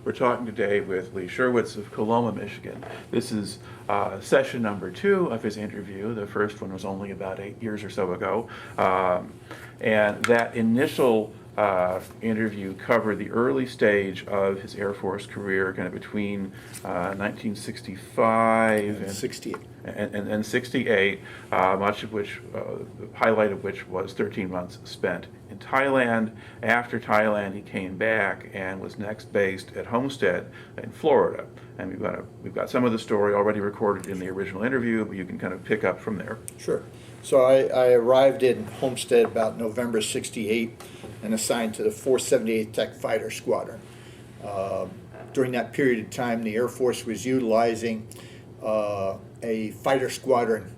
We're talking today with Lee Scherwitz of Coloma, Michigan. This is session number 2 of his interview. The first one was only about 8 years or so ago. And that initial interview covered the early stage of his Air Force career, kind of between 1965 and 68. And 68, much of which, the highlight of which was 13 months spent in Thailand. After Thailand, he came back and was next based at Homestead in Florida. And we've got some of the story already recorded in the original interview, but you can kind of pick up from there. Sure. So I arrived in Homestead about November 68 and assigned to the 478th Tech Fighter Squadron. During that period of time, the Air Force was utilizing a fighter squadron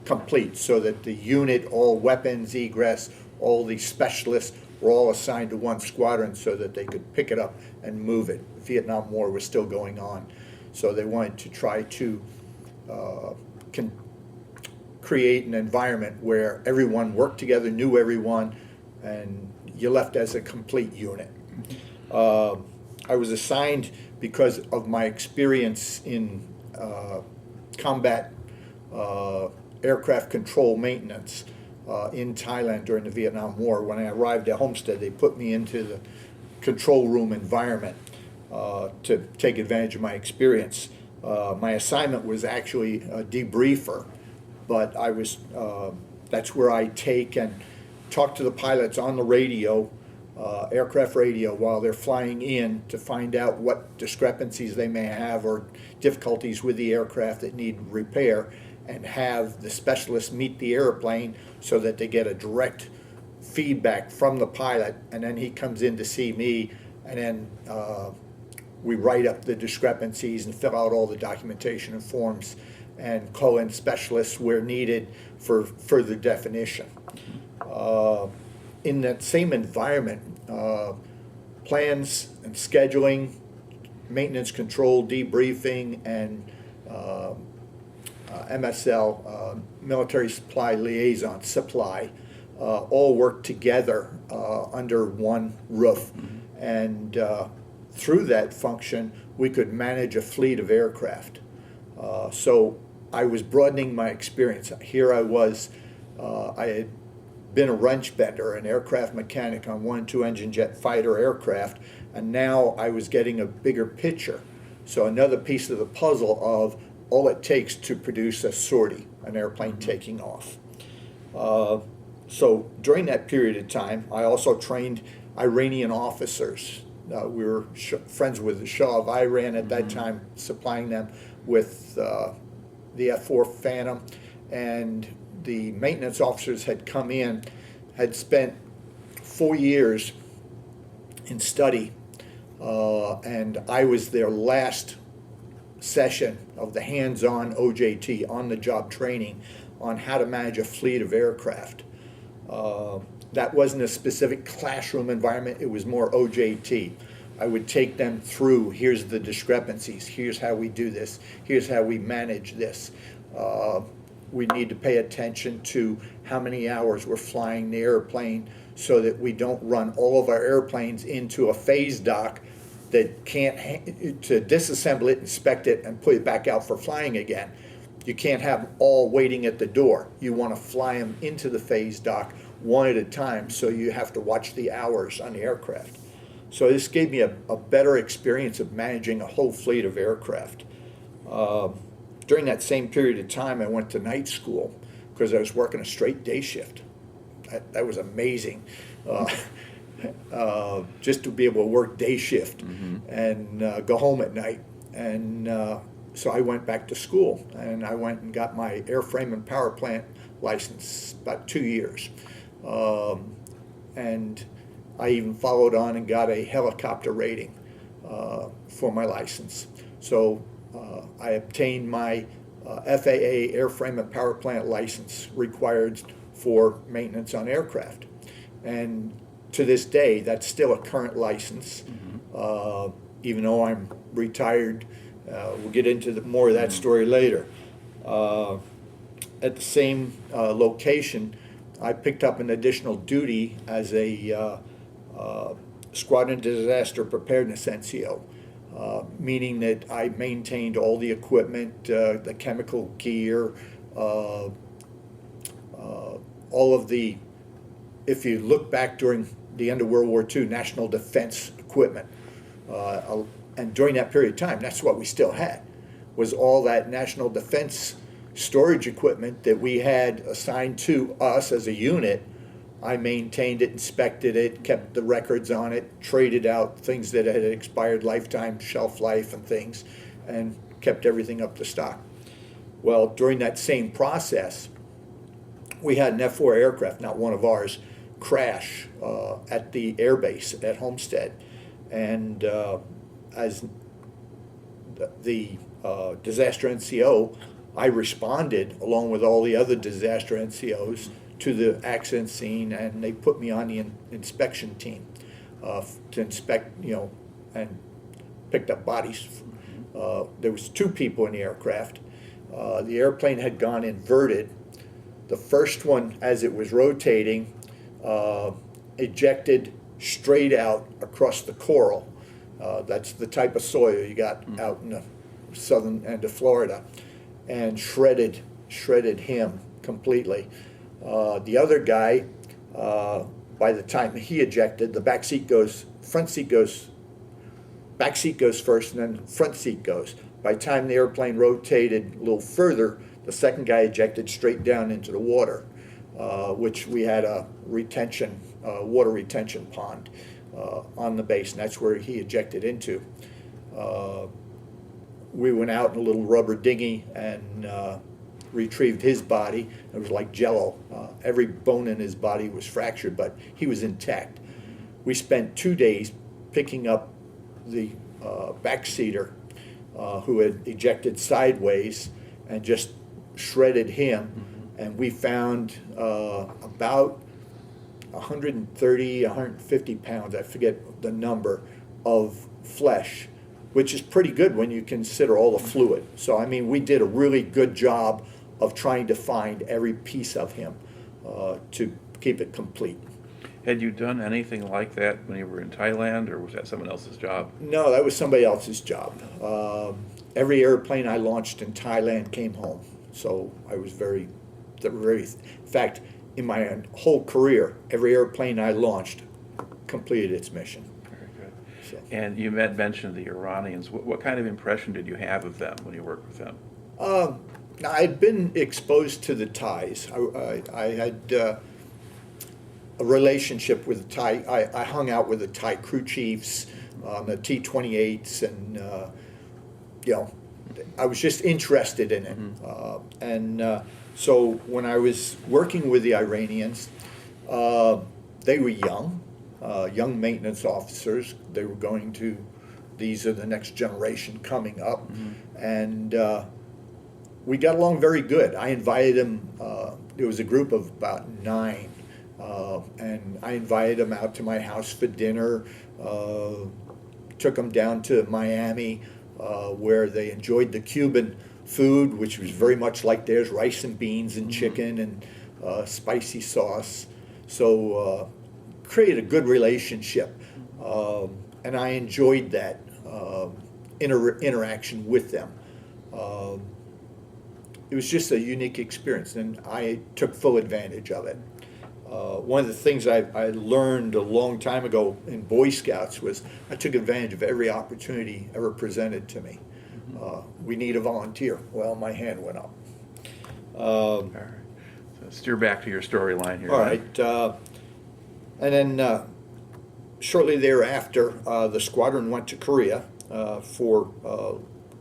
complete, so that the unit, all weapons, egress, all the specialists were all assigned to one squadron so that they could pick it up and move it. The Vietnam War was still going on, so they wanted to try to create an environment where everyone worked together, knew everyone, and you left as a complete unit. I was assigned because of my experience in combat aircraft control maintenance in Thailand during the Vietnam War. When I arrived at Homestead, they put me into the control room environment to take advantage of my experience. My assignment was actually a debriefer, but I was that's where I take and talk to the pilots on the radio, aircraft radio, while they're flying in, to find out what discrepancies they may have or difficulties with the aircraft that need repair, and have the specialists meet the airplane so that they get a direct feedback from the pilot, and then he comes in to see me, and then we write up the discrepancies and fill out all the documentation and forms and call in specialists where needed for further definition. In that same environment, plans and scheduling, maintenance control, debriefing, and MSL, military supply liaison, supply, all work together under one roof. And through that function, we could manage a fleet of aircraft. So I was broadening my experience. Here I was, I had been a wrench bender, an aircraft mechanic on 1 and 2 engine jet fighter aircraft, and now I was getting a bigger picture. So another piece of the puzzle of all it takes to produce a sortie, an airplane taking off. So during that period of time, I also trained Iranian officers. We were friends with the Shah of Iran at that time, supplying them with the F-4 Phantom, and the maintenance officers had come in, had spent 4 years in study, and I was their last session of the hands-on OJT, on-the-job training on how to manage a fleet of aircraft. That wasn't a specific classroom environment, it was more OJT. I would take them through, here's the discrepancies, here's how we do this, here's how we manage this. We need to pay attention to how many hours we're flying the airplane so that we don't run all of our airplanes into a phase dock that can't, to disassemble it, inspect it, and put it back out for flying again. You can't have them all waiting at the door. You want to fly them into the phase dock one at a time, so you have to watch the hours on the aircraft. So this gave me a better experience of managing a whole fleet of aircraft. During that same period of time, I went to night school because I was working a straight day shift. That was amazing. Just to be able to work day shift and go home at night. And so I went back to school, and I went and got my airframe and power plant license, about 2 years. And I even followed on and got a helicopter rating for my license. So I obtained my FAA airframe and power plant license required for maintenance on aircraft. And to this day, that's still a current license, even though I'm retired. We'll get into more of that story later. At the same location, I picked up an additional duty as a Squadron Disaster Preparedness NCO. meaning that I maintained all the equipment, the chemical gear, all of the, if you look back during the end of World War II, national defense equipment. And during that period of time, that's what we still had, was all that national defense storage equipment that we had assigned to us as a unit. I maintained it, inspected it, kept the records on it, traded out things that had expired lifetime, shelf life and things, and kept everything up to stock. Well, during that same process, we had an F-4 aircraft, not one of ours, crash at the air base at Homestead. And as the disaster NCO, I responded along with all the other disaster NCOs to the accident scene, and they put me on the inspection team to inspect, and picked up bodies. There was 2 people in the aircraft. The airplane had gone inverted. The first one, as it was rotating, ejected straight out across the coral. That's the type of soil you got out in the southern end of Florida, and shredded him completely. The other guy, by the time he ejected, the back seat goes first, and then front seat goes. By the time the airplane rotated a little further, the second guy ejected straight down into the water, which we had a water retention pond on the base, and that's where he ejected into. We went out in a little rubber dinghy and retrieved his body. It was like jello. Every bone in his body was fractured, but he was intact. We spent 2 days picking up the backseater who had ejected sideways and just shredded him. And we found about 130, 150 pounds, I forget the number, of flesh, which is pretty good when you consider all the fluid. So, I mean, we did a really good job of trying to find every piece of him to keep it complete. Had you done anything like that when you were in Thailand, or was that someone else's job? No, that was somebody else's job. Every airplane I launched in Thailand came home. So I was very, in fact, in my whole career, every airplane I launched completed its mission. Very good. So. And you mentioned the Iranians. What kind of impression did you have of them when you worked with them? I'd been exposed to the Thais. I had a relationship with the Thai. I hung out with the Thai crew chiefs on the T-28s, and I was just interested in it. So when I was working with the Iranians, they were young maintenance officers. They were these are the next generation coming up, and we got along very good. I invited them, there was a group of about 9, and I invited them out to my house for dinner, took them down to Miami, where they enjoyed the Cuban food, which was very much like theirs, rice and beans and chicken and spicy sauce. So created a good relationship, and I enjoyed that interaction with them. It was just a unique experience, and I took full advantage of it. One of the things I learned a long time ago in Boy Scouts was I took advantage of every opportunity ever presented to me. We need a volunteer. Well, my hand went up. All right. So steer back to your storyline here. All right. And then shortly thereafter, the squadron went to Korea for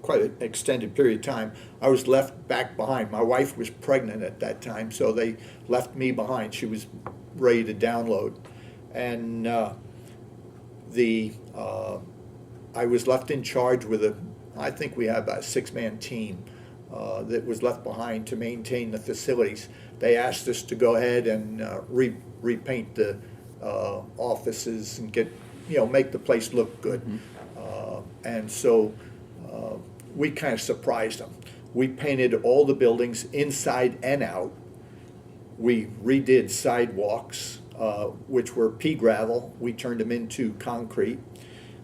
quite an extended period of time. I was left back behind. My wife was pregnant at that time, so they left me behind. She was ready to download. And I was left in charge with I think we had about a 6-man team that was left behind to maintain the facilities. They asked us to go ahead and repaint the offices and make the place look good. And so we kind of surprised them. We painted all the buildings inside and out. We redid sidewalks, which were pea gravel. We turned them into concrete.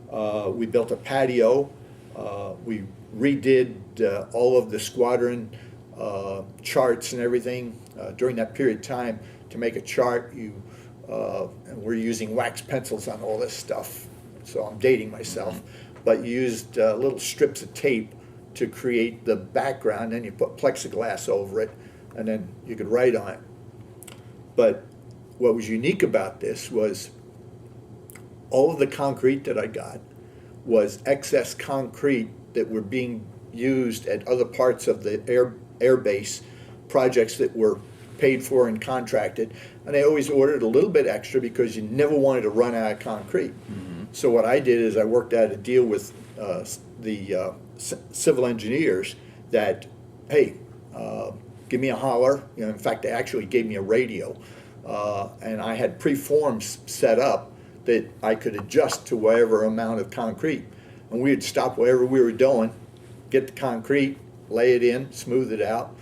We built a patio We redid all of the squadron charts and everything during that period of time. To make a chart, and we're using wax pencils on all this stuff, so I'm dating myself, but you used little strips of tape to create the background, and you put plexiglass over it, and then you could write on it. But what was unique about this was all of the concrete that I got was excess concrete that were being used at other parts of the air base, projects that were paid for and contracted, and I always ordered a little bit extra because you never wanted to run out of concrete. So what I did is I worked out a deal with the civil engineers that, hey, give me a holler. You know, in fact, they actually gave me a radio, and I had preforms set up that I could adjust to whatever amount of concrete, and we would stop whatever we were doing, get the concrete, lay it in, smooth it out,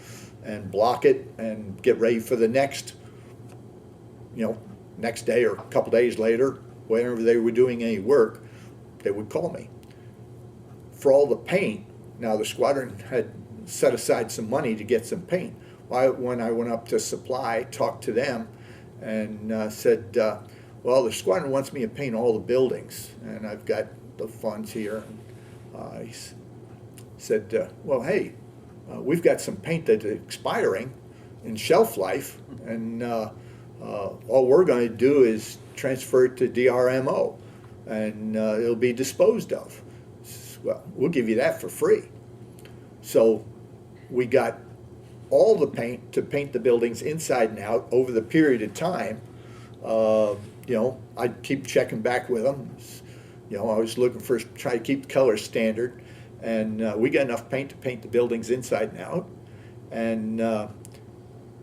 and block it, and get ready for the next, next day or a couple days later, whenever they were doing any work, they would call me. For all the paint, now the squadron had set aside some money to get some paint. When I went up to supply, talked to them, and said, well, the squadron wants me to paint all the buildings, and I've got the funds here. He said, well, hey, we've got some paint that's expiring in shelf life, and all we're going to do is transfer it to DRMO, and it'll be disposed of. Well, we'll give you that for free. So we got all the paint to paint the buildings inside and out over the period of time. I'd keep checking back with them. I was looking for, try to keep the color standard. And we got enough paint to paint the buildings inside and out. And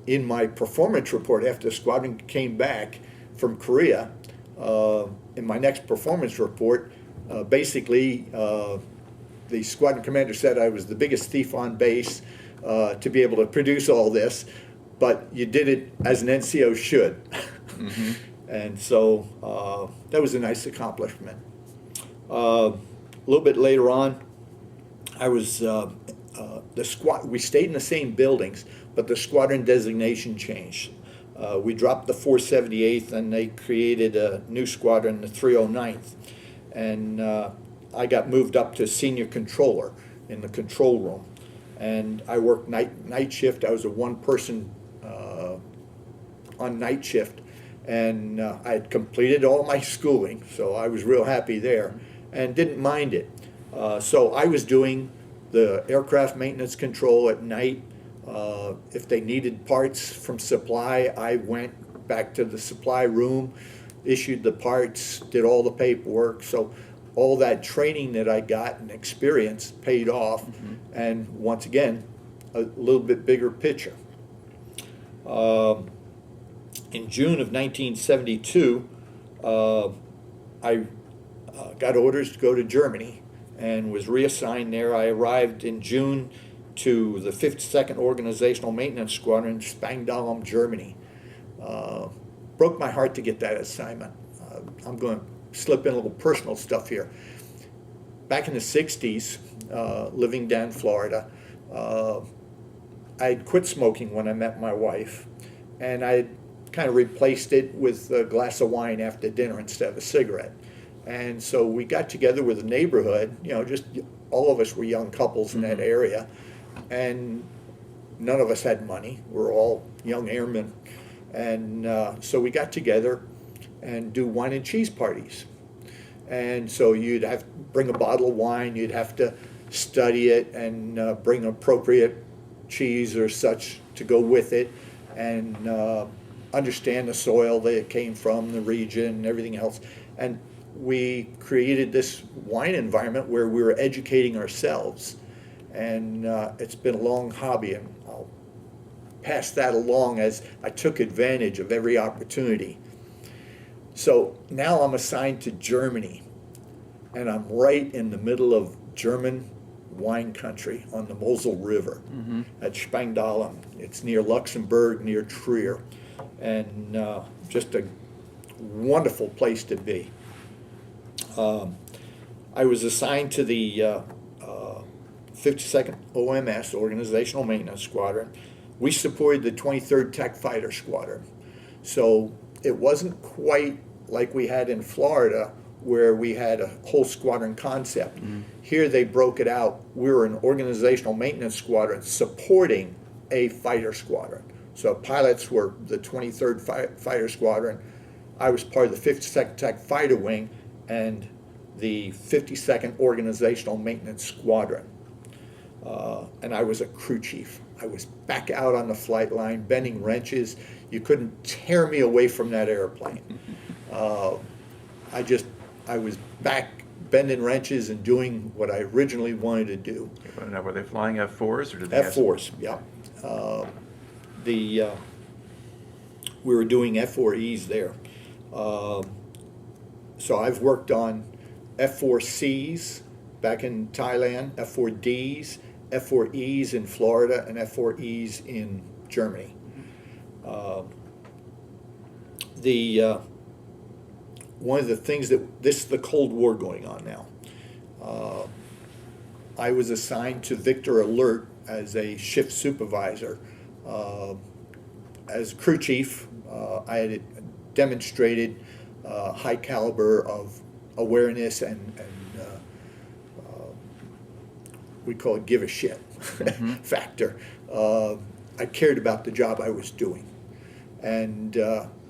in my performance report, after the squadron came back from Korea, in my next performance report, basically the squadron commander said I was the biggest thief on base to be able to produce all this, but you did it as an NCO should. Mm-hmm. And so that was a nice accomplishment. A little bit later on, I was we stayed in the same buildings, but the squadron designation changed. We dropped the 478th, and they created a new squadron, the 309th, and I got moved up to senior controller in the control room, and I worked night shift. I was a one-person on night shift, and I had completed all my schooling, so I was real happy there, and didn't mind it. So I was doing the aircraft maintenance control at night. If they needed parts from supply, I went back to the supply room, issued the parts, did all the paperwork. So all that training that I got and experience paid off. Mm-hmm. And once again, a little bit bigger picture. In June of 1972, I got orders to go to Germany and was reassigned there. I arrived in June to the 52nd Organizational Maintenance Squadron, Spangdahlem, Germany. Broke my heart to get that assignment. I'm going to slip in a little personal stuff here. Back in the 60s, living down in Florida, I had quit smoking when I met my wife, and I had kind of replaced it with a glass of wine after dinner instead of a cigarette. And so we got together with the neighborhood, just all of us were young couples in that area, and none of us had money. We're all young airmen. And so we got together and do wine and cheese parties. And so you'd have to bring a bottle of wine, you'd have to study it and bring appropriate cheese or such to go with it, and understand the soil that it came from, the region, and everything else. And we created this wine environment where we were educating ourselves. And it's been a long hobby, and I'll pass that along as I took advantage of every opportunity. So now I'm assigned to Germany, and I'm right in the middle of German wine country on the Mosel River at Spangdahlem. It's near Luxembourg, near Trier, and just a wonderful place to be. I was assigned to the 52nd OMS, Organizational Maintenance Squadron. We supported the 23rd Tech Fighter Squadron. So it wasn't quite like we had in Florida, where we had a whole squadron concept. Here they broke it out. We were an organizational maintenance squadron supporting a fighter squadron. So pilots were the 23rd Fighter Squadron. I was part of the 52nd Tech Fighter Wing and the 52nd Organizational Maintenance Squadron. And I was a crew chief. I was back out on the flight line, bending wrenches. You couldn't tear me away from that airplane. I was back bending wrenches and doing what I originally wanted to do. Now, were they flying F-4s or did they F-4s, yeah. We were doing F-4Es there. So I've worked on F-4Cs back in Thailand, F-4Ds, F-4Es in Florida, and F-4Es in Germany. One of the things this is the Cold War going on now. I was assigned to Victor Alert as a shift supervisor. As crew chief, I had demonstrated high caliber of awareness and we call it give a shit factor. I cared about the job I was doing. And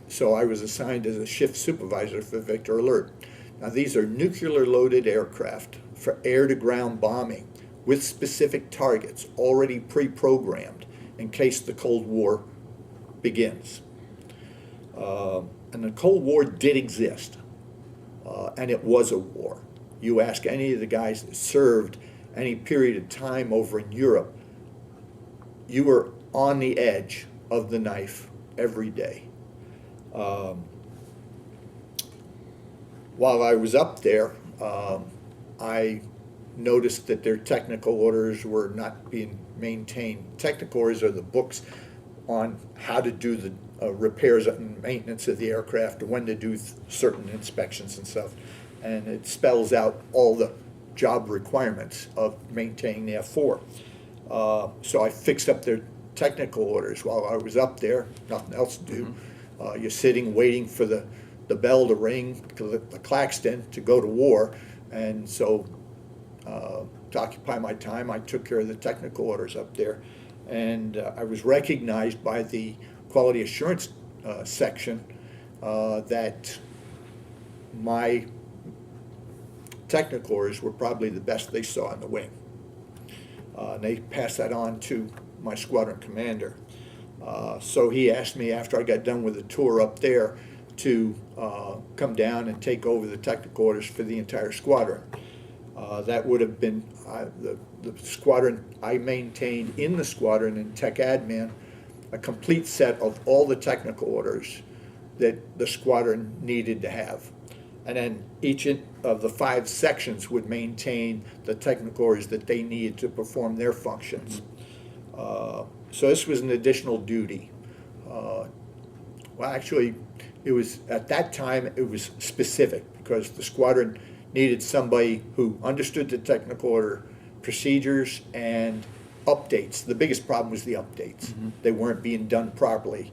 so I was assigned as a shift supervisor for Victor Alert. Now these are nuclear-loaded aircraft for air-to-ground bombing with specific targets already pre-programmed in case the Cold War begins. And the Cold War did exist, and it was a war. You ask any of the guys that served any period of time over in Europe, you were on the edge of the knife every day. While I was up there, I noticed that their technical orders were not being maintained. Technical orders are the books on how to do the repairs and maintenance of the aircraft, when to do certain inspections and stuff. And it spells out all the job requirements of maintaining the F-4. So I fixed up their technical orders while I was up there, nothing else to do. You're sitting waiting for the bell to ring, the klaxon to go to war. And so to occupy my time, I took care of the technical orders up there. And I was recognized by the quality assurance section that my technical orders were probably the best they saw in the wing. And they passed that on to my squadron commander. So he asked me after I got done with the tour up there to come down and take over the technical orders for the entire squadron. That would have been the squadron I maintained in the squadron in Tech Admin, a complete set of all the technical orders that the squadron needed to have. And then each of the 5 sections would maintain the technical orders that they needed to perform their functions. So this was an additional duty. Well, actually, it was, at that time, it was specific because the squadron needed somebody who understood the technical order procedures and updates. The biggest problem was the updates. They weren't being done properly.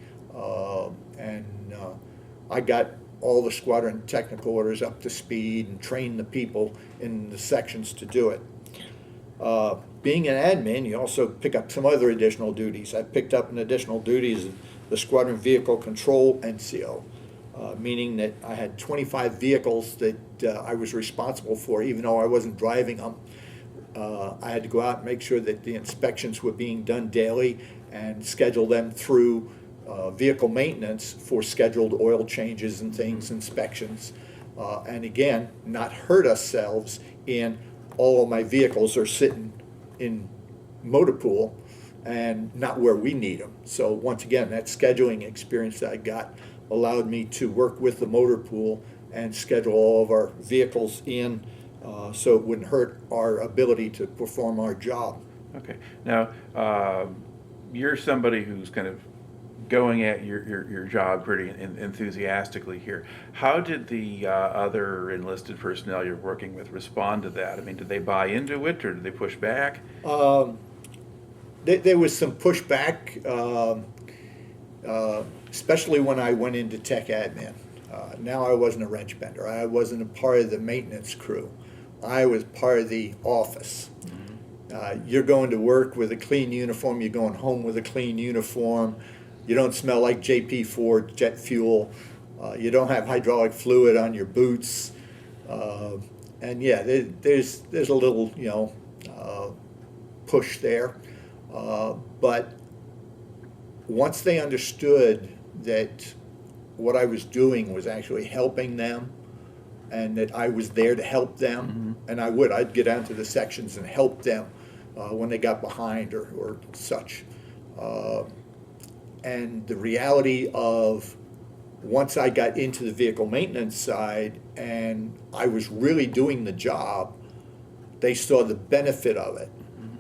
I got all the squadron technical orders up to speed and trained the people in the sections to do it. Being an admin, you also pick up some other additional duties. I picked up an additional duty as the Squadron Vehicle Control NCO, meaning that I had 25 vehicles that I was responsible for, even though I wasn't driving them. I had to go out and make sure that the inspections were being done daily and schedule them through vehicle maintenance for scheduled oil changes and things, inspections. And again, not hurt ourselves in all of my vehicles are sitting in motor pool and not where we need them. So once again, that scheduling experience that I got allowed me to work with the motor pool and schedule all of our vehicles in so it wouldn't hurt our ability to perform our job. Okay. Now, you're somebody who's kind of going at your job pretty enthusiastically here. How did the other enlisted personnel you're working with respond to that? I mean, did they buy into it, or did they push back? There was some pushback, especially when I went into tech admin. Now I wasn't a wrench bender. I wasn't a part of the maintenance crew. I was part of the office. You're going to work with a clean uniform. You're going home with a clean uniform. You don't smell like JP4 jet fuel. You don't have hydraulic fluid on your boots. And yeah, there's a little, push there. But once they understood that what I was doing was actually helping them, and that I was there to help them, and I'd get down to the sections and help them when they got behind or such. And the reality of once I got into the vehicle maintenance side and I was really doing the job, they saw the benefit of it.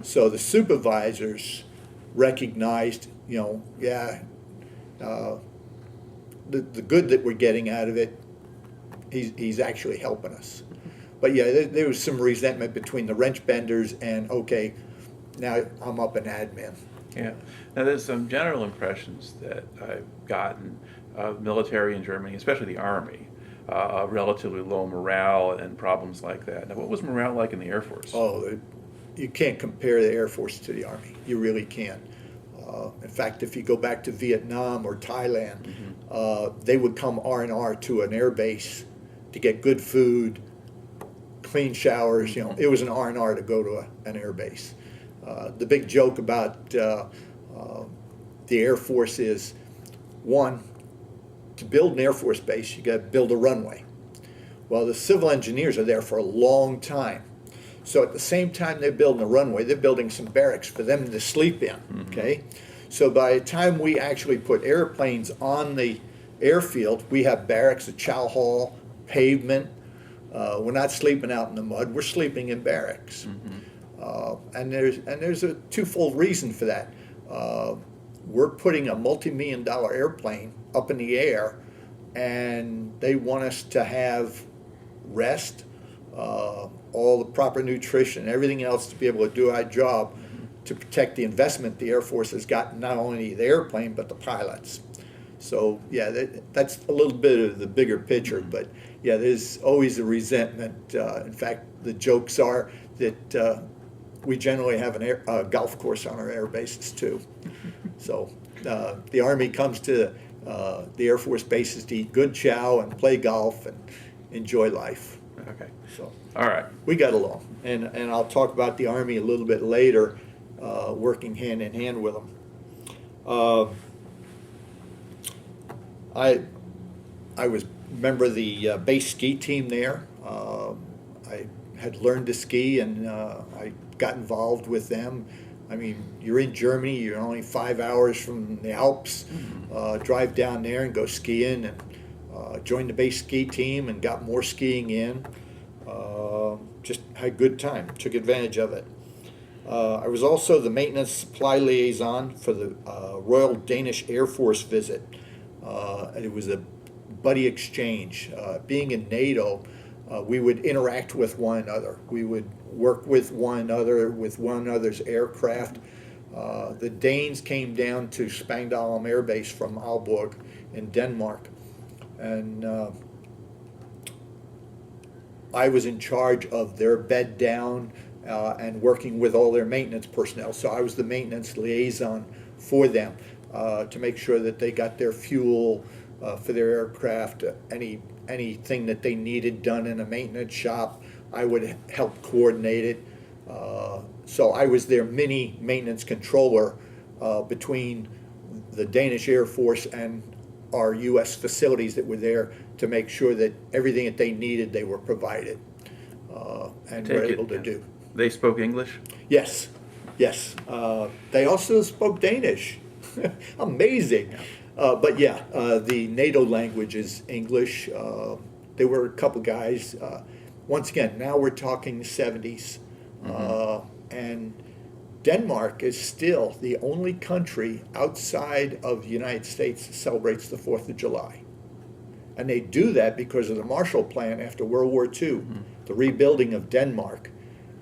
So the supervisors recognized, the good that we're getting out of it, he's actually helping us. But yeah, there was some resentment between the wrench benders and, okay, now I'm up in admin. Yeah. Now, there's some general impressions that I've gotten of military in Germany, especially the Army, relatively low morale and problems like that. Now, what was morale like in the Air Force? Oh, you can't compare the Air Force to the Army. You really can't. In fact, if you go back to Vietnam or Thailand, they would come R&R to an air base to get good food, clean showers. It was an R&R to go to an air base. The big joke about the Air Force is, one, to build an Air Force base, you got to build a runway. Well, the civil engineers are there for a long time. So at the same time they're building a runway, they're building some barracks for them to sleep in, okay? So by the time we actually put airplanes on the airfield, we have barracks, a chow hall, pavement. We're not sleeping out in the mud, we're sleeping in barracks. And there's a twofold reason for that. We're putting a multi-million-dollar airplane up in the air, and they want us to have rest, all the proper nutrition, everything else to be able to do our job to protect the investment the Air Force has gotten, not only the airplane, but the pilots. So, yeah, that's a little bit of the bigger picture, but, yeah, there's always a resentment. In fact, the jokes are that we generally have a golf course on our air bases, too. So the Army comes to the Air Force bases to eat good chow and play golf and enjoy life. Okay. So All right. we got along. And I'll talk about the Army a little bit later, working hand in hand with them. I was a member of the base ski team there. I had learned to ski, and I got involved with them. I mean, you're in Germany, you're only 5 hours from the Alps, drive down there and go skiing, and joined the base ski team and got more skiing in. Just had a good time, took advantage of it. I was also the maintenance supply liaison for the Royal Danish Air Force visit. It was a buddy exchange. Being in NATO, we would interact with one another. We would work with one another's aircraft. The Danes came down to Spangdahlem Air Base from Aalborg in Denmark, and I was in charge of their bed down and working with all their maintenance personnel. So I was the maintenance liaison for them to make sure that they got their fuel for their aircraft, anything that they needed done in a maintenance shop, I would help coordinate it. So I was their mini maintenance controller between the Danish Air Force and our U.S. facilities that were there to make sure that everything that they needed, they were provided and were able to do. They spoke English? Yes, yes. They also spoke Danish. Amazing. Yeah. But yeah, the NATO language is English. There were a couple guys. Once again, now we're talking 70s. And Denmark is still the only country outside of the United States that celebrates the 4th of July. And they do that because of the Marshall Plan after World War II, the rebuilding of Denmark,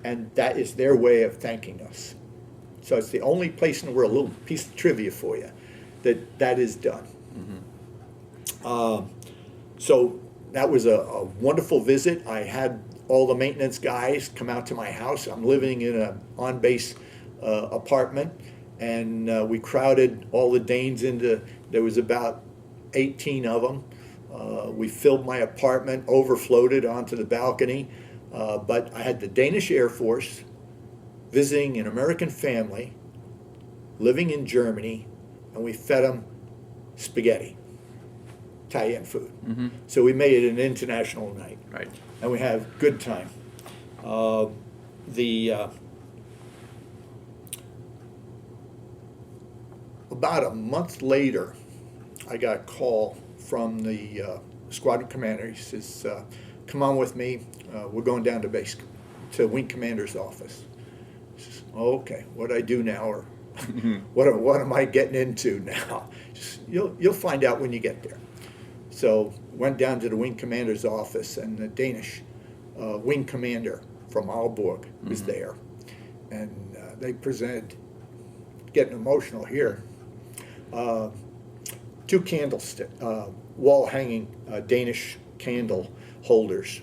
and that is their way of thanking us. So it's the only place in the world, a little piece of trivia for you, that is done. So that was a wonderful visit. I had all the maintenance guys come out to my house. I'm living in an on-base apartment, and we crowded all the Danes into, there was about 18 of them. We filled my apartment, overflowed it onto the balcony, but I had the Danish Air Force visiting an American family living in Germany, and we fed them spaghetti, Italian food. So we made it an international night, Right. and we had a good time. About a month later, I got a call from the squadron commander. He says, come on with me, we're going down to base, to wing commander's office. I says, oh, okay, what do I do now, or what am I getting into now? Just, you'll find out when you get there. So went down to the wing commander's office, and the Danish wing commander from Aalborg was there, and they presented, getting emotional here, two candlestick, wall hanging Danish candle holders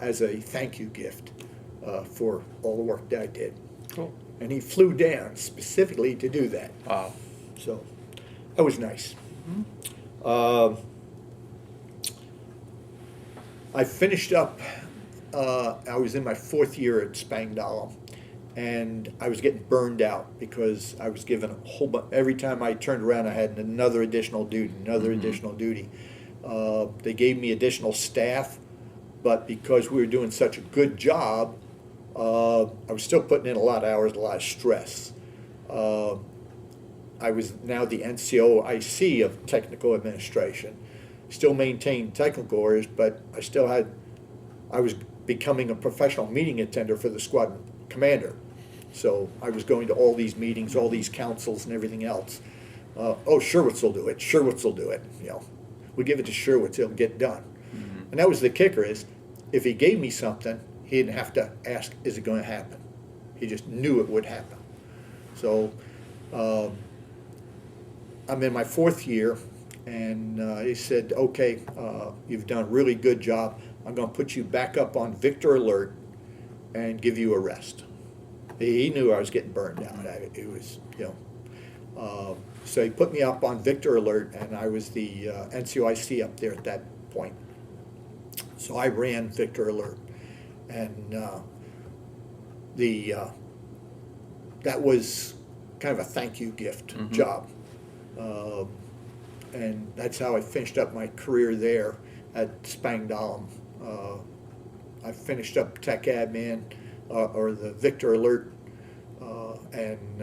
as a thank you gift for all the work that I did. Cool. And he flew down specifically to do that. Wow. So that was nice. I finished up, I was in my 4th year at Spangdahlem, and I was getting burned out because I was given a whole bunch, every time I turned around I had another additional duty, additional duty. They gave me additional staff, but because we were doing such a good job, I was still putting in a lot of hours, a lot of stress. I was now the NCOIC of Technical Administration. Still maintained technical orders, but I was becoming a professional meeting attender for the squadron commander. So I was going to all these meetings, all these councils and everything else. Oh, Scherwitz will do it, Scherwitz will do it. You know, we give it to Scherwitz, it'll get done. And that was the kicker, is if he gave me something, he didn't have to ask, is it going to happen? He just knew it would happen. So I'm in my 4th year, and he said, okay, you've done a really good job. I'm going to put you back up on Victor Alert and give you a rest. He knew I was getting burned out. It was, you know. So he put me up on Victor Alert, and I was the NCOIC up there at that point. So I ran Victor Alert, and that was kind of a thank you gift job. And that's how I finished up my career there at Spangdahlem. I finished up Tech Admin, or the Victor Alert, and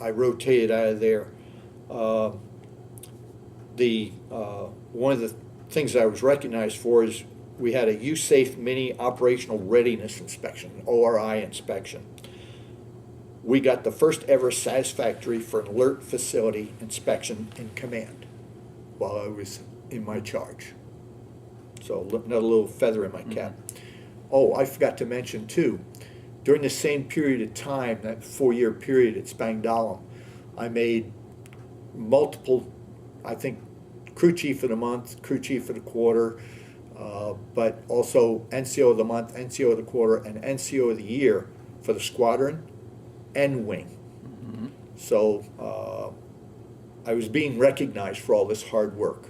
I rotated out of there. One of the things I was recognized for is we had a USAFE Mini Operational Readiness Inspection, ORI inspection. We got the first ever satisfactory for an alert facility inspection in command while I was in my charge. So another little feather in my cap. Oh, I forgot to mention too, during the same period of time, that 4-year period at Spangdahlem, I made multiple, I think, crew chief of the month, crew chief of the quarter, but also NCO of the month, NCO of the quarter, and NCO of the year for the squadron and wing. So I was being recognized for all this hard work.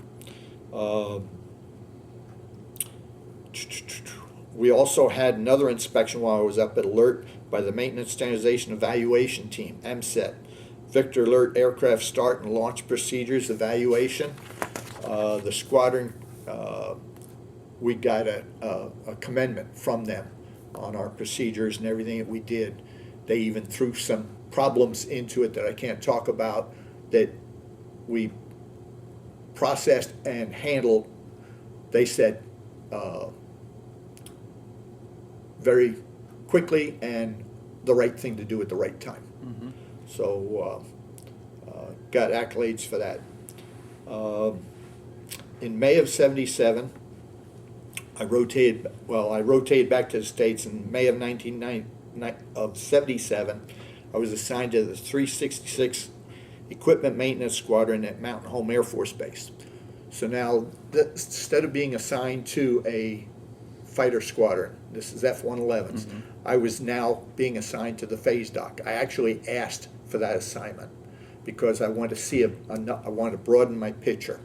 We also had another inspection while I was up at Alert by the Maintenance Standardization Evaluation Team, MSET. Victor Alert Aircraft Start and Launch Procedures Evaluation. The squadron, we got a commendment from them on our procedures and everything that we did. They even threw some problems into it that I can't talk about that we processed and handled, they said, very quickly and the right thing to do at the right time. So got accolades for that. In May of '77, I rotated back to the States in May of 1977. I was assigned to the 366 Equipment Maintenance Squadron at Mountain Home Air Force Base. So now, instead of being assigned to a fighter squadron, this is F-111s, I was now being assigned to the phase dock. I actually asked for that assignment because I wanted to see, I wanted to broaden my picture.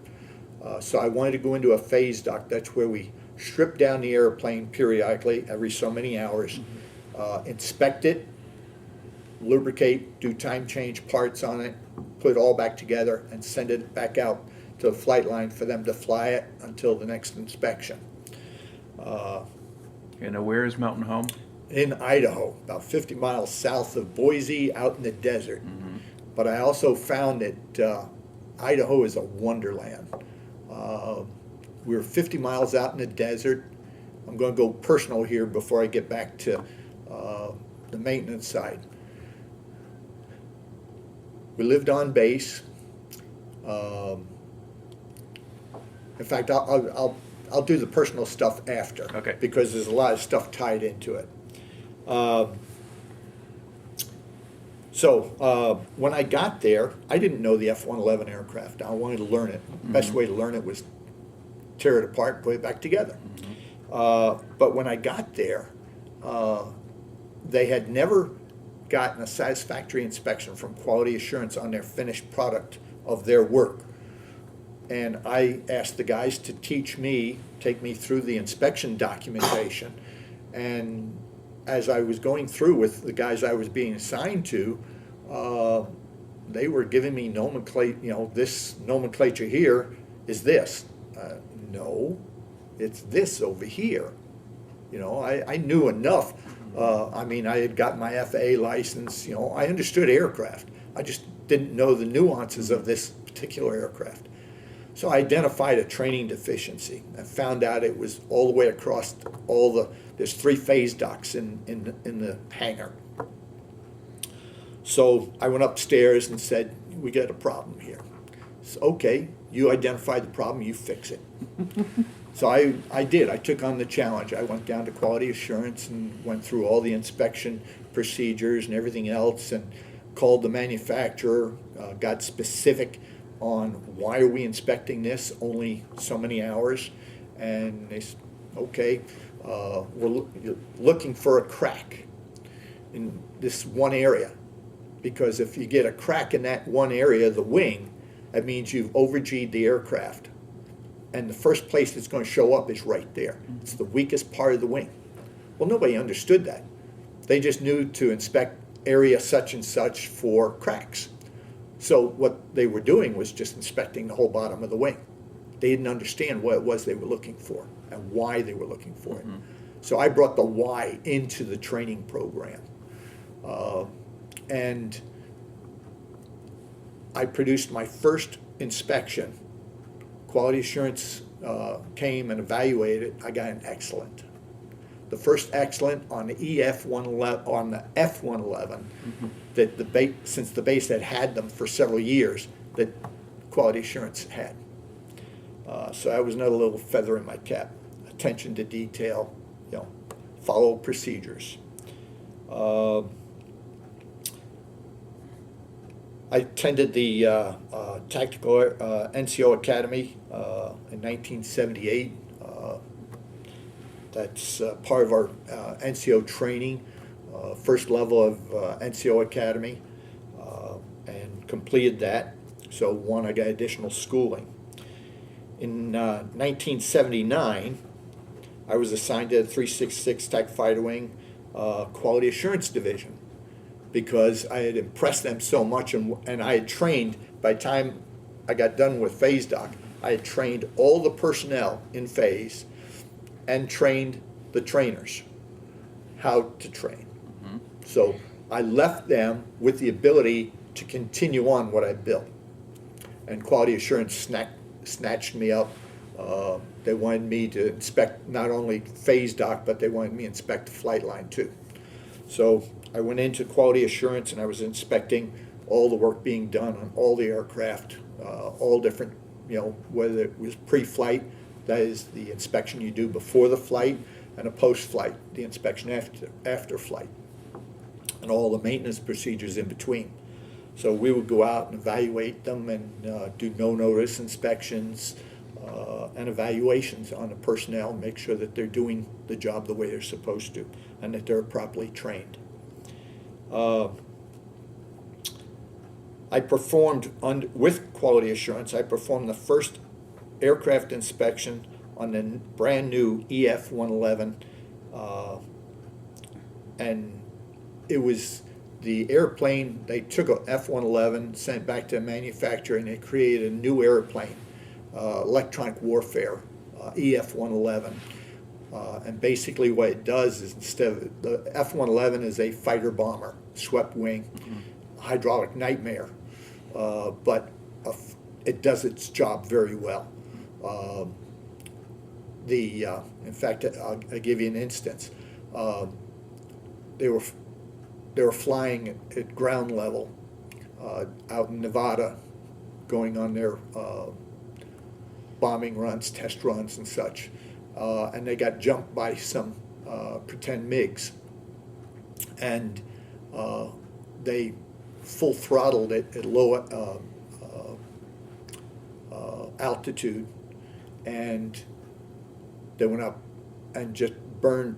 So I wanted to go into a phase dock. That's where we strip down the airplane periodically, every so many hours, inspect it, lubricate, do time change parts on it, put it all back together, and send it back out to the flight line for them to fly it until the next inspection. And where is Mountain Home? In Idaho, about 50 miles south of Boise, out in the desert. But I also found that Idaho is a wonderland. We were 50 miles out in the desert. I'm going to go personal here before I get back to the maintenance side. We lived on base. In fact, I'll do the personal stuff after, Okay. because there's a lot of stuff tied into it. When I got there, I didn't know the F-111 aircraft. I wanted to learn it. Best way to learn it was tear it apart, put it back together. But when I got there, they had never gotten a satisfactory inspection from quality assurance on their finished product of their work. And I asked the guys to take me through the inspection documentation. And as I was going through with the guys I was being assigned to, they were giving me nomenclature, this nomenclature here is this. No, it's this over here. I knew enough. I had got my FAA license, I understood aircraft. I just didn't know the nuances of this particular aircraft. So I identified a training deficiency. I found out it was all the way across there's 3 phase docks in the hangar. So I went upstairs and said, we got a problem here. So, okay, you identified the problem, you fix it. So I did. I took on the challenge. I went down to quality assurance and went through all the inspection procedures and everything else, and called the manufacturer, got specific on why are we inspecting this only so many hours, and they said, okay, we're looking for a crack in this one area, because if you get a crack in that one area, the wing, that means you've over-G'd the aircraft. And the first place it's going to show up is right there. It's the weakest part of the wing. Well, nobody understood that. They just knew to inspect area such and such for cracks. So what they were doing was just inspecting the whole bottom of the wing. They didn't understand what it was they were looking for and why they were looking for it. So I brought the why into the training program. And I produced my first inspection. Quality assurance came and evaluated it. I got an excellent. The first excellent on the F-111, that the base, since the base had them for several years, that quality assurance had. So that was another little feather in my cap. Attention to detail, follow procedures. I attended the Tactical NCO Academy in 1978. That's part of our NCO training, first level of NCO Academy, and completed that. So I got additional schooling. In 1979, I was assigned to the 366 Tech Fighter Wing Quality Assurance Division, because I had impressed them so much, and I had trained, by the time I got done with phase doc, I had trained all the personnel in phase and trained the trainers how to train. So I left them with the ability to continue on what I built. And quality assurance snatched me up. They wanted me to inspect not only phase doc, but they wanted me to inspect the flight line too. So I went into quality assurance and I was inspecting all the work being done on all the aircraft, all different, whether it was pre-flight, that is the inspection you do before the flight, and a post-flight, the inspection after flight, and all the maintenance procedures in between. So we would go out and evaluate them and do no-notice inspections and evaluations on the personnel, make sure that they're doing the job the way they're supposed to and that they're properly trained. I performed, with quality assurance, I performed the first aircraft inspection on the brand new EF-111, and it was the airplane. They took a F-111, sent it back to the manufacturer, and they created a new airplane, electronic warfare, EF-111. And basically what it does is, instead of the F-111 is a fighter bomber, swept wing, hydraulic nightmare, but it does its job very well. In fact, I'll give you an instance. They were flying at ground level out in Nevada, going on their bombing runs, test runs, and such. And they got jumped by some pretend MiGs, and they full throttled it at low altitude, and they went up and just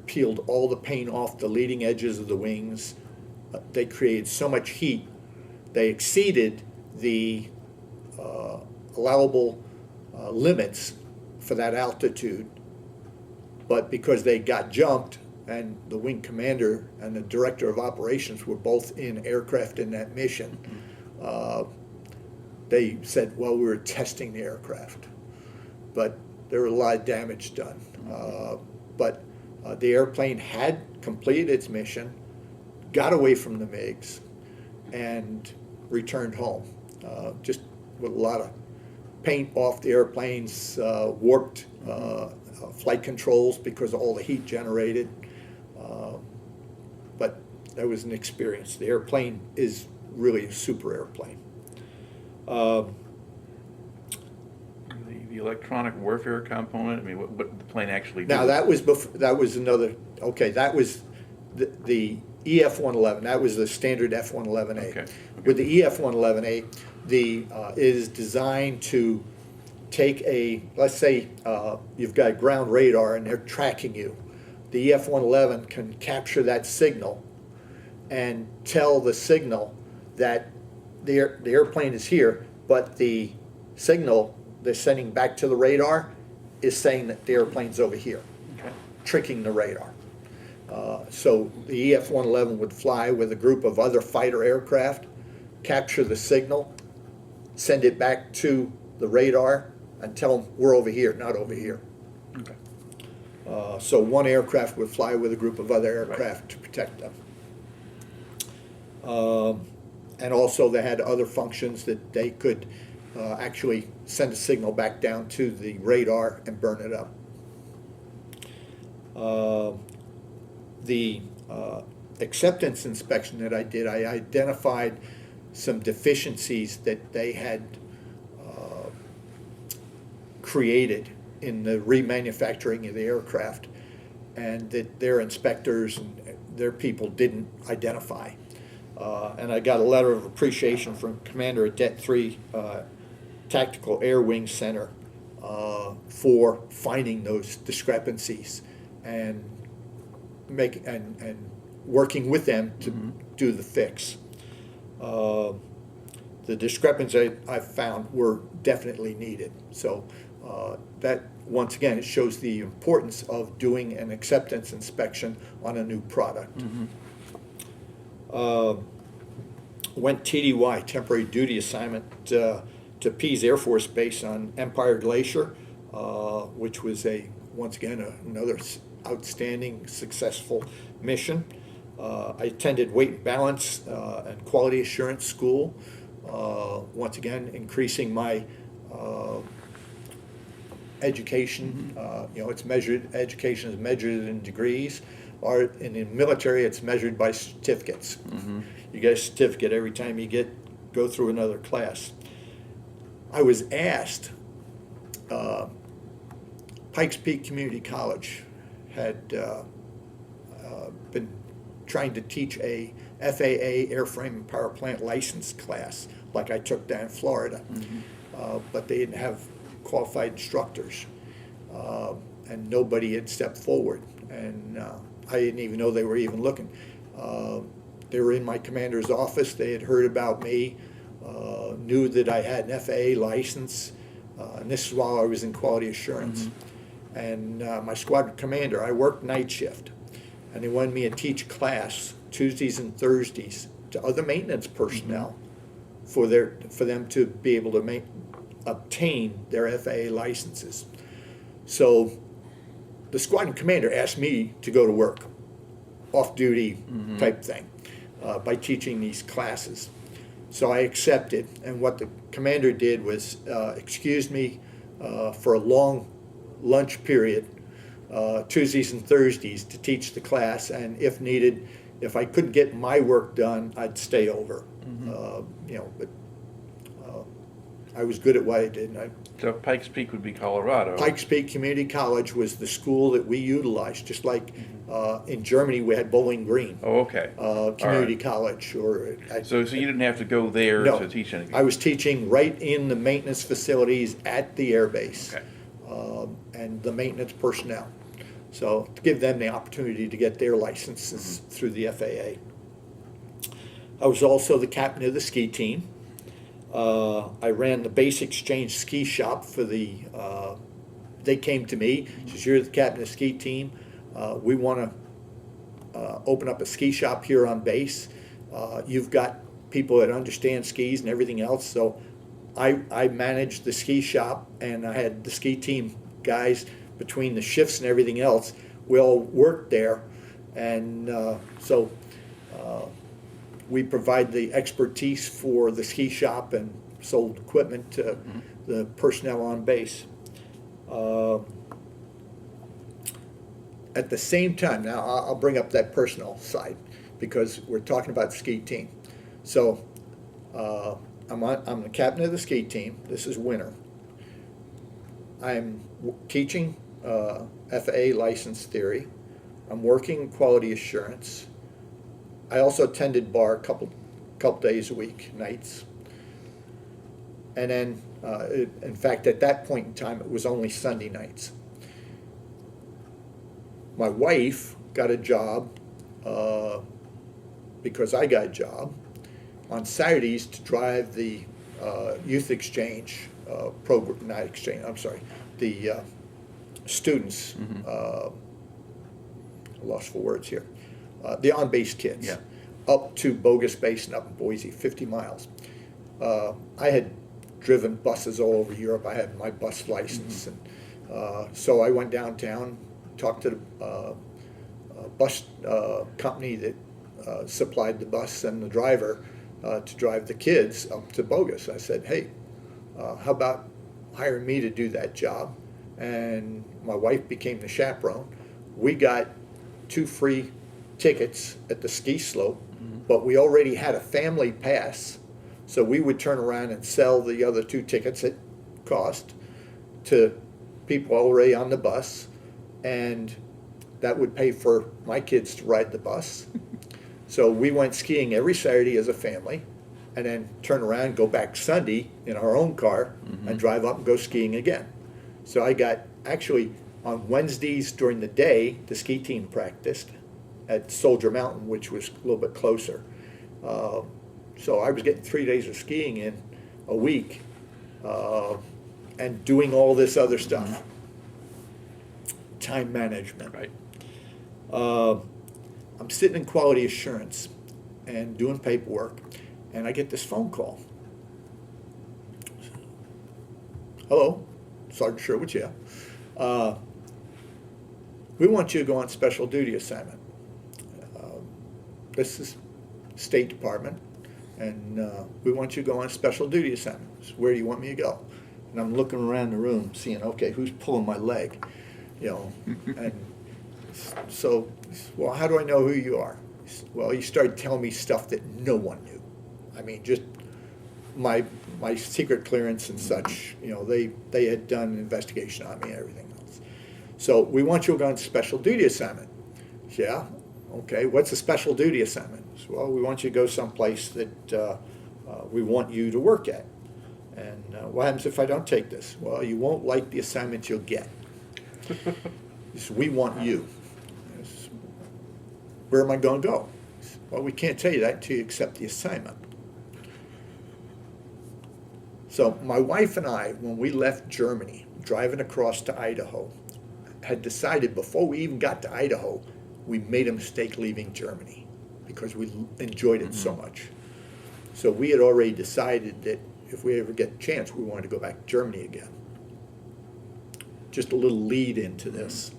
peeled all the paint off the leading edges of the wings. They created so much heat, they exceeded the allowable limits for that altitude. But because they got jumped, and the wing commander and the director of operations were both in aircraft in that mission, they said, well, we were testing the aircraft. But there was a lot of damage done. But the airplane had completed its mission, got away from the MiGs, and returned home. Just with a lot of paint off the airplanes, warped flight controls because of all the heat generated. But that was an experience. The airplane is really a super airplane. The electronic warfare component, I mean, what the plane actually did? Now that was another, okay, that was the EF-111, that was the standard F-111A. Okay. With the EF-111A, it is designed to take let's say you've got ground radar and they're tracking you. The EF-111 can capture that signal and tell the signal that the airplane is here, but the signal they're sending back to the radar is saying that the airplane's over here, Okay. tricking the radar. So the EF-111 would fly with a group of other fighter aircraft, capture the signal, send it back to the radar, and tell them we're over here, not over here. Okay. So one aircraft would fly with a group of other aircraft to protect them. And also they had other functions that they could actually send a signal back down to the radar and burn it up. The acceptance inspection that I did, I identified some deficiencies that they had created in the remanufacturing of the aircraft, and that their inspectors and their people didn't identify. And I got a letter of appreciation from Commander at Det 3 Tactical Air Wing Center for finding those discrepancies and working with them to do the fix. The discrepancies I found were definitely needed. So that, once again, it shows the importance of doing an acceptance inspection on a new product. Went TDY, temporary duty assignment, to Pease Air Force Base on Empire Glacier, which was once again another outstanding, successful mission. I attended weight and balance and quality assurance school, once again increasing my education. You know, it's measured. Education is measured in degrees, or in the military, it's measured by certificates. You get a certificate every time you go through another class. I was asked. Pikes Peak Community College had been trying to teach a FAA airframe and power plant license class, like I took down in Florida, but they didn't have qualified instructors, and nobody had stepped forward, and I didn't even know they were even looking. They were in my commander's office. They had heard about me, knew that I had an FAA license, and this is while I was in quality assurance. And my squadron commander, I worked night shift, and they wanted me to teach class Tuesdays and Thursdays to other maintenance personnel for them to be able to obtain their FAA licenses. So the squadron commander asked me to go to work, off-duty type thing, by teaching these classes. So I accepted, and what the commander did was excused me for a long lunch period, Tuesdays and Thursdays, to teach the class, and if needed, if I couldn't get my work done, I'd stay over. You know, but I was good at what I did. And So Pikes Peak would be Colorado. Pikes Peak Community College was the school that we utilized, just like in Germany we had Bowling Green. Oh, okay. Community college, or So you didn't have to go there no, to teach anything? I was teaching right in the maintenance facilities at the air base, and the maintenance personnel. So to give them the opportunity to get their licenses through the FAA. I was also the captain of the ski team. I ran the base exchange ski shop for the, they came to me, says, you're the captain of the ski team. We want to open up a ski shop here on base. You've got people that understand skis and everything else. So I managed the ski shop, and I had the ski team guys between the shifts and everything else. We all worked there, and so we provide the expertise for the ski shop and sold equipment to the personnel on base. At the same time, now I'll bring up that personal side because we're talking about the ski team. So I'm the captain of the ski team. This is winter. I'm teaching FAA license theory. I'm working quality assurance. I also attended bar a couple days a week, nights. And then, in fact, at that point in time, it was only Sunday nights. My wife got a job, because I got a job, on Saturdays to drive the youth exchange program, not exchange, I'm sorry, the students, lost for words here, the on-base kids, up to Bogus Base and up in Boise, 50 miles. I had driven buses all over Europe. I had my bus license, and so I went downtown, talked to the bus company that supplied the bus and the driver to drive the kids up to Bogus. I said, hey, how about hiring me to do that job? And my wife became the chaperone. We got 2 free tickets at the ski slope, but we already had a family pass, so we would turn around and sell the other 2 tickets at cost to people already on the bus, and that would pay for my kids to ride the bus. So we went skiing every Saturday as a family, and then turn around, go back Sunday in our own car, and drive up and go skiing again. So I got, actually, on Wednesdays during the day, the ski team practiced at Soldier Mountain, which was a little bit closer. So I was getting 3 days of skiing in a week, and doing all this other stuff. Time management. Right. I'm sitting in quality assurance and doing paperwork, and I get this phone call. Hello, Sergeant Sherwitz, yeah. We want you to go on special duty assignment. This is State Department, and we want you to go on special duty assignments. Where do you want me to go? And I'm looking around the room, seeing, okay, who's pulling my leg, you know? And so, well, how do I know who you are? Well, he started telling me stuff that no one knew. I mean, just my secret clearance and such, you know, they had done an investigation on me and everything else. So we want you to go on special duty assignment. Yeah, okay, what's a special duty assignment? Well, we want you to go someplace that we want you to work at. And what happens if I don't take this? Well, you won't like the assignment you'll get. So we want you. Where am I going to go? Well, we can't tell you that until you accept the assignment. So my wife and I, when we left Germany, driving across to Idaho, had decided before we even got to Idaho, we made a mistake leaving Germany because we enjoyed it so much. So we had already decided that if we ever get a chance, we wanted to go back to Germany again. Just a little lead into this.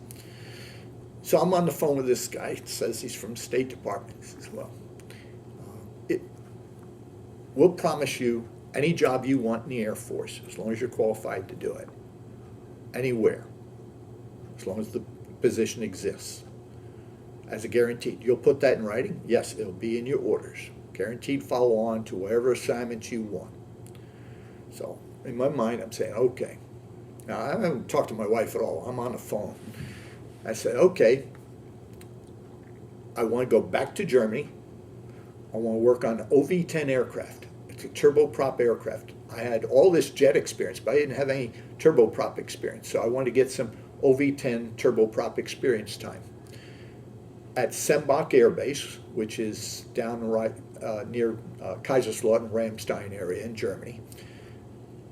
So I'm on the phone with this guy. It says he's from the State Department. He says, well, we'll promise you any job you want in the Air Force, as long as you're qualified to do it. Anywhere. As long as the position exists. As a guaranteed. You'll put that in writing? Yes, it'll be in your orders. Guaranteed follow on to whatever assignments you want. So in my mind, I'm saying, okay. Now, I haven't talked to my wife at all. I'm on the phone. I said, okay, I want to go back to Germany. I want to work on OV-10 aircraft. It's a turboprop aircraft. I had all this jet experience, but I didn't have any turboprop experience. So I wanted to get some OV-10 turboprop experience time. At Sembach Air Base, which is down right near Kaiserslautern, Ramstein area in Germany.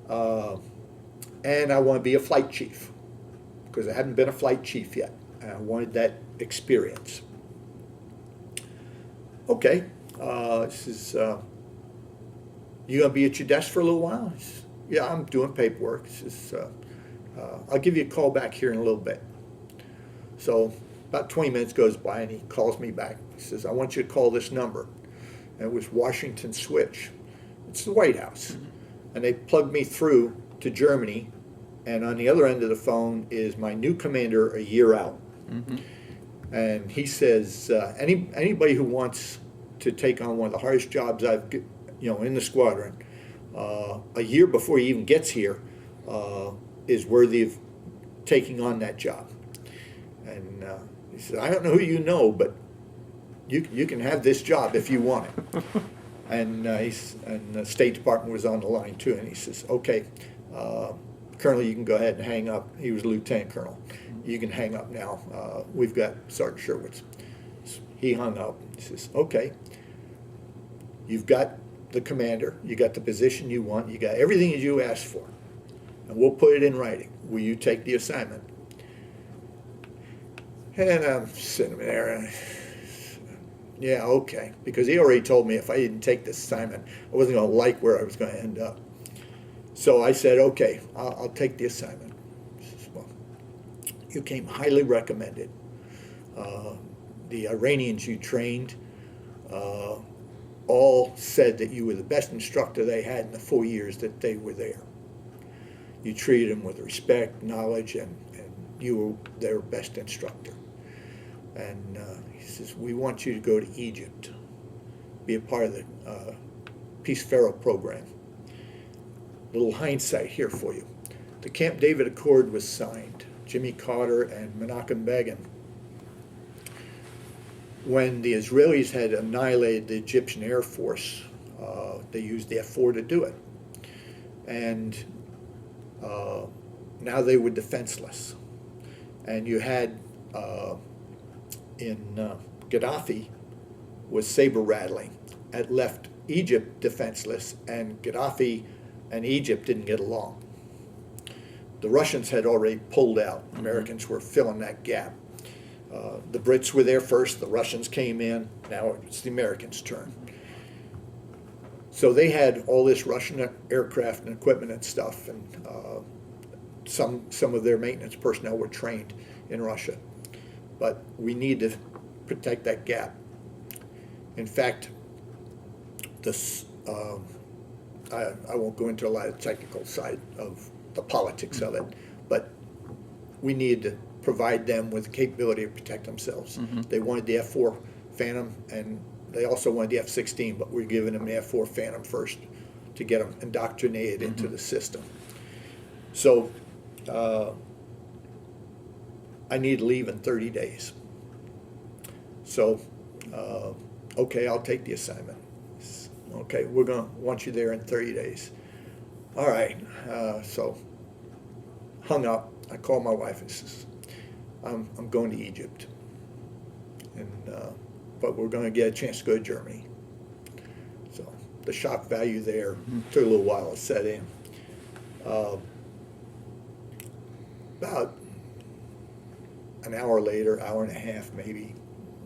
And I want to be a flight chief because I hadn't been a flight chief yet. And I wanted that experience. Okay, this is, you gonna be at your desk for a little while? He says, yeah, I'm doing paperwork. He says, I'll give you a call back here in a little bit. So about 20 minutes goes by and he calls me back. He says, I want you to call this number. And it was Washington Switch. It's the White House. Mm-hmm. And they plugged me through to Germany. And on the other end of the phone is my new commander a year out. Mm-hmm. And he says, anybody who wants to take on one of the hardest jobs I've, in the squadron, a year before he even gets here, is worthy of taking on that job. And he said, I don't know who you know, but you can have this job if you want it. And the State Department was on the line too, and he says, okay, Colonel, you can go ahead and hang up. He was a lieutenant colonel. You can hang up now. We've got Sergeant Scherwitz. So he hung up. He says, okay, you've got the commander, you got the position you want, you got everything that you asked for, and we'll put it in writing. Will you take the assignment? And I'm sitting there, and yeah, okay, because he already told me if I didn't take this assignment, I wasn't going to like where I was going to end up. So I said, okay, I'll take the assignment. He says, well, you came highly recommended. The Iranians you trained all said that you were the best instructor they had in the 4 years that they were there. You treated them with respect, knowledge, and you were their best instructor. And he says, we want you to go to Egypt, be a part of the Peace Pharaoh program. Little hindsight here for you. The Camp David Accord was signed, Jimmy Carter and Menachem Begin. When the Israelis had annihilated the Egyptian Air Force, they used the F-4 to do it. And now they were defenseless. And you had Gaddafi was saber rattling. It left Egypt defenseless, and Gaddafi and Egypt didn't get along. The Russians had already pulled out. Americans were filling that gap. The Brits were there first, the Russians came in, now it's the Americans' turn. So they had all this Russian aircraft and equipment and stuff, and some of their maintenance personnel were trained in Russia. But we need to protect that gap. In fact, this I won't go into a lot of technical side of the politics of it, but we needed to provide them with the capability to protect themselves. They wanted the F-4 Phantom, and they also wanted the F-16, but we're giving them the F-4 Phantom first to get them indoctrinated into the system. So I need to leave in 30 days. So, okay, I'll take the assignment. Okay, we're going to want you there in 30 days. All right, so hung up. I called my wife and says, I'm going to Egypt, and but we're going to get a chance to go to Germany. So the shock value there took a little while to set in. About an hour later, hour and a half maybe,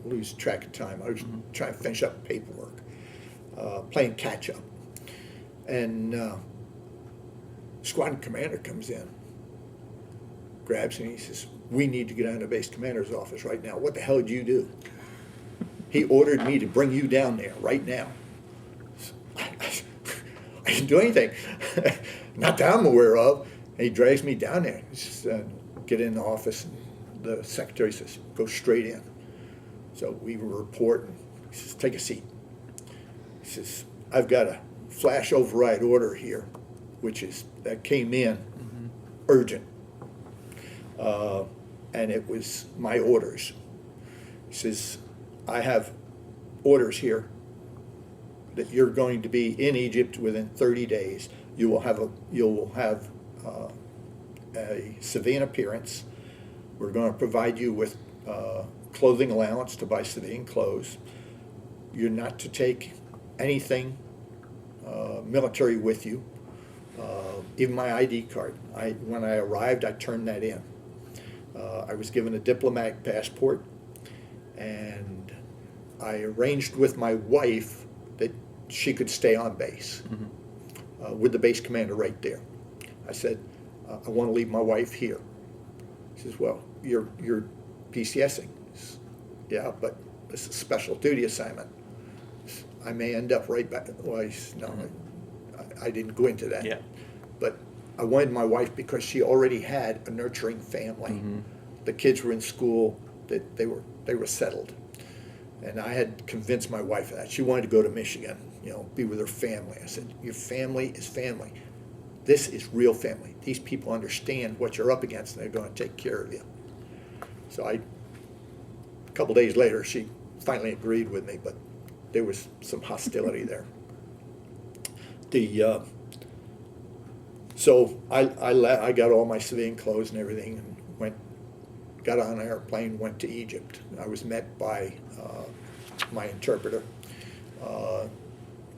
lose track of time. I was trying to finish up paperwork, playing catch up, and squadron commander comes in, grabs me, he says, "We need to get down to the base commander's office right now." "What the hell did you do?" "He ordered me to bring you down there right now." I didn't do anything, not that I'm aware of. And he drags me down there. He says, "Get in the office." And the secretary says, "Go straight in." So we were reporting. He says, "Take a seat." He says, "I've got a flash override order here, that came in urgent. And it was my orders." He says, "I have orders here that you're going to be in Egypt within 30 days. You will have a civilian appearance. We're going to provide you with clothing allowance to buy civilian clothes. You're not to take anything military with you, even my ID card. When I arrived, I turned that in. I was given a diplomatic passport, and I arranged with my wife that she could stay on base with the base commander right there. I said, I want to leave my wife here. He says, "Well, you're PCSing." Says, "Yeah, but it's a special duty assignment. I may end up right back." Well, no, I didn't go into that. Yeah. But I wanted my wife because she already had a nurturing family. The kids were in school, that they were settled. And I had convinced my wife of that. She wanted to go to Michigan, be with her family. I said, "Your family is family. This is real family. These people understand what you're up against, and they're going to take care of you." So a couple days later, she finally agreed with me, but there was some hostility there. So I got all my civilian clothes and everything, and got on an airplane, went to Egypt. I was met by my interpreter.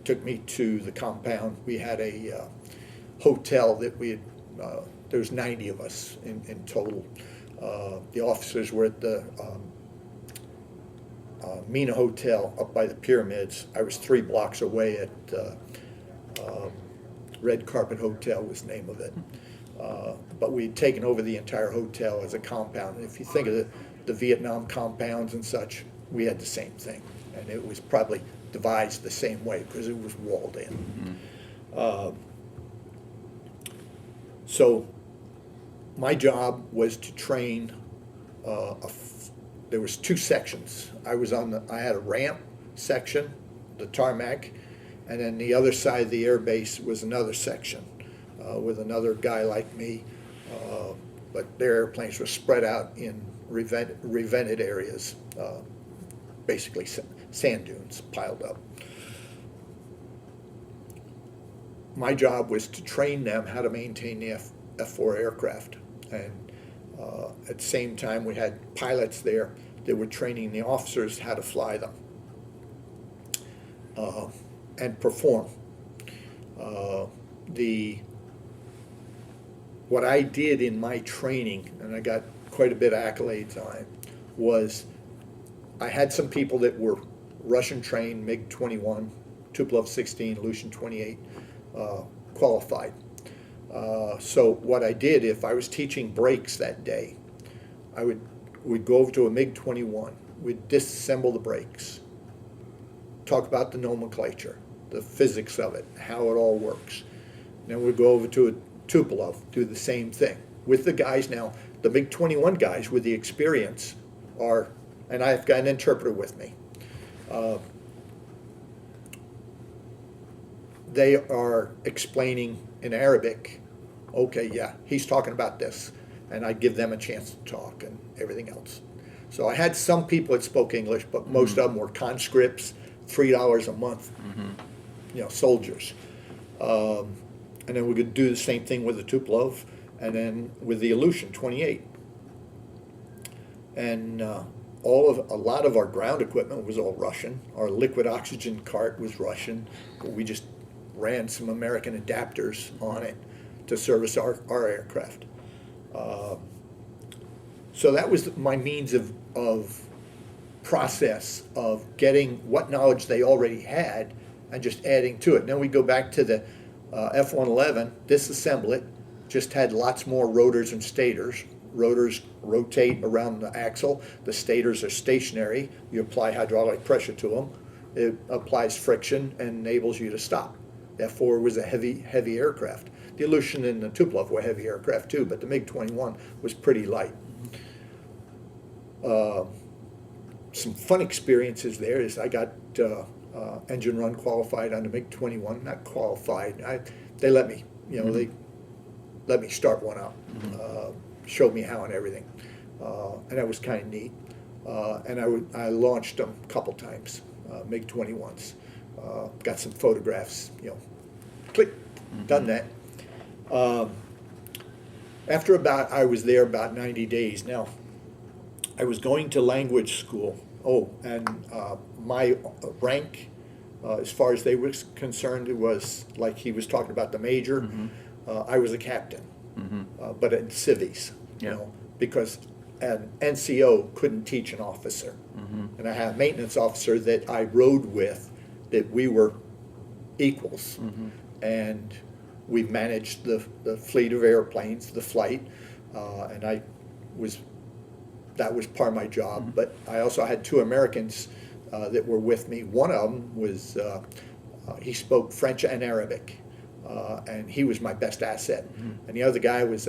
Took me to the compound. We had a hotel that there was 90 of us in total. The officers were at the Mina Hotel up by the pyramids. I was 3 blocks away at Red Carpet Hotel was the name of it. But we'd taken over the entire hotel as a compound. And if you think of the Vietnam compounds and such, we had the same thing. And it was probably devised the same way because it was walled in. So my job was to train, there was 2 sections. I had a ramp section, the tarmac, and then the other side of the air base was another section with another guy like me. But their airplanes were spread out in revented areas, basically sand dunes piled up. My job was to train them how to maintain the F-4 aircraft. And at the same time, we had pilots there that were training the officers how to fly them and perform. What I did in my training, and I got quite a bit of accolades on it, was I had some people that were Russian trained, MiG-21, Tupolev 16, Ilyushin 28, qualified. So what I did, if I was teaching brakes that day, we'd go over to a MiG-21, we'd disassemble the brakes, talk about the nomenclature, the physics of it, how it all works. Then we'd go over to Tupolev do the same thing with the guys now. The MiG-21 guys with the experience are, and I've got an interpreter with me. They are explaining in Arabic, okay, yeah, he's talking about this, and I give them a chance to talk and everything else. So I had some people that spoke English, but most of them were conscripts, $3 a month, soldiers. And then we could do the same thing with the Tupolev, and then with the Aleutian 28. And a lot of our ground equipment was all Russian. Our liquid oxygen cart was Russian. We just ran some American adapters on it to service our aircraft. So that was my means of process of getting what knowledge they already had and just adding to it. And then we go back to the F-111, disassemble it, just had lots more rotors and stators. Rotors rotate around the axle. The stators are stationary. You apply hydraulic pressure to them. It applies friction and enables you to stop. The F-4 was a heavy aircraft. The Aleutian and the Tupolev were heavy aircraft too, but the MiG-21 was pretty light. Some fun experiences there is I got engine run qualified on the MiG-21. Not qualified. They let me, they let me start one up. Showed me how and everything, and that was kind of neat. And I launched them a couple times, MiG-21s. Got some photographs, click, done that. I was there about 90 days. Now, I was going to language school. Oh, and my rank, as far as they were concerned, it was like he was talking about the major. I was a captain, but in civies, because an NCO couldn't teach an officer. And I had a maintenance officer that I rode with, that we were equals. And we managed the fleet of airplanes, the flight, and that was part of my job. But I also had two Americans that were with me. One of them was, he spoke French and Arabic, and he was my best asset. And the other guy was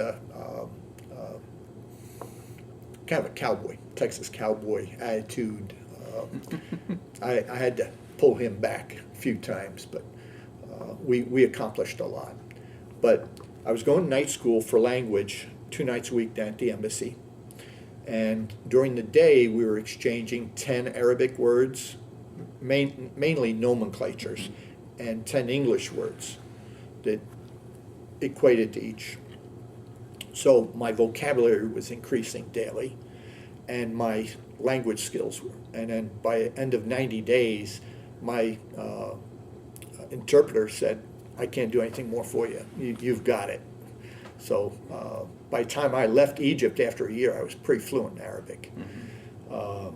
kind of a cowboy, Texas cowboy attitude. I had to pull him back a few times, but we accomplished a lot. But I was going to night school for language 2 nights a week down at the embassy. And during the day, we were exchanging 10 Arabic words, mainly nomenclatures, and 10 English words that equated to each. So my vocabulary was increasing daily, and my language skills were. And then by the end of 90 days, my interpreter said, I can't do anything more for you. You've got it. So by the time I left Egypt after a year, I was pretty fluent in Arabic. Let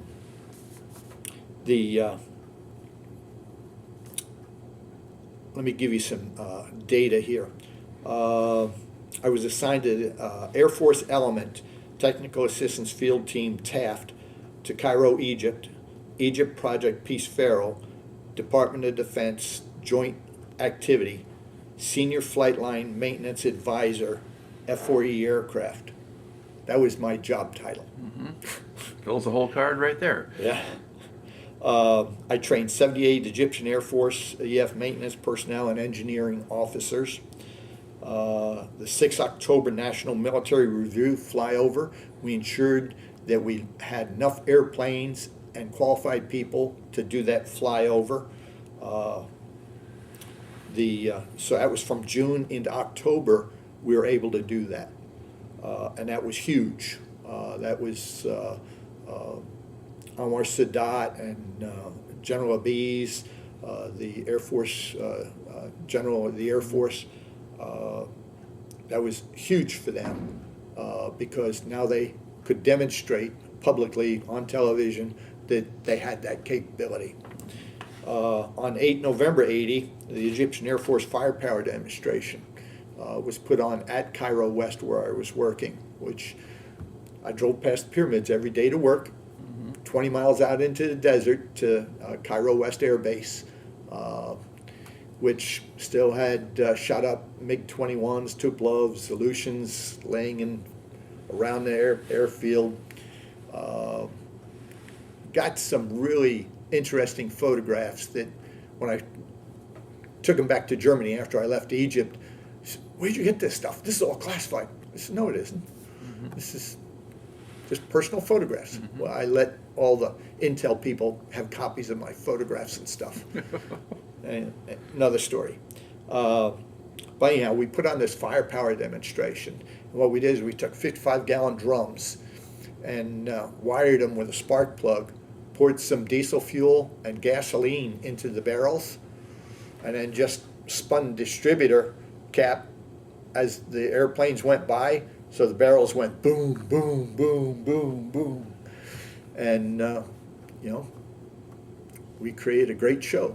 me give you some data here. I was assigned to the Air Force Element Technical Assistance Field Team Taft to Cairo, Egypt, Egypt Project Peace Pharaoh, Department of Defense Joint Activity, Senior Flight Line Maintenance Advisor, F-4E aircraft. That was my job title. Fills the whole card right there. Yeah. I trained 78 Egyptian Air Force EF maintenance personnel and engineering officers. The 6 October National Military Review flyover, we ensured that we had enough airplanes and qualified people to do that flyover. So that was from June into October, we were able to do that. And that was huge. That was Anwar Sadat and General Abiz, the Air Force, General of the Air Force. That was huge for them because now they could demonstrate publicly on television that they had that capability. On 8 November 80, the Egyptian Air Force firepower demonstration was put on at Cairo West where I was working, which I drove past the pyramids every day to work, 20 miles out into the desert to Cairo West Air Base. which still had shot up MiG-21s, Tuplovs, Aleutians laying in around the airfield. Got some really interesting photographs that when I took them back to Germany after I left Egypt, I said, "Where'd you get this stuff? This is all classified." I said, "No, it isn't. This is just personal photographs." Well, I let all the intel people have copies of my photographs and stuff. And another story. But anyhow, we put on this firepower demonstration. And what we did is we took 55-gallon drums and wired them with a spark plug, poured some diesel fuel and gasoline into the barrels, and then just spun distributor cap as the airplanes went by, so the barrels went boom, boom, boom, boom, boom. And, you know, we created a great show.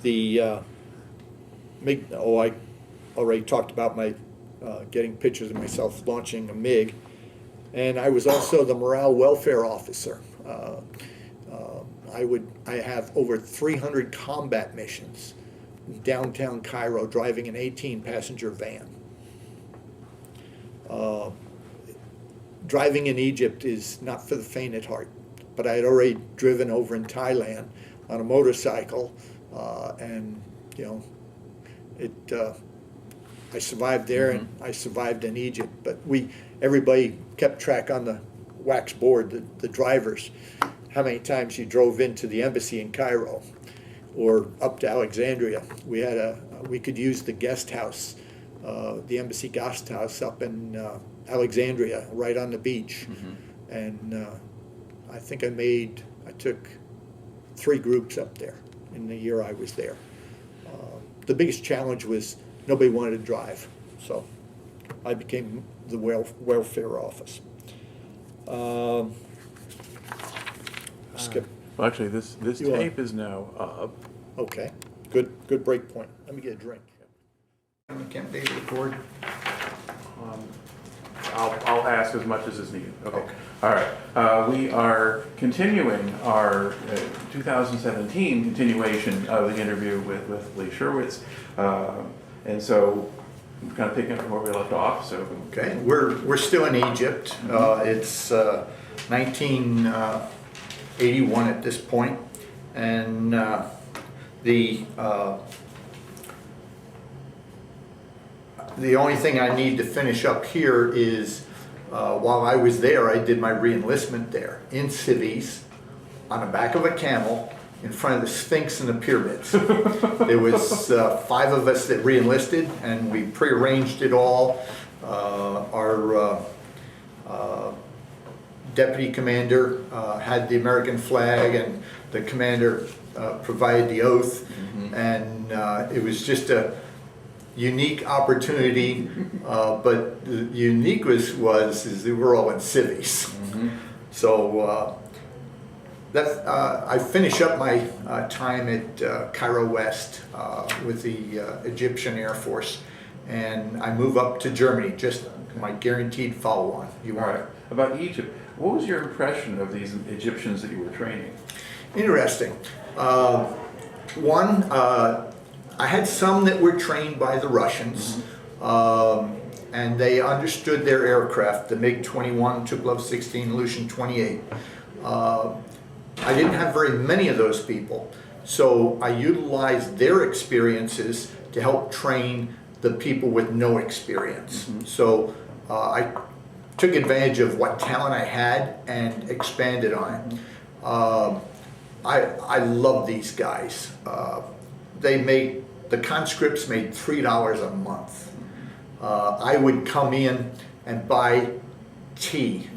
The MiG, I already talked about my getting pictures of myself launching a MiG, and I was also the morale welfare officer. I have over 300 combat missions in downtown Cairo, driving an 18-passenger van. Driving in Egypt is not for the faint at heart, but I had already driven over in Thailand on a motorcycle, and you know, I survived there and I survived in Egypt. But everybody kept track on the wax board, the drivers, how many times you drove into the embassy in Cairo or up to Alexandria. We could use the guest house, the embassy guest house up in Alexandria, right on the beach. And I think I took 3 groups up there in the year I was there. The biggest challenge was nobody wanted to drive, so I became the welfare office. Skip. Well, actually, this tape is now up. Okay, good break point. Let me get a drink. Can't they record? I'll ask as much as is needed. Okay. All right. We are continuing our 2017 continuation of the interview with Lee Scherwitz. And so I'm kind of picking up from where we left off. So okay, we're still in Egypt. It's 1981 at this point, and the only thing I need to finish up here is while I was there, I did my re-enlistment there in civies on the back of a camel in front of the Sphinx and the pyramids. There was 5 of us that re-enlisted, and we pre-arranged it all. Our deputy commander had the American flag, and the commander provided the oath, and it was just a unique opportunity, but the unique is that we're all in civies. So I finish up my time at Cairo West with the Egyptian Air Force, and I move up to Germany, just my guaranteed follow-on. All right. About Egypt, what was your impression of these Egyptians that you were training? Interesting. One, I had some that were trained by the Russians, and they understood their aircraft, the MiG-21, Tupolev 16, Aleutian 28. I didn't have very many of those people, so I utilized their experiences to help train the people with no experience. So I took advantage of what talent I had and expanded on it. I love these guys. The conscripts made $3 a month. I would come in and buy tea,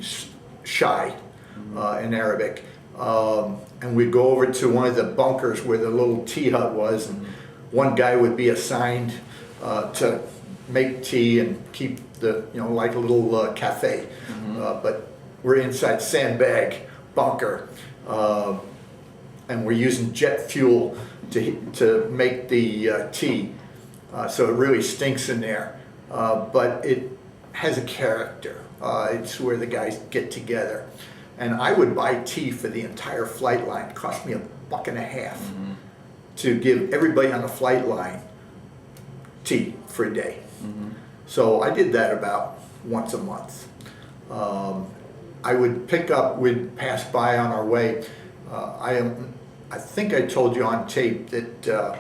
shai in Arabic, and we'd go over to one of the bunkers where the little tea hut was, and one guy would be assigned to make tea and keep like a little cafe. But we're inside sandbag bunker, and we're using jet fuel to make the tea, so it really stinks in there, but it has a character. It's where the guys get together, and I would buy tea for the entire flight line. It cost me $1.50, to give everybody on the flight line tea for a day. So I did that about once a month. I would pick up, we'd pass by on our way. I think I told you on tape that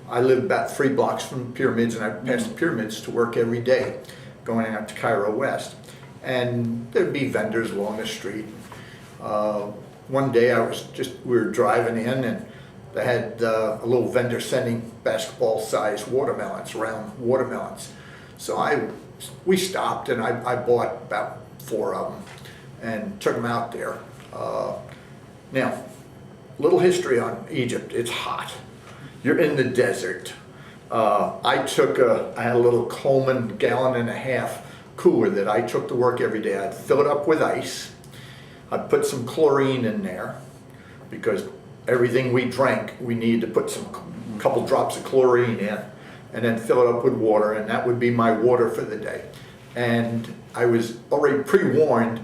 I live about 3 blocks from the pyramids, and I passed the pyramids to work every day, going out to Cairo West. And there'd be vendors along the street. One day we were driving in, and they had a little vendor sending basketball-sized watermelons, round watermelons. So we stopped, and I bought about 4 of them and took them out there. Now, little history on Egypt. It's hot. You're in the desert. I had a little Coleman 1.5-gallon cooler that I took to work every day. I'd fill it up with ice. I'd put some chlorine in there, because everything we drank, we needed to put a couple drops of chlorine in, and then fill it up with water, and that would be my water for the day. And I was already pre-warned,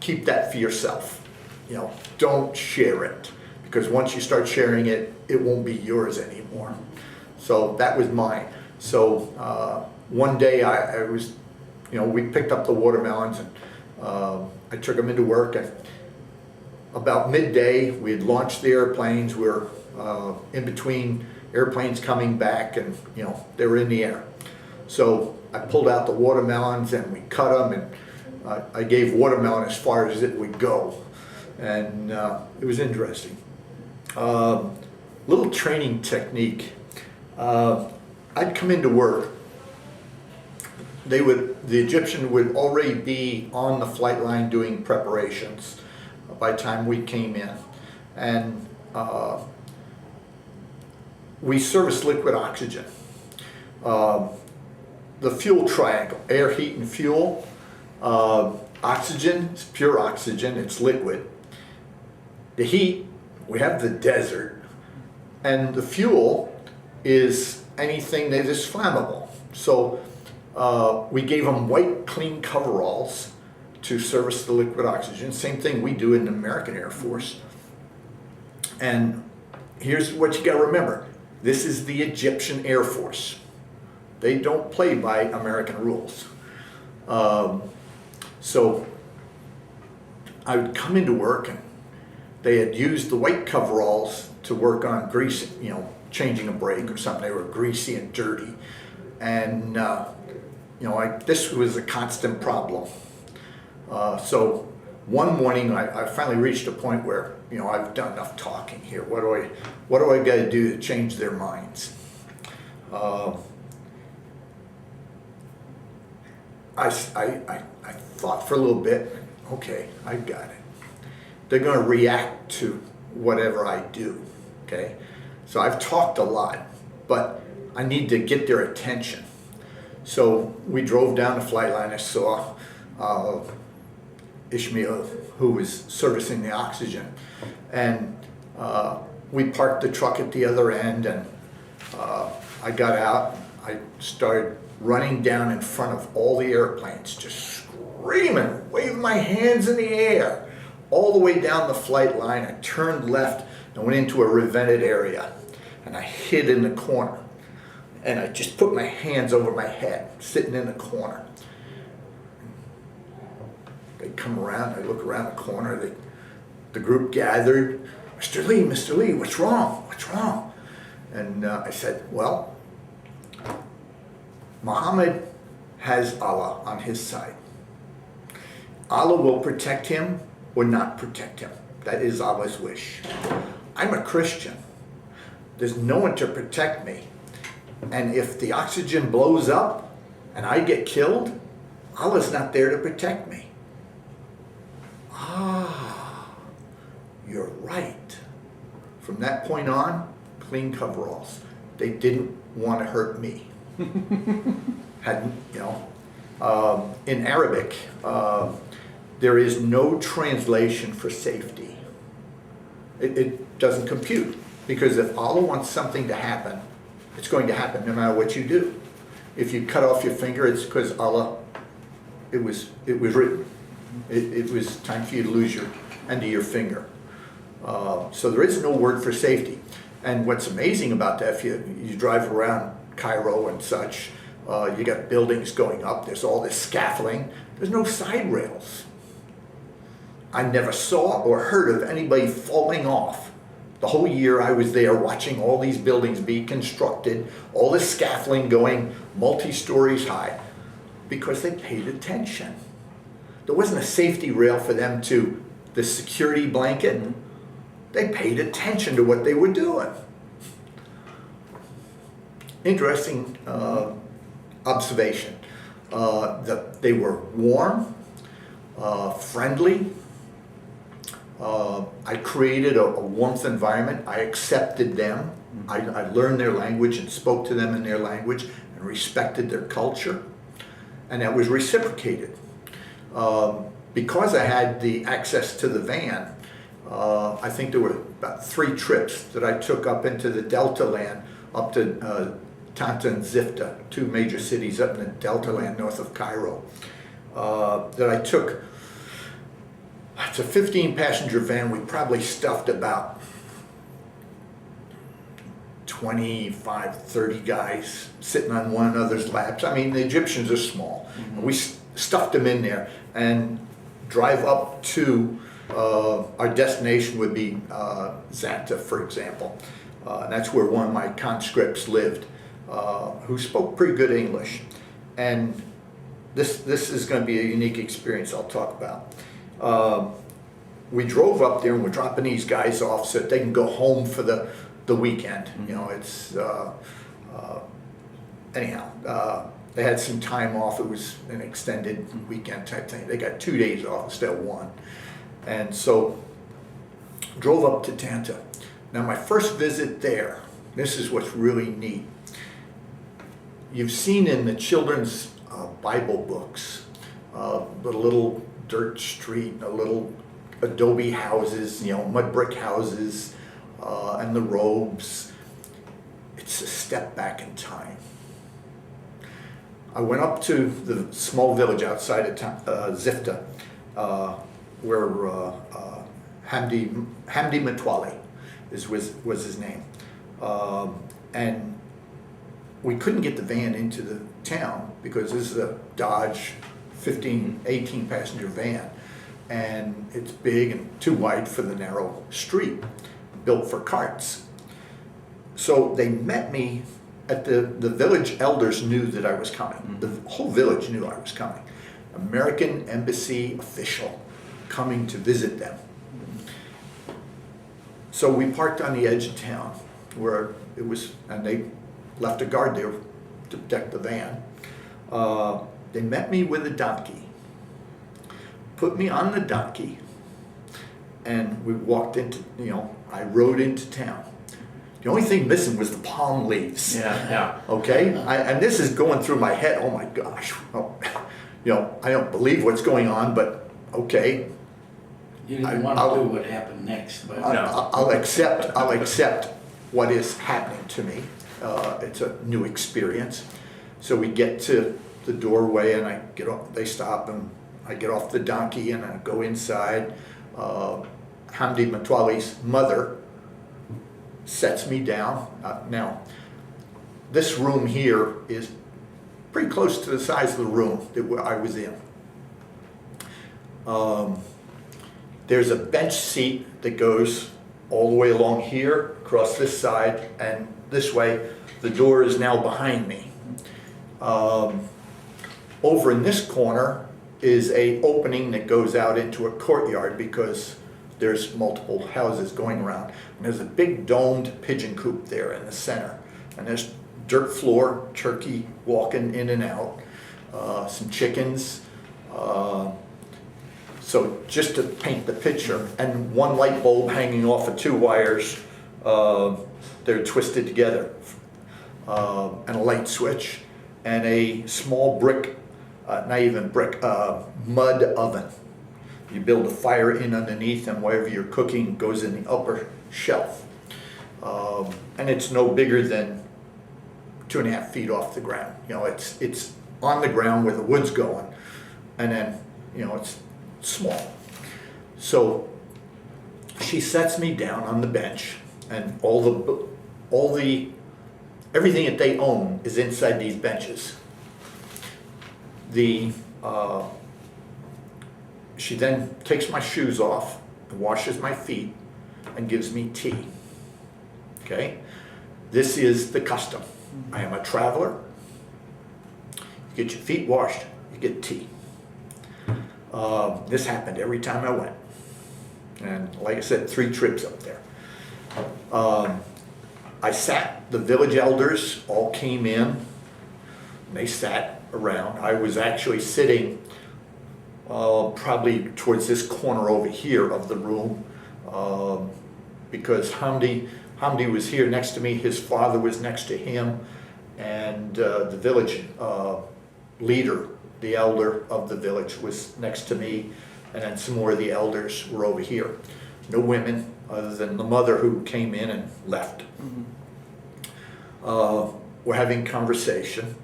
keep that for yourself. You know, don't share it, because once you start sharing it, it won't be yours anymore. So that was mine. So one day we picked up the watermelons, and I took them into work, and about midday we had launched the airplanes. We were in between airplanes coming back, and they were in the air. So I pulled out the watermelons, and we cut them, and I gave watermelon as far as it would go, and it was interesting. Little training technique. I'd come into work. The Egyptian would already be on the flight line doing preparations by the time we came in, and we service liquid oxygen. The fuel triangle: air, heat, and fuel. Oxygen is pure oxygen; it's liquid. The heat, we have the desert, and the fuel is anything that is flammable. So we gave them white, clean coveralls to service the liquid oxygen. Same thing we do in the American Air Force. And here's what you got to remember. This is the Egyptian Air Force. They don't play by American rules. So I would come into work, and they had used the white coveralls to work on grease, changing a brake or something. They were greasy and dirty. And this was a constant problem. So one morning I finally reached a point where, I've done enough talking here. What do I got to do to change their minds? I thought for a little bit. Okay, I got it. They're going to react to whatever I do. Okay, so I've talked a lot, but I need to get their attention. So we drove down the flight line. I saw Ishmael, who was servicing the oxygen, and we parked the truck at the other end, and I got out. I started running down in front of all the airplanes, just screaming, waving my hands in the air, all the way down the flight line. I turned left and went into a revented area, and I hid in the corner. And I just put my hands over my head, sitting in the corner. They come around, I look around the corner, the group gathered. Mr. Lee, what's wrong? What's wrong? And I said, well, Muhammad has Allah on his side. Allah will protect him or not protect him. That is Allah's wish. I'm a Christian. There's no one to protect me. And if the oxygen blows up and I get killed, Allah's not there to protect me. Ah, you're right. From that point on, clean coveralls. They didn't want to hurt me. In Arabic, there is no translation for safety. It doesn't compute, because if Allah wants something to happen, it's going to happen no matter what you do. If you cut off your finger, it's because Allah, it was written. It was time for you to lose your end of your finger. So there is no word for safety. And what's amazing about that, if you drive around Cairo and such, you got buildings going up, there's all this scaffolding, there's no side rails. I never saw or heard of anybody falling off. The whole year I was there watching all these buildings be constructed, all this scaffolding going multi-stories high, because they paid attention. There wasn't a safety rail for them to, the security blanket. They paid attention to what they were doing. Interesting observation. They were warm, friendly. I created a warmth environment. I accepted them. I learned their language and spoke to them in their language and respected their culture. And that was reciprocated. Because I had the access to the van, I think there were about 3 trips that I took up into the Delta land, up to Tanta and Zifta, 2 major cities up in the Delta land north of Cairo, that I took. It's a 15-passenger van. We probably stuffed about 25, 30 guys sitting on one another's laps. I mean, the Egyptians are small. We stuffed them in there and drive up to our destination would be Zanta, for example. That's where one of my conscripts lived, who spoke pretty good English. And this is going to be a unique experience I'll talk about. We drove up there and we're dropping these guys off so that they can go home for the weekend. You know, it's anyhow. They had some time off. It was an extended weekend type thing. They got 2 days off instead of 1. And so drove up to Tanta. Now my first visit there, this is what's really neat. You've seen in the children's Bible books, the little dirt street, a little adobe houses, you know, mud brick houses, and the robes. It's a step back in time. I went up to the small village outside of Zifta, where Hamdi Matwali was his name. And we couldn't get the van into the town because this is a Dodge 18 passenger van. And it's big and too wide for the narrow street, built for carts. So they met me at the village elders knew that I was coming. The whole village knew I was coming. American embassy official coming to visit them. So we parked on the edge of town where it was, and they left a guard there to protect the van. They met me with a donkey, put me on the donkey, and we walked into, you know, I rode into town. The only thing missing was the palm leaves. Yeah. Okay? And this is going through my head. Oh my gosh. Oh, you know, I don't believe what's going on, but okay. You didn't want to do what happened next, but I'll accept what is happening to me. It's a new experience. So we get to the doorway and I get off, they stop and I get off the donkey and I go inside. Hamdi Matwali's mother sets me down. Now, this room here is pretty close to the size of the room that I was in. There's a bench seat that goes all the way along here, across this side, and this way. The door is now behind me. Over in this corner is a opening that goes out into a courtyard because there's multiple houses going around. And there's a big domed pigeon coop there in the center. And there's dirt floor, turkey walking in and out, some chickens. So just to paint the picture, and one light bulb hanging off of 2 wires, they're twisted together, and a light switch, and a small brick, not even brick, mud oven. You build a fire in underneath, and whatever you're cooking goes in the upper shelf. And it's no bigger than 2.5 feet off the ground. You know, it's on the ground where the wood's going, and then, you know, it's small. So she sets me down on the bench, and everything that they own is inside these benches. She then takes my shoes off and washes my feet and gives me tea. Okay? This is the custom. I am a traveler. You get your feet washed, you get tea. This happened every time I went. And like I said, 3 trips up there. The village elders all came in. They sat around. I was actually sitting probably towards this corner over here of the room because Hamdi was here next to me, his father was next to him, and the village leader, the elder of the village, was next to me, and then some more of the elders were over here. No women other than the mother who came in and left. We're having conversation,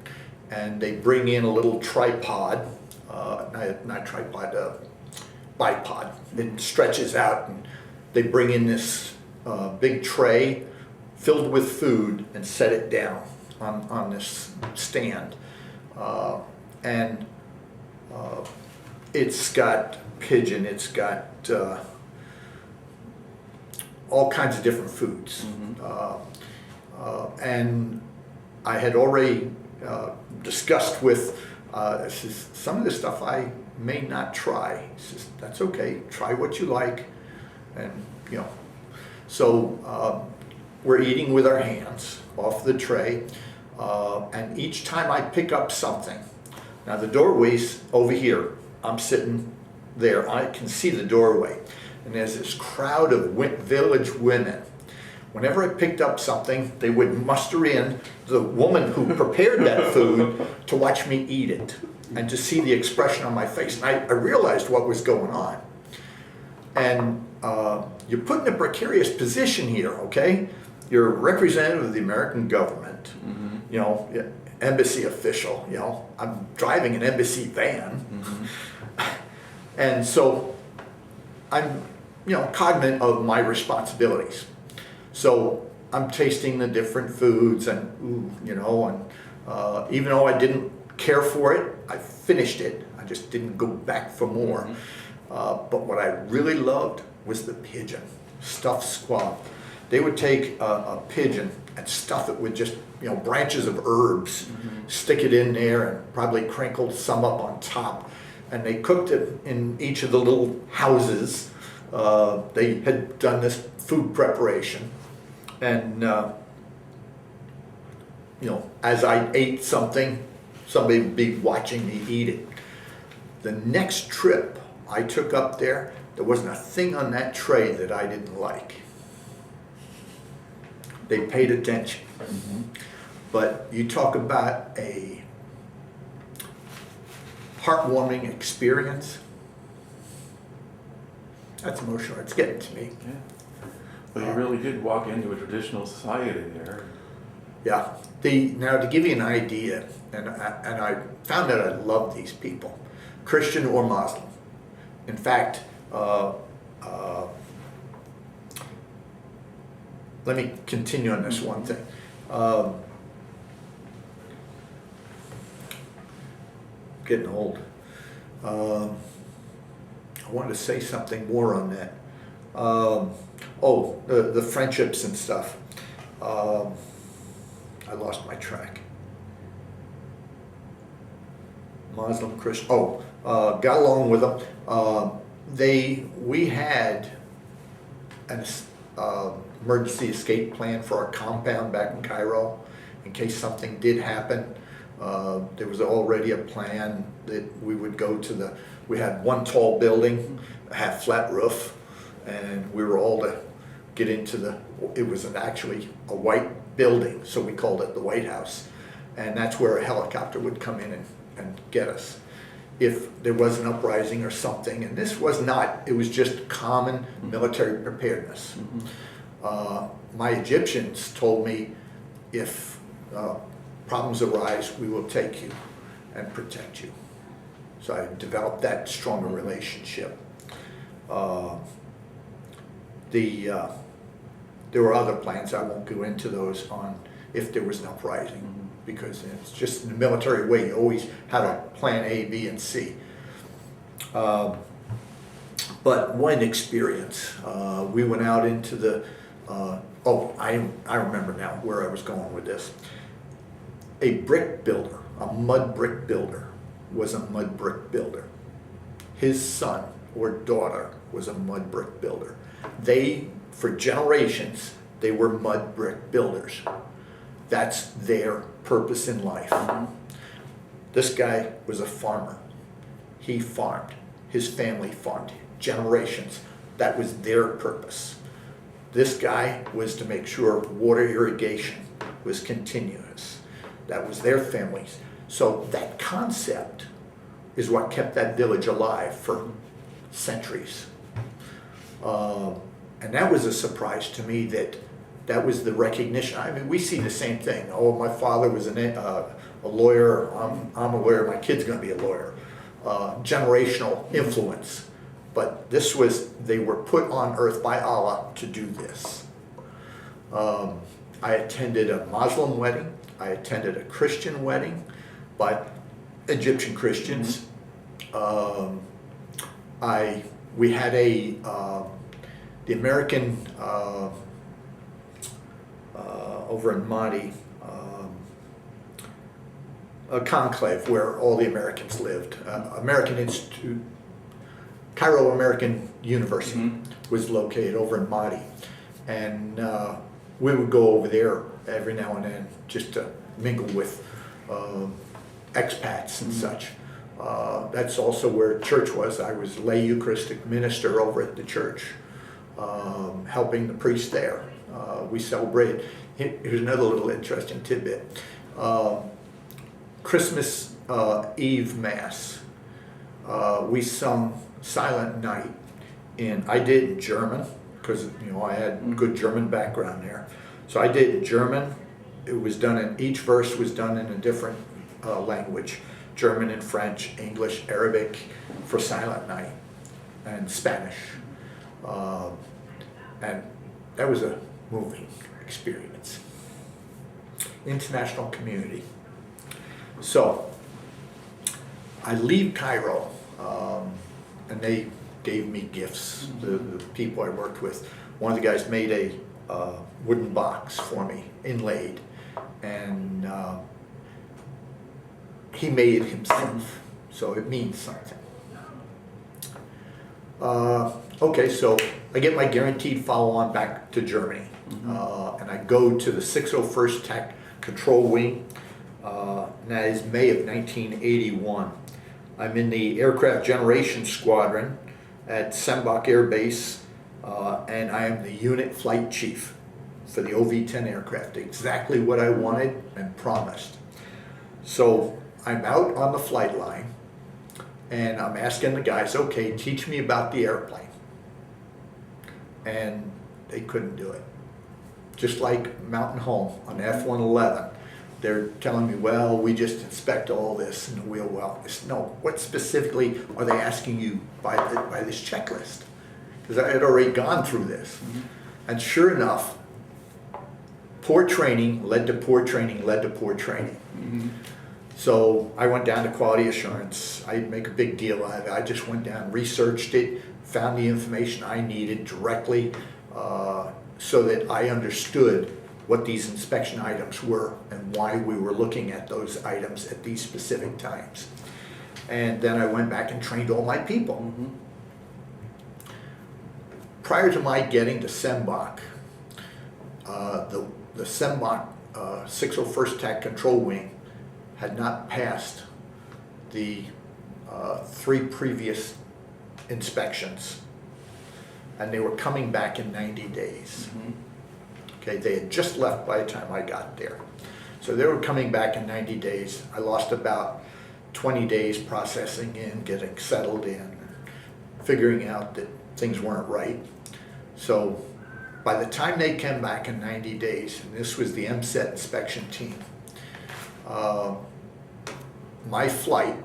and they bring in a little tripod, not tripod, bipod. It stretches out, and they bring in this big tray filled with food and set it down on this stand. It's got pigeon, it's got all kinds of different foods. And I had already discussed with, some of this stuff I may not try. He says, that's okay, try what you like. And, you know, so we're eating with our hands off the tray. And each time I pick up something, now the doorway's over here, I'm sitting there, I can see the doorway. And there's this crowd of village women. Whenever I picked up something, they would muster in the woman who prepared that food to watch me eat it and to see the expression on my face. And I realized what was going on. And you're put in a precarious position here, okay? You're a representative of the American government, you know, embassy official, you know. I'm driving an embassy van. And so I'm, you know, cognizant of my responsibilities. So I'm tasting the different foods and, you know, and even though I didn't care for it, I finished it. I just didn't go back for more. But what I really loved was the pigeon, stuffed squab. They would take a pigeon and stuff it with just, you know, branches of herbs, stick it in there and probably crinkled some up on top. And they cooked it in each of the little houses. They had done this food preparation. And, you know, as I ate something, somebody would be watching me eat it. The next trip I took up there, there wasn't a thing on that tray that I didn't like. They paid attention. But you talk about a heartwarming experience, that's emotional, it's getting to me. Yeah. Well, you really did walk into a traditional society there. Yeah. Now, to give you an idea, and I found that I love these people, Christian or Muslim. In fact, let me continue on this one thing. Getting old. I wanted to say something more on that. The friendships and stuff. I lost my track. Muslim, Christian. Got along with them. We had an emergency escape plan for our compound back in Cairo in case something did happen. There was already a plan that we would go to we had one tall building, a half flat roof, and we were all to get into it was actually a white building, so we called it the White House. And that's where a helicopter would come in and get us if there was an uprising or something. And this was not, it was just common military preparedness. My Egyptians told me, if problems arise, we will take you and protect you. So I developed that stronger relationship. there were other plans, I won't go into those, on if there was an uprising, because it's just in the military way, you always have a plan A, B, and C. But one experience, we went out into the, I remember now where I was going with this. A brick builder, a mud brick builder, was a mud brick builder. His son or daughter was a mud brick builder. They, for generations, they were mud brick builders. That's their purpose in life. This guy was a farmer. He farmed. His family farmed. Generations. That was their purpose. This guy was to make sure water irrigation was continuous. That was their families. So that concept is what kept that village alive for centuries. And that was a surprise to me, that was the recognition. I mean, we see the same thing. Oh, my father was a lawyer, I'm a lawyer, my kid's gonna be a lawyer. Generational influence. But this was, they were put on earth by Allah to do this. I attended a Muslim wedding. I attended a Christian wedding, but Egyptian Christians. We had the American, over in Mahdi, a conclave where all the Americans lived. American Institute, Cairo American University was located over in Mahdi. And we would go over there every now and then just to mingle with expats and such. That's also where church was. I was lay Eucharistic minister over at the church, helping the priest there. We celebrated. Here's another little interesting tidbit. Christmas Eve Mass, we sung Silent Night, and I did in German, because I had good German background there. So I did in German. It was done in, each verse was done in a different language. German and French, English, Arabic for Silent Night, and Spanish. And that was a moving experience. International community. So I leave Cairo, and they gave me gifts, the people I worked with. One of the guys made a wooden box for me, inlaid, and he made it himself, so it means something. Okay, so I get my guaranteed follow-on back to Germany, and I go to the 601st Tech Control Wing, and that is May of 1981. I'm in the Aircraft Generation Squadron at Sembach Air Base, and I am the unit flight chief for the OV-10 aircraft, exactly what I wanted and promised. So I'm out on the flight line, and I'm asking the guys, okay, teach me about the airplane. And they couldn't do it. Just like Mountain Home on F-111, they're telling me, well, we just inspect all this in the wheel well. No, what specifically are they asking you by this checklist? Because I had already gone through this. And sure enough, poor training led to poor training, led to poor training. So I went down to quality assurance. I didn't make a big deal out of it. I just went down, researched it, found the information I needed directly, so that I understood what these inspection items were and why we were looking at those items at these specific times. And then I went back and trained all my people. Prior to my getting to Sembach, the Sembach 601st Tech Control Wing had not passed the 3 previous inspections, and they were coming back in 90 days. Okay, they had just left by the time I got there. So they were coming back in 90 days. I lost about 20 days processing in, getting settled in, figuring out that things weren't right. So by the time they came back in 90 days, and this was the MSET inspection team, my flight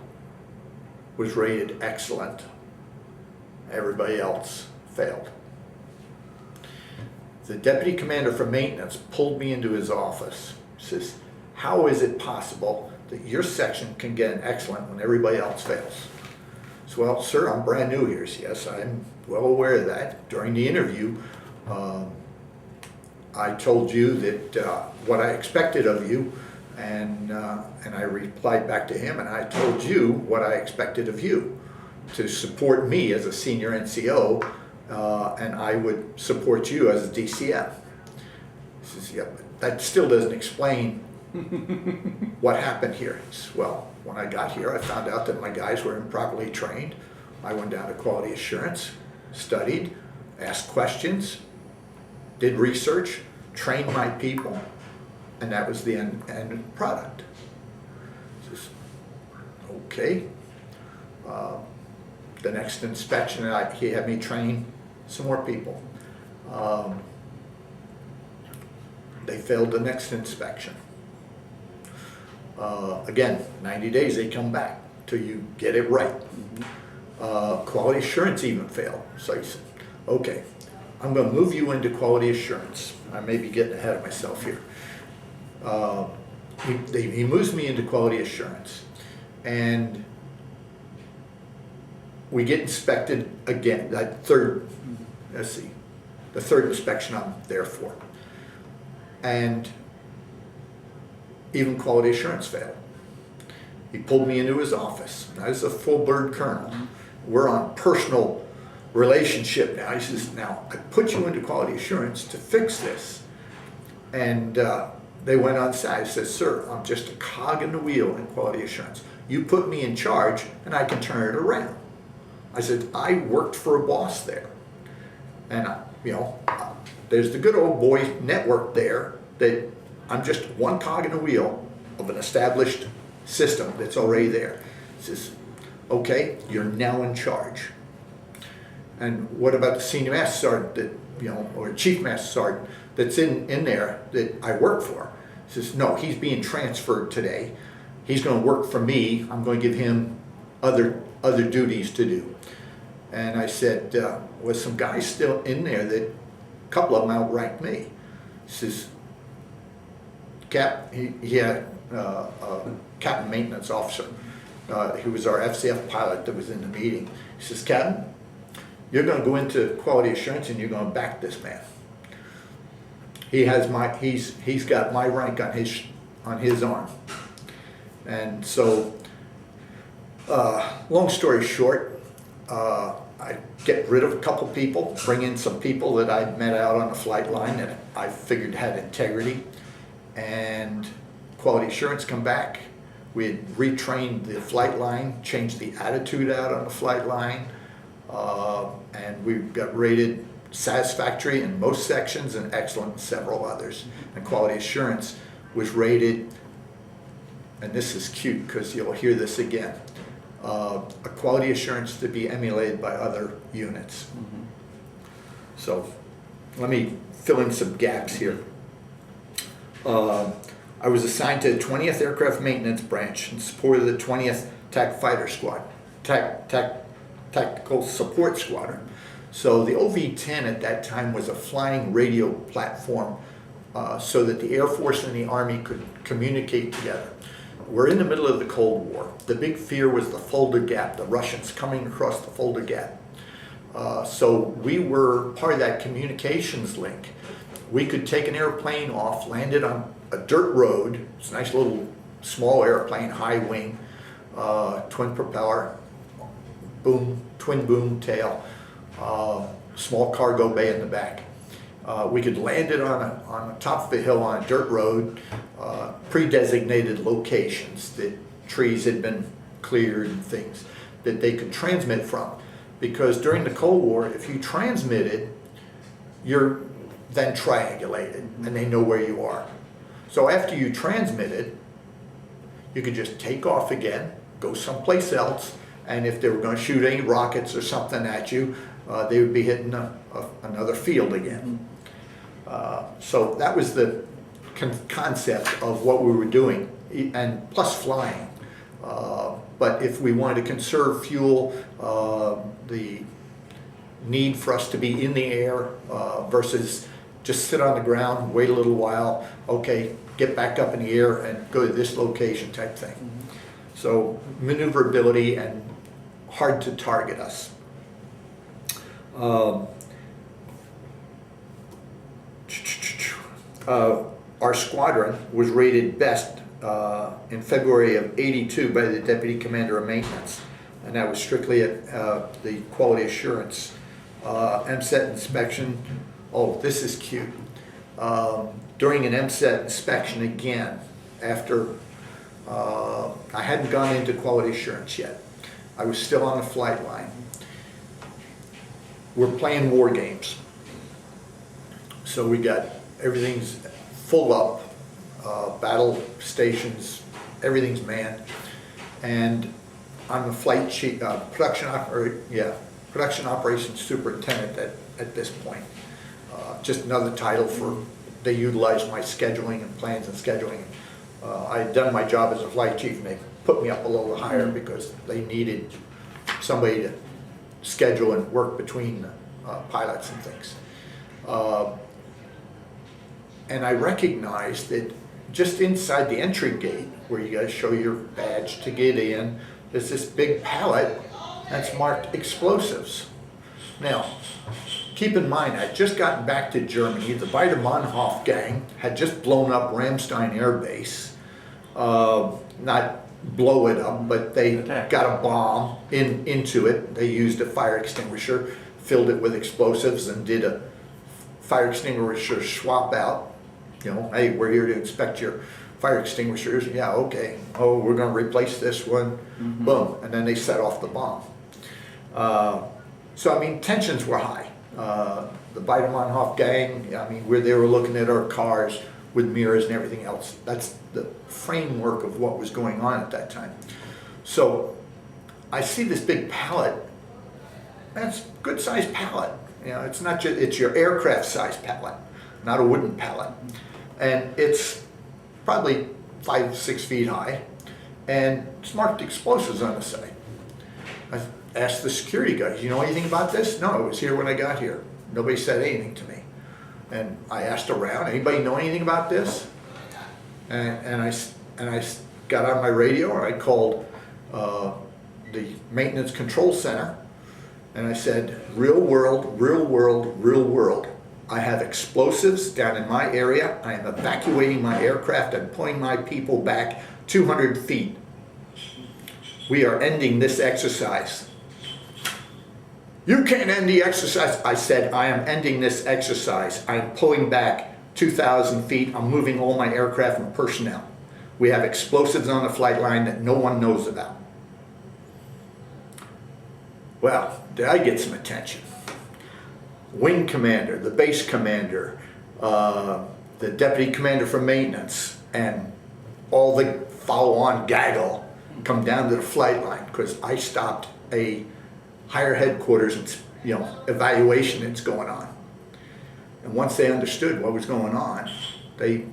was rated excellent. Everybody else failed. the deputy commander for maintenance pulled me into his office. Says, how is it possible that your section can get an excellent when everybody else fails? So, well, sir, I'm brand new here. So, yes, I'm well aware of that. During the interview, I told you that what I expected of you, and I replied back to him, and I told you what I expected of you, to support me as a senior NCO, and I would support you as a DCF. He says, yeah, but that still doesn't explain what happened here. He says, well, when I got here, I found out that my guys were improperly trained. I went down to quality assurance, studied, asked questions, did research, trained my people, and that was the end product. He says, okay. The next inspection, he had me train some more people. They failed the next inspection. Again, 90 days they come back till you get it right. Quality assurance even failed. So he said, okay, I'm going to move you into quality assurance. I may be getting ahead of myself here. He moves me into quality assurance, and we get inspected again. That third, let's see, the third inspection I'm there for, and even quality assurance failed. He pulled me into his office. I was a full bird colonel. We're on personal relationship now. He says, now I put you into quality assurance to fix this. And they went on side. He says, sir, I'm just a cog in the wheel in quality assurance. You put me in charge and I can turn it around. I said, I worked for a boss there. And, there's the good old boy network there that I'm just one cog in the wheel of an established system that's already there. He says, okay, you're now in charge. And what about the senior master sergeant that, or chief master sergeant that's in there that I work for? He says, no, he's being transferred today. He's going to work for me. I'm going to give him other duties to do. And I said, was some guys still in there that a couple of them outranked me? He says, he had a captain maintenance officer. He was our FCF pilot that was in the meeting. He says, Captain, you're going to go into quality assurance and you're going to back this man. He has he's got my rank on his arm. And so, long story short, I get rid of a couple people, bring in some people that I'd met out on the flight line that I figured had integrity, and quality assurance come back. We had retrained the flight line, changed the attitude out on the flight line, and we got rated satisfactory in most sections and excellent in several others. And quality assurance was rated, and this is cute because you'll hear this again, a quality assurance to be emulated by other units. Mm-hmm. So let me fill in some gaps here. I was assigned to the 20th Aircraft Maintenance Branch in support of the 20th Tech Fighter Squadron, Tactical Support Squadron. So the OV-10 at that time was a flying radio platform so that the Air Force and the Army could communicate together. We're in the middle of the Cold War. The big fear was the Fulda Gap, the Russians coming across the Fulda Gap. So we were part of that communications link. We could take an airplane off, land it on a dirt road. It's a nice little small airplane, high wing, twin propeller, twin boom tail, small cargo bay in the back. We could land it on the top of a hill on a dirt road, pre-designated locations that trees had been cleared and things that they could transmit from. Because during the Cold War, if you transmitted, you're then triangulated and they know where you are. So after you transmitted, you could just take off again, go someplace else, and if they were going to shoot any rockets or something at you, they would be hitting another field again. So that was the concept of what we were doing, and plus flying. But if we wanted to conserve fuel, the need for us to be in the air versus just sit on the ground, wait a little while, okay, get back up in the air and go to this location type thing. So maneuverability and hard to target us. Our squadron was rated best in February of '82 by the Deputy Commander of Maintenance, and that was strictly at the quality assurance MSET inspection. Oh, this is cute. During an MSET inspection again, after I hadn't gone into quality assurance yet, I was still on the flight line. We're playing war games, so we got everything's full up, battle stations, everything's manned, and I'm the flight chief, production operations superintendent at this point. Just another title for, they utilized my scheduling and plans and scheduling. I had done my job as a flight chief, and they put me up a little higher because they needed somebody to schedule and work between pilots and things. And I recognized that just inside the entry gate, where you guys show your badge to get in, there's this big pallet that's marked explosives. Now, keep in mind, I'd just gotten back to Germany. The Baader-Meinhof gang had just blown up Ramstein Air Base. Not blow it up, but they got a bomb into it. They used a fire extinguisher, filled it with explosives, and did a fire extinguisher swap out. You know, hey, we're here to inspect your fire extinguishers. Yeah, okay. Oh, we're going to replace this one. Boom. And then they set off the bomb. So, I mean, tensions were high. The Baader-Meinhof gang, I mean, where they were looking at our cars with mirrors and everything else. That's the framework of what was going on at that time. So, I see this big pallet. That's a good sized pallet. You know, it's not just, it's your aircraft sized pallet, not a wooden pallet. And it's probably 5, 6 feet high, and it's marked explosives on the side. I asked the security guys, you know anything about this? No, it was here when I got here. Nobody said anything to me. And I asked around, anybody know anything about this? And I got on my radio, and I called the maintenance control center, and I said, real world, real world, real world. I have explosives down in my area. I am evacuating my aircraft and pulling my people back 200 feet. We are ending this exercise. You can't end the exercise. I said, I am ending this exercise. I am pulling back 2,000 feet. I'm moving all my aircraft and personnel. We have explosives on the flight line that no one knows about. Well, did I get some attention? Wing commander, the base commander, the deputy commander for maintenance, and all the follow-on gaggle come down to the flight line because I stopped a higher headquarters and evaluation that's going on. And once they understood what was going on, they,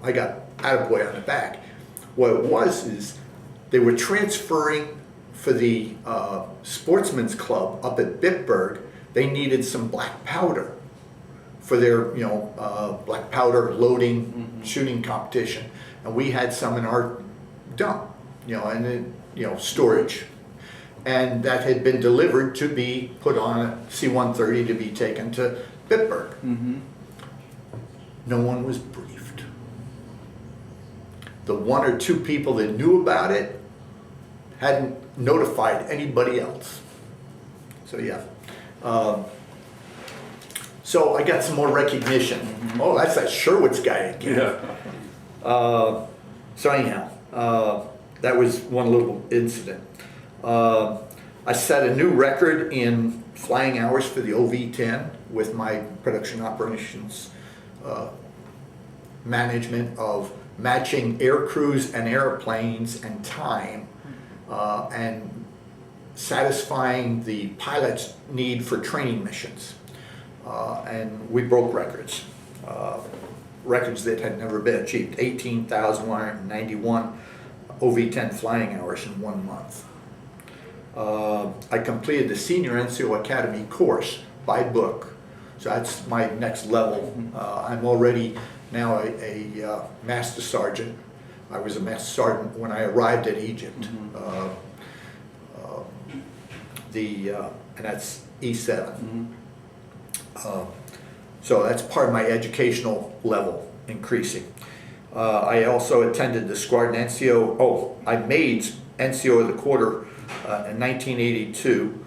I got attaboy on the back. What it was is they were transferring for the sportsman's club up at Bitburg. They needed some black powder for their, black powder loading shooting competition, and we had some in our dump, and storage, and that had been delivered to be put on a C-130 to be taken to Bitburg. No one was briefed. The 1 or 2 people that knew about it hadn't notified anybody else. So yeah. So I got some more recognition. Oh, that's that Scherwitz guy again. Yeah. So anyhow, that was one little incident. I set a new record in flying hours for the OV-10 with my production operations management of matching air crews and airplanes and time and satisfying the pilot's need for training missions. And we broke records. Records that had never been achieved. 18,191 OV-10 flying hours in 1 month. I completed the Senior NCO Academy course by book So that's my next level. I'm already now a master sergeant. I was a master sergeant when I arrived at Egypt. And that's E7. So that's part of my educational level increasing. I also attended the squadron NCO. Oh, I made NCO of the quarter in 1982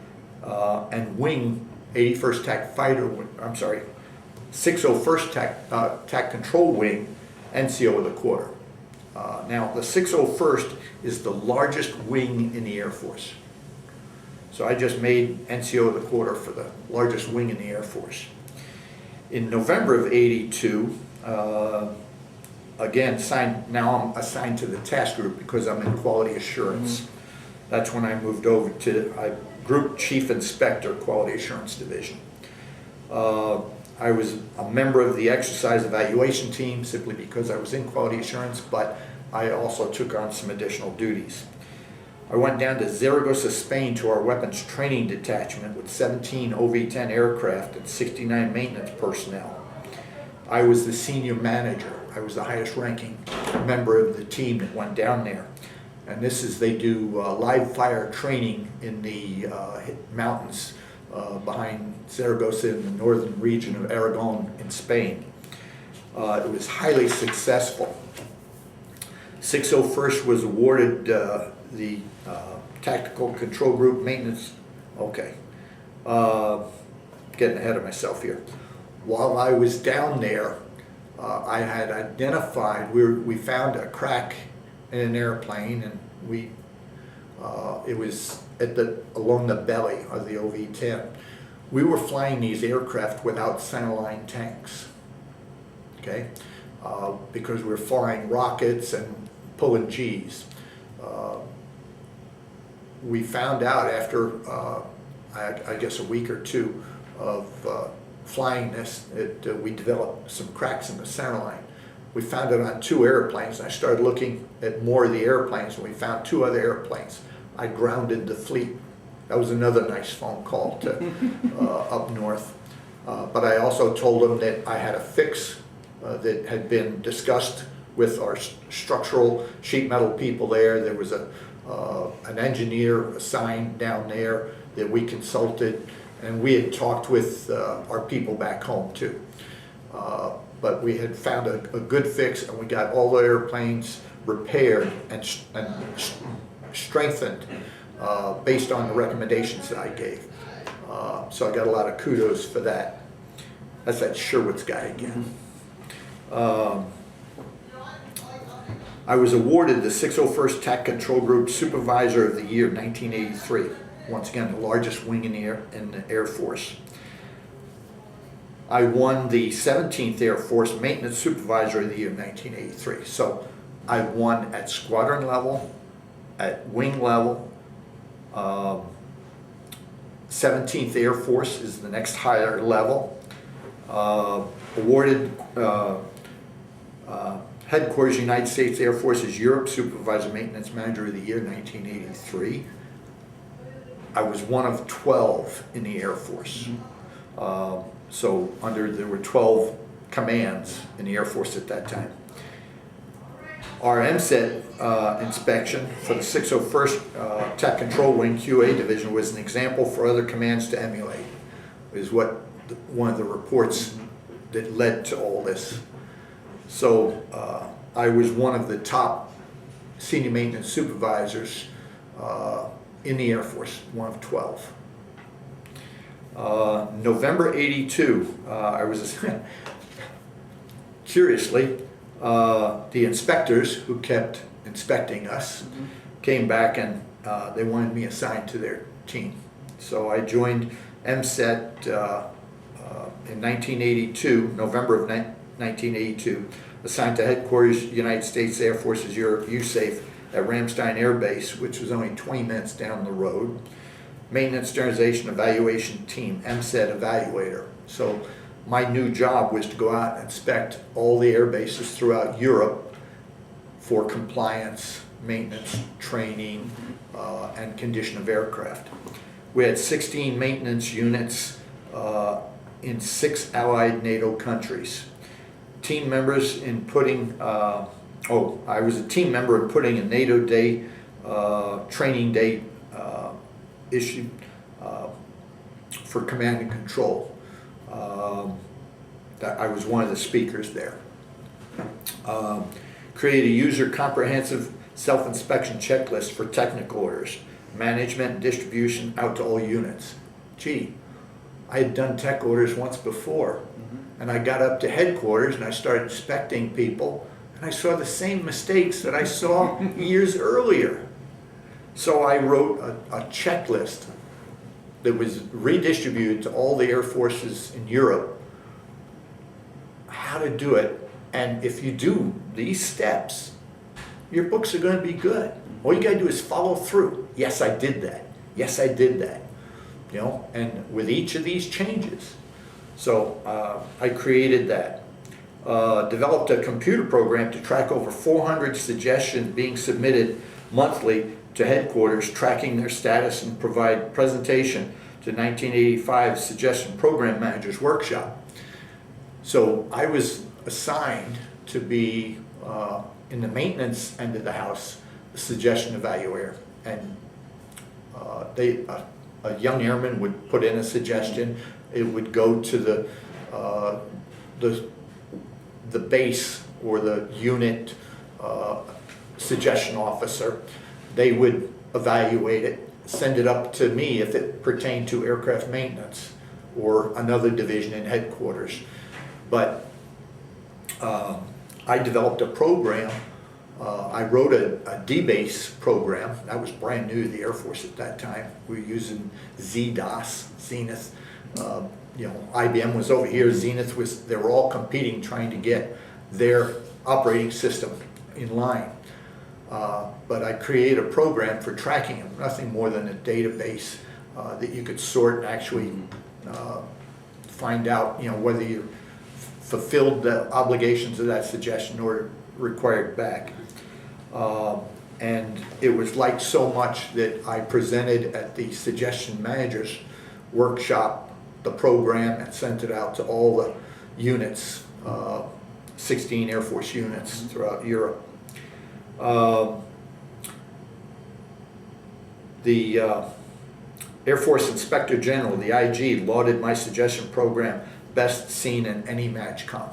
and wing 81st Tech Fighter. I'm sorry, 601st Tech Control Wing NCO of the quarter. Now the 601st is the largest wing in the Air Force. So I just made NCO of the quarter for the largest wing in the Air Force. In November of '82, again, now I'm assigned to the task group because I'm in quality assurance. That's when I moved over to Group Chief Inspector, Quality Assurance Division. I was a member of the exercise evaluation team simply because I was in quality assurance, but I also took on some additional duties. I went down to Zaragoza, Spain to our weapons training detachment with 17 OV-10 aircraft and 69 maintenance personnel. I was the senior manager. I was the highest ranking member of the team that went down there. And this is, they do live fire training in the mountains behind Zaragoza in the northern region of Aragon in Spain. It was highly successful. 601st was awarded the Tactical Control Group Maintenance. Okay, getting ahead of myself here. While I was down there, I had identified, we found a crack in an airplane, and it was along the belly of the OV-10. We were flying these aircraft without centerline tanks, okay, because we were flying rockets and pulling Gs. We found out after, I guess, a week or two of flying this, we developed some cracks in the centerline. We found it on 2 airplanes, and I started looking at more of the airplanes, and we found 2 other airplanes. I grounded the fleet. That was another nice phone call to up north. But I also told them that I had a fix that had been discussed with our structural sheet metal people there. There was an engineer assigned down there that we consulted, and we had talked with our people back home too. But we had found a good fix, and we got all the airplanes repaired and strengthened based on the recommendations that I gave. So I got a lot of kudos for that. That's that Scherwitz guy again. I was awarded the 601st TAC Control Group Supervisor of the Year 1983. Once again, the largest wing in the Air Force. I won the 17th Air Force Maintenance Supervisor of the Year 1983. So I won at squadron level, at wing level. 17th Air Force is the next higher level. Awarded Headquarters United States Air Force's Europe Supervisor Maintenance Manager of the Year 1983. I was one of 12 in the Air Force. So there were 12 commands in the Air Force at that time. Our MSET inspection for the 601st Tech Control Wing QA Division was an example for other commands to emulate, is what one of the reports that led to all this. So I was one of the top senior maintenance supervisors in the Air Force, one of 12. November '82, I was, curiously, the inspectors who kept inspecting us came back, and they wanted me assigned to their team. So I joined MSET in 1982, November of 1982, assigned to Headquarters United States Air Force's Europe USAFE at Ramstein Air Base, which was only 20 minutes down the road. Maintenance Standardization Evaluation Team, MSET Evaluator. So my new job was to go out and inspect all the air bases throughout Europe for compliance, maintenance, training, and condition of aircraft. We had 16 maintenance units in 6 allied NATO countries. Team members in putting, I was a team member in putting a NATO day, training day issued for command and control. That I was one of the speakers there. Create a user comprehensive self-inspection checklist for technical orders, management and distribution out to all units. Gee, I had done tech orders once before, and I got up to headquarters and I started inspecting people, and I saw the same mistakes that I saw years earlier. So I wrote a checklist that was redistributed to all the air forces in Europe, how to do it, and if you do these steps, your books are going to be good. All you got to do is follow through. Yes, I did that. Yes, I did that. You know, and with each of these changes. So I created that. Developed a computer program to track over 400 suggestions being submitted monthly to headquarters, tracking their status, and provide presentation to 1985 Suggestion Program Managers Workshop. So I was assigned to be in the maintenance end of the house, a suggestion evaluator, and a young airman would put in a suggestion. It would go to the base or the unit suggestion officer. They would evaluate it, send it up to me if it pertained to aircraft maintenance or another division in headquarters. But I developed a program. I wrote a D-base program. That was brand new to the Air Force at that time. We were using ZDOS, Zenith. You know, IBM was over here. Zenith was. They were all competing, trying to get their operating system in line. But I created a program for tracking them. Nothing more than a database that you could sort and actually find out, you know, whether you fulfilled the obligations of that suggestion or required back. And it was liked so much that I presented at the Suggestion Managers Workshop the program and sent it out to all the units, 16 Air Force units throughout Europe. The Air Force Inspector General, the IG, lauded my suggestion program best seen in any MATCHCOM.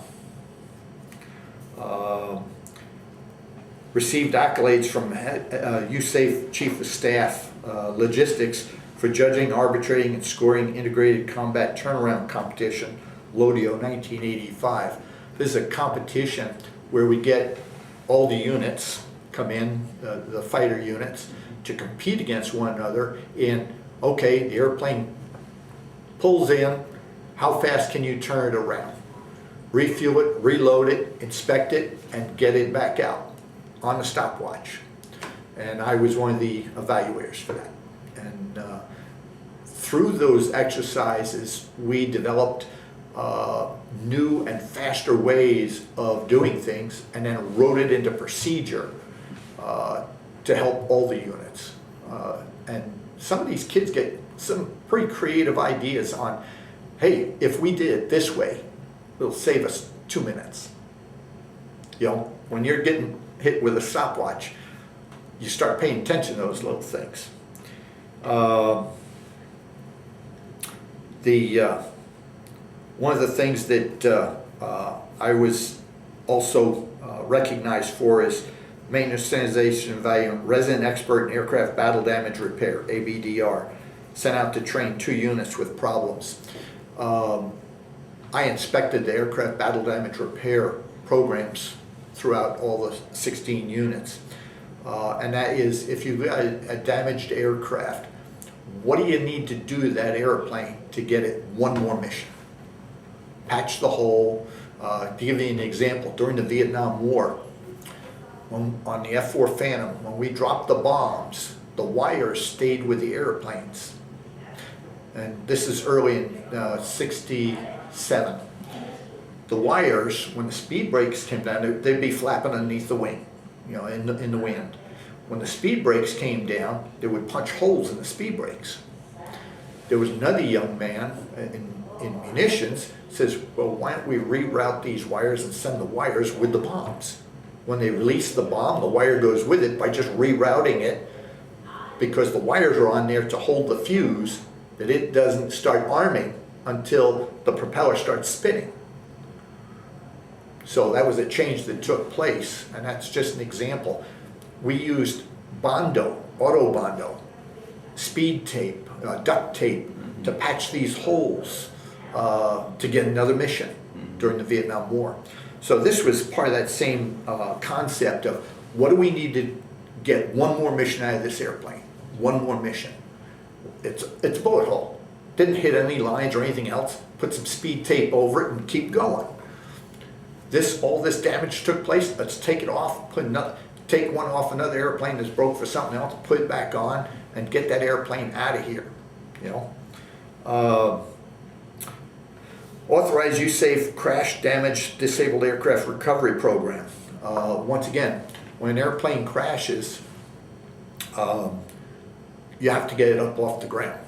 Received accolades from USAFE Chief of Staff Logistics for judging, arbitrating, and scoring integrated combat turnaround competition, LODIO 1985. This is a competition where we get all the units come in, the fighter units, to compete against one another in, okay, the airplane pulls in, how fast can you turn it around? Refuel it, reload it, inspect it, and get it back out on the stopwatch. And I was one of the evaluators for that. And through those exercises, we developed new and faster ways of doing things, and then wrote it into procedure to help all the units. And some of these kids get some pretty creative ideas on, hey, if we did it this way, it'll save us 2 minutes. You know, when you're getting hit with a stopwatch, you start paying attention to those little things. One of the things that I was also recognized for is Maintenance Standardization Evaluation Resident Expert in Aircraft Battle Damage Repair, ABDR, sent out to train 2 units with problems. I inspected the aircraft battle damage repair programs throughout all the 16 units. And that is, if you've got a damaged aircraft, what do you need to do to that airplane to get it one more mission? Patch the hole. To give you an example, during the Vietnam War, on the F-4 Phantom, when we dropped the bombs, the wires stayed with the airplanes. And this is early in 67. The wires, when the speed brakes came down, they'd be flapping underneath the wing, you know, in the wind. When the speed brakes came down, they would punch holes in the speed brakes. There was another young man in in munitions says, well, why don't we reroute these wires and send the wires with the bombs? When they release the bomb, the wire goes with it by just rerouting it, because the wires are on there to hold the fuse, that it doesn't start arming until the propeller starts spinning. So that was a change that took place, and that's just an example. We used Bondo, auto Bondo, speed tape, duct tape to patch these holes to get another mission during the Vietnam War. So this was part of that same concept of what do we need to get one more mission out of this airplane? One more mission. It's a bullet hole. Didn't hit any lines or anything else. Put some speed tape over it and keep going. All this damage took place. Let's take it off. Take one off another airplane that's broke for something else. Put it back on and get that airplane out of here. You know. Authorized use-safe crash damage disabled aircraft recovery program. Once again, when an airplane crashes, you have to get it up off the ground.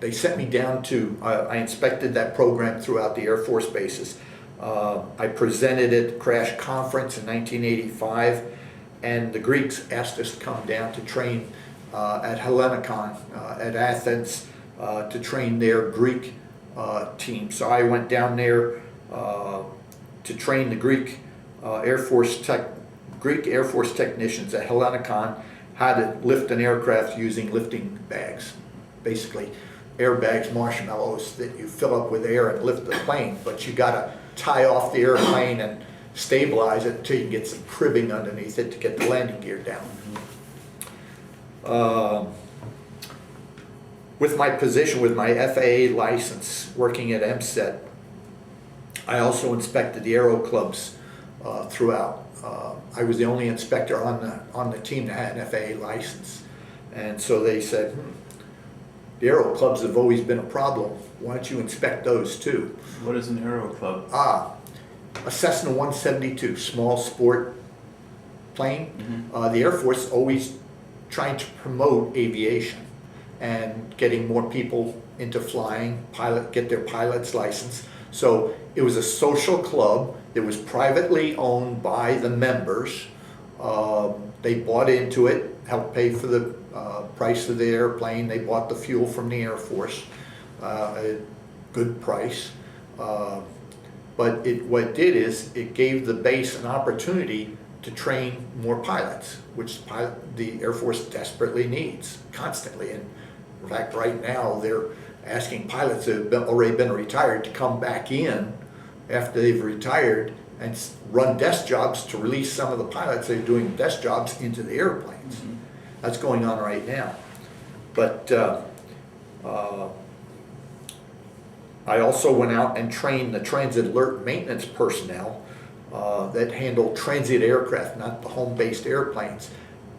They sent me down to, I inspected that program throughout the Air Force bases. I presented at the crash conference in 1985, and the Greeks asked us to come down to train at Hellenikon at Athens to train their Greek team. So I went down there to train the Greek Air Force technicians at Hellenikon how to lift an aircraft using lifting bags. Basically, airbags, marshmallows that you fill up with air and lift the plane, but you gotta tie off the airplane and stabilize it until you can get some cribbing underneath it to get the landing gear down. With my position with my FAA license working at MSET, I also inspected the aero clubs throughout. I was the only inspector on the team that had an FAA license, and so they said, the aero clubs have always been a problem. Why don't you inspect those too? What is an aero club? A Cessna 172, small sport plane. The Air Force always trying to promote aviation and getting more people into flying, get their pilot's license. So it was a social club that was privately owned by the members. They bought into it, helped pay for the price of the airplane. They bought the fuel from the Air Force, a good price. But what it did is it gave the base an opportunity to train more pilots, which the Air Force desperately needs constantly. And in fact, right now they're asking pilots that have already been retired to come back in after they've retired and run desk jobs to release some of the pilots that are doing desk jobs into the airplanes. That's going on right now. But I also went out and trained the transit alert maintenance personnel that handle transit aircraft, not the home-based airplanes,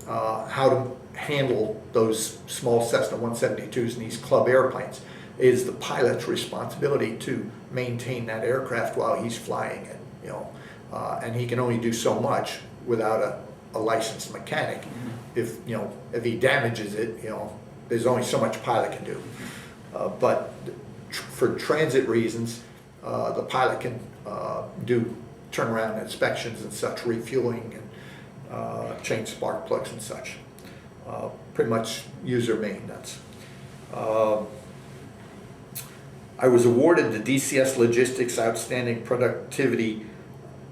how to handle those small Cessna 172s and these club airplanes. It is the pilot's responsibility to maintain that aircraft while he's flying it, you know, and he can only do so much without a licensed mechanic. If he damages it, there's only so much pilot can do. But for transit reasons, the pilot can do turnaround inspections and such, refueling and change spark plugs and such. Pretty much user maintenance. I was awarded the DCS Logistics Outstanding Productivity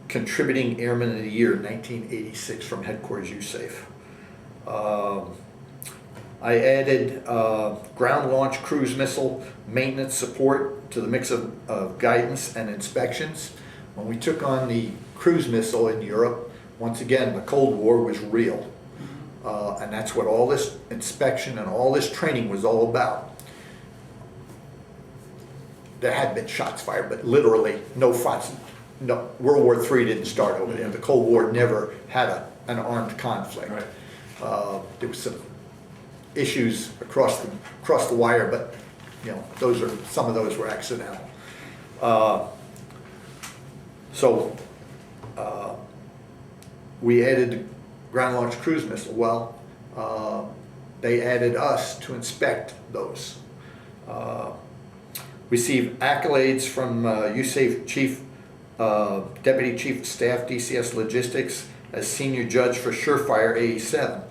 Contributing Airman of the Year in 1986 from Headquarters USAFE. I added ground launch cruise missile maintenance support to the mix of guidance and inspections. When we took on the cruise missile in Europe, once again, the Cold War was real. And that's what all this inspection and all this training was all about. There had been shots fired, but literally no shots. No, World War III didn't start over there. The Cold War never had an armed conflict. Right. There was some issues across the wire, but some of those were accidental. So we added the ground launch cruise missile. Well, they added us to inspect those. Received accolades from USAFE Chief, Deputy Chief of Staff, DCS Logistics, as Senior Judge for Surefire 87,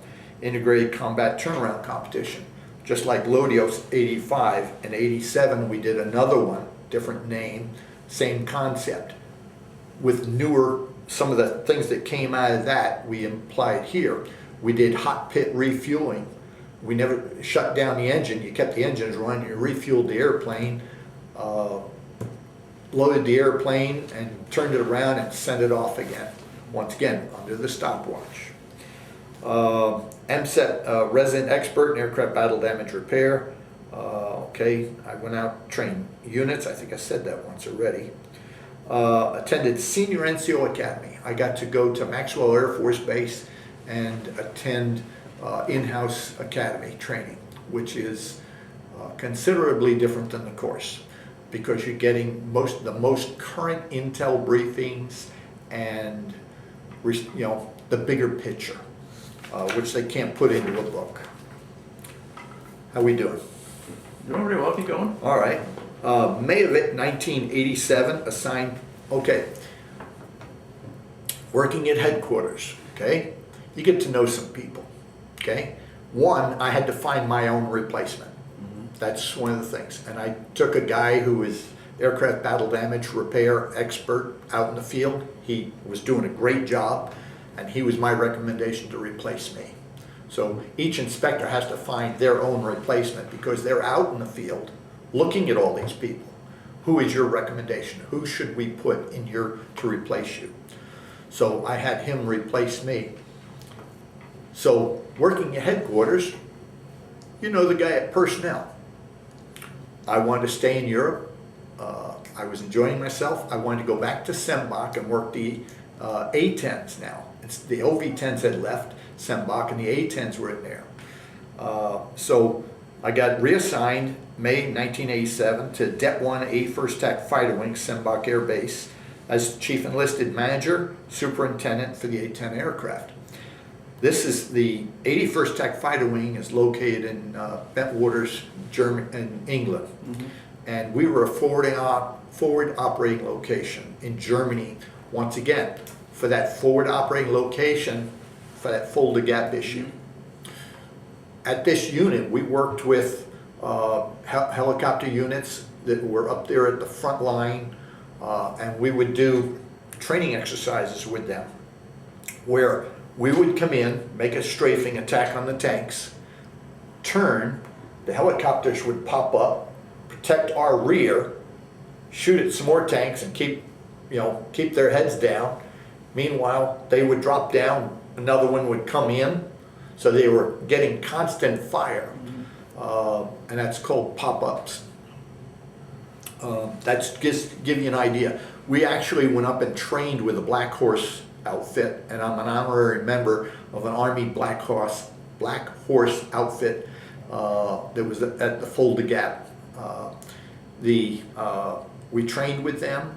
Integrated Combat Turnaround Competition. Just like Lodios 85 and 87, we did another one, different name, same concept. With newer, some of the things that came out of that, we applied here. We did hot pit refueling. We never shut down the engine. You kept the engines running, you refueled the airplane, loaded the airplane and turned it around and sent it off again. Once again, under the stopwatch. MSET resident expert in aircraft battle damage repair. Okay, I went out, trained units. I think I said that once already. Attended Senior NCO Academy. I got to go to Maxwell Air Force Base and attend in-house academy training, which is considerably different than the course, because you're getting the most current intel briefings and the bigger picture, which they can't put into a book. How we doing? Doing pretty well, keep going. All right. May of it, 1987, assigned, okay, working at headquarters, okay? You get to know some people, okay? One, I had to find my own replacement. That's one of the things. And I took a guy who is aircraft battle damage repair expert out in the field. He was doing a great job, and he was my recommendation to replace me. So each inspector has to find their own replacement because they're out in the field looking at all these people. Who is your recommendation? Who should we put in here to replace you? So I had him replace me. So working at headquarters, you know the guy at personnel. I wanted to stay in Europe. I was enjoying myself. I wanted to go back to Sembach and work the A-10s now. The OV-10s had left Sembach and the A-10s were in there. So I got reassigned May 1987 to Det 1 A1st Tech Fighter Wing, Sembach Air Base, as Chief Enlisted Manager, Superintendent for the A-10 aircraft. This is the 81st Tech Fighter Wing is located in Bentwaters, Germany, in England. And we were a forward operating location in Germany, once again, for that forward operating location, for that folder gap issue. At this unit, we worked with helicopter units that were up there at the front line, and we would do training exercises with them, where we would come in, make a strafing attack on the tanks, turn, the helicopters would pop up, protect our rear, shoot at some more tanks and keep their heads down. Meanwhile, they would drop down, another one would come in, so they were getting constant fire. And that's called pop-ups. That's just to give you an idea. We actually went up and trained with a Black Horse outfit, and I'm an honorary member of an Army Black Horse outfit that was at the Folder Gap. We trained with them.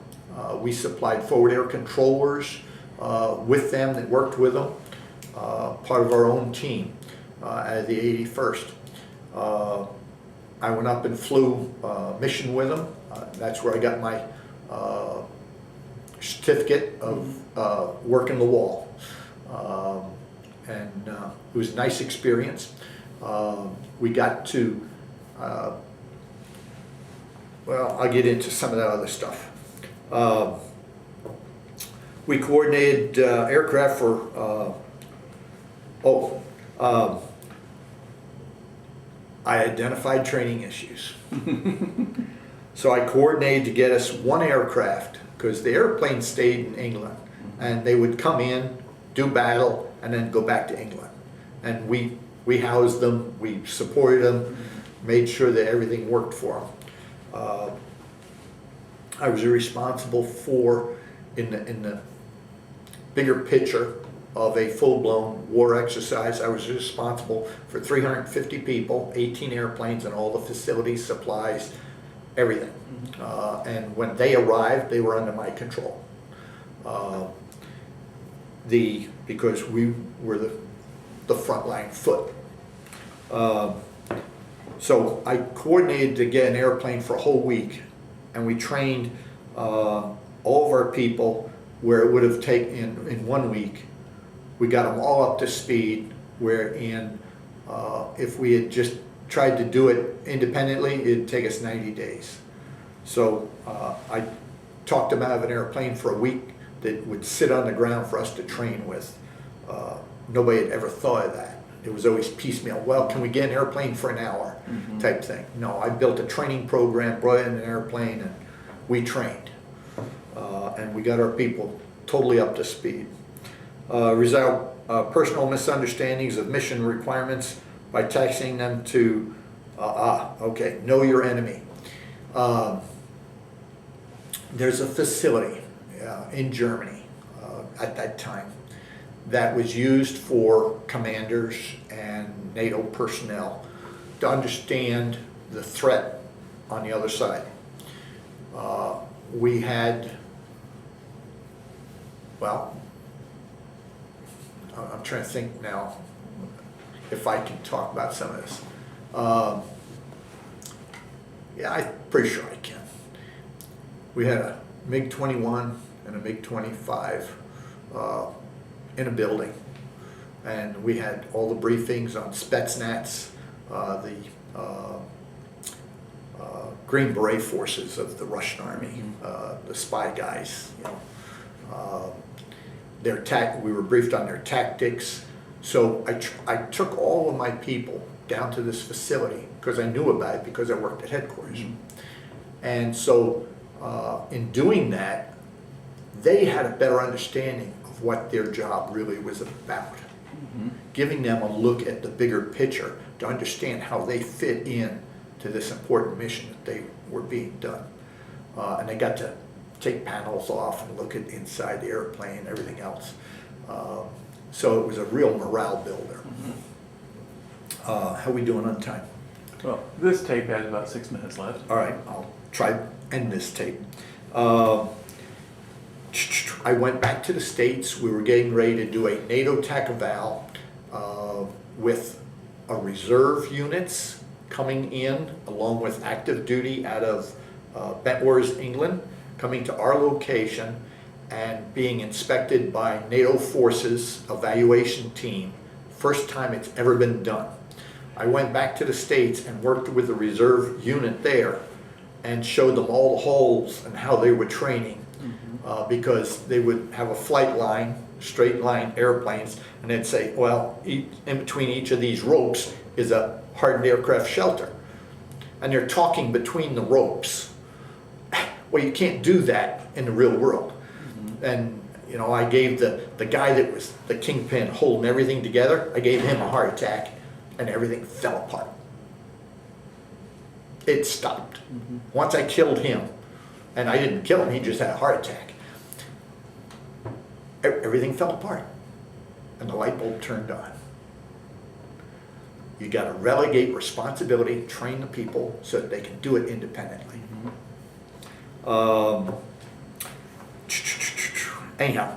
We supplied forward air controllers with them that worked with them, part of our own team at the 81st. I went up and flew mission with them. That's where I got my certificate of working the wall. And it was a nice experience. We got to, well, I'll get into some of that other stuff. We coordinated aircraft for, I identified training issues. So I coordinated to get us one aircraft, because the airplane stayed in England, and they would come in, do battle, and then go back to England. And we housed them, we supported them, made sure that everything worked for them. I was responsible for, in the bigger picture of a full-blown war exercise, I was responsible for 350 people, 18 airplanes, and all the facilities, supplies, everything. And when they arrived, they were under my control. Because we were the frontline foot. So I coordinated to get an airplane for a whole week and we trained all of our people where it would have taken, in 1 week, we got them all up to speed, wherein if we had just tried to do it independently, it'd take us 90 days. So I talked them out of an airplane for a week that would sit on the ground for us to train with. Nobody had ever thought of that. It was always piecemeal. Well, can we get an airplane for an hour type thing? No, I built a training program, brought in an airplane, and we trained. And we got our people totally up to speed. Resolve personal misunderstandings of mission requirements by taxing them to, know your enemy. There's a facility in Germany at that time that was used for commanders and NATO personnel to understand the threat on the other side. We had, well, I'm trying to think now if I can talk about some of this. Yeah, I'm pretty sure I can. We had a MiG-21 and a MiG-25 in a building, and we had all the briefings on Spetsnaz, the Green Beret forces of the Russian army, the spy guys. We were briefed on their tactics. So I took all of my people down to this facility because I knew about it because I worked at headquarters. And so in doing that, they had a better understanding of what their job really was about. Giving them a look at the bigger picture to understand how they fit in to this important mission that they were being done. And they got to take panels off and look at inside the airplane and everything else. So it was a real morale builder. How we doing on time? Well, this tape has about 6 minutes left. All right, I'll try to end this tape. I went back to the States. We were getting ready to do a NATO TAC eval with a reserve units coming in along with active duty out of Bentwars, England, coming to our location and being inspected by NATO forces evaluation team. First time it's ever been done. I went back to the States and worked with the reserve unit there and showed them all the holes and how they were training, because they would have a flight line, straight line airplanes, and they'd say, well, in between each of these ropes is a hardened aircraft shelter. And they're talking between the ropes. Well, you can't do that in the real world. And I gave the guy that was the kingpin holding everything together, I gave him a heart attack and everything fell apart. It stopped. Once I killed him, and I didn't kill him, he just had a heart attack. Everything fell apart and the light bulb turned on. You got to relegate responsibility, train the people so that they can do it independently. Anyhow,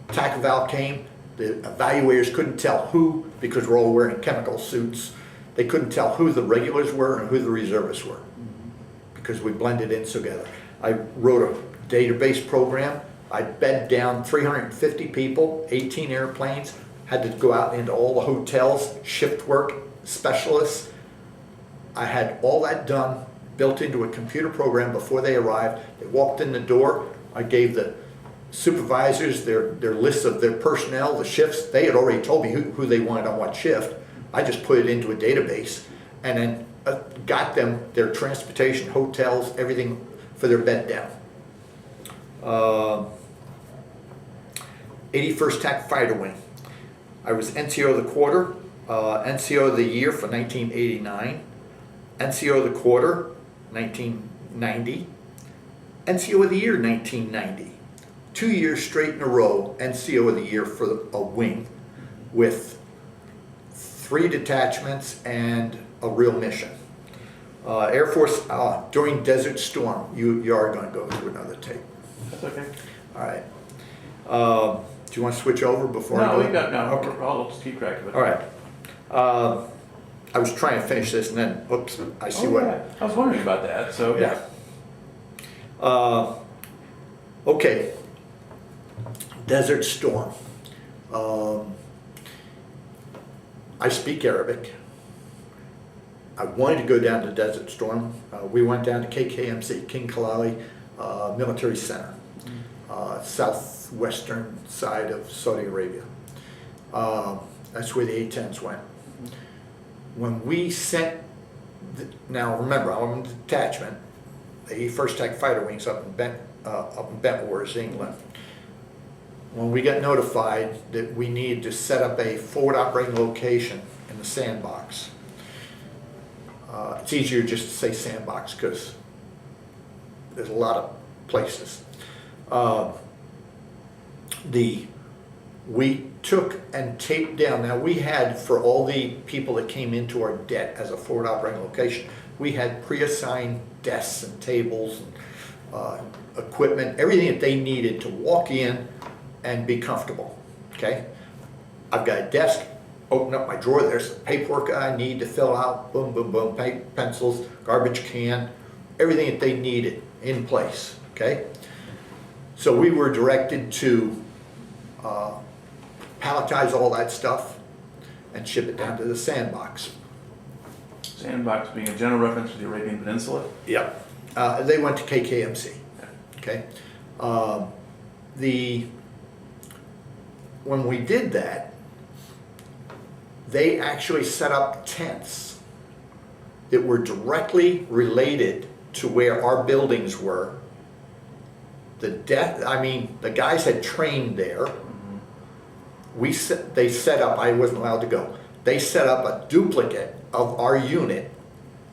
TAC eval came. The evaluators couldn't tell who, because we're all wearing chemical suits, they couldn't tell who the regulars were and who the reservists were, because we blended in together. I wrote a database program. I bed down 350 people, 18 airplanes, had to go out into all the hotels, shift work, specialists. I had all that done, built into a computer program before they arrived. They walked in the door. I gave the supervisors their lists of their personnel, the shifts. They had already told me who they wanted on what shift. I just put it into a database and then got them their transportation, hotels, everything for their bed down. 81st Tech Fighter Wing. I was NCO of the quarter, NCO of the year for 1989, NCO of the quarter 1990, NCO of the year 1990. 2 years straight in a row, NCO of the year for a wing with 3 detachments and a real mission. Air Force, during Desert Storm, you are going to go through another tape. That's okay. All right. Do you want to switch over before I go? No, we got, no, Okay. I'll just keep track of it. All right. I was trying to finish this and then, oops, I see what. Yeah. I was wondering about that, so. Yeah. Okay, Desert Storm. I speak Arabic. I wanted to go down to Desert Storm. We went down to KKMC, King Khalili Military Center, southwestern side of Saudi Arabia. That's where the A-10s went. When we sent, now remember, I'm in the detachment, the 1st Tech Fighter Wings up in Bentwars, England. When we got notified that we needed to set up a forward operating location in the sandbox, it's easier just to say sandbox because there's a lot of places. We took and taped down, now we had, for all the people that came into our debt as a forward operating location, we had pre-assigned desks and tables and equipment, everything that they needed to walk in and be comfortable, okay? I've got a desk, open up my drawer, there's some paperwork I need to fill out, boom, boom, boom, pencils, garbage can, everything that they needed in place, okay? So we were directed to palletize all that stuff and ship it down to the sandbox. Sandbox being a general reference to the Arabian Peninsula? Yep. They went to KKMC, okay? When we did that, they actually set up tents that were directly related to where our buildings were. The guys had trained there. They set up, I wasn't allowed to go, they set up a duplicate of our unit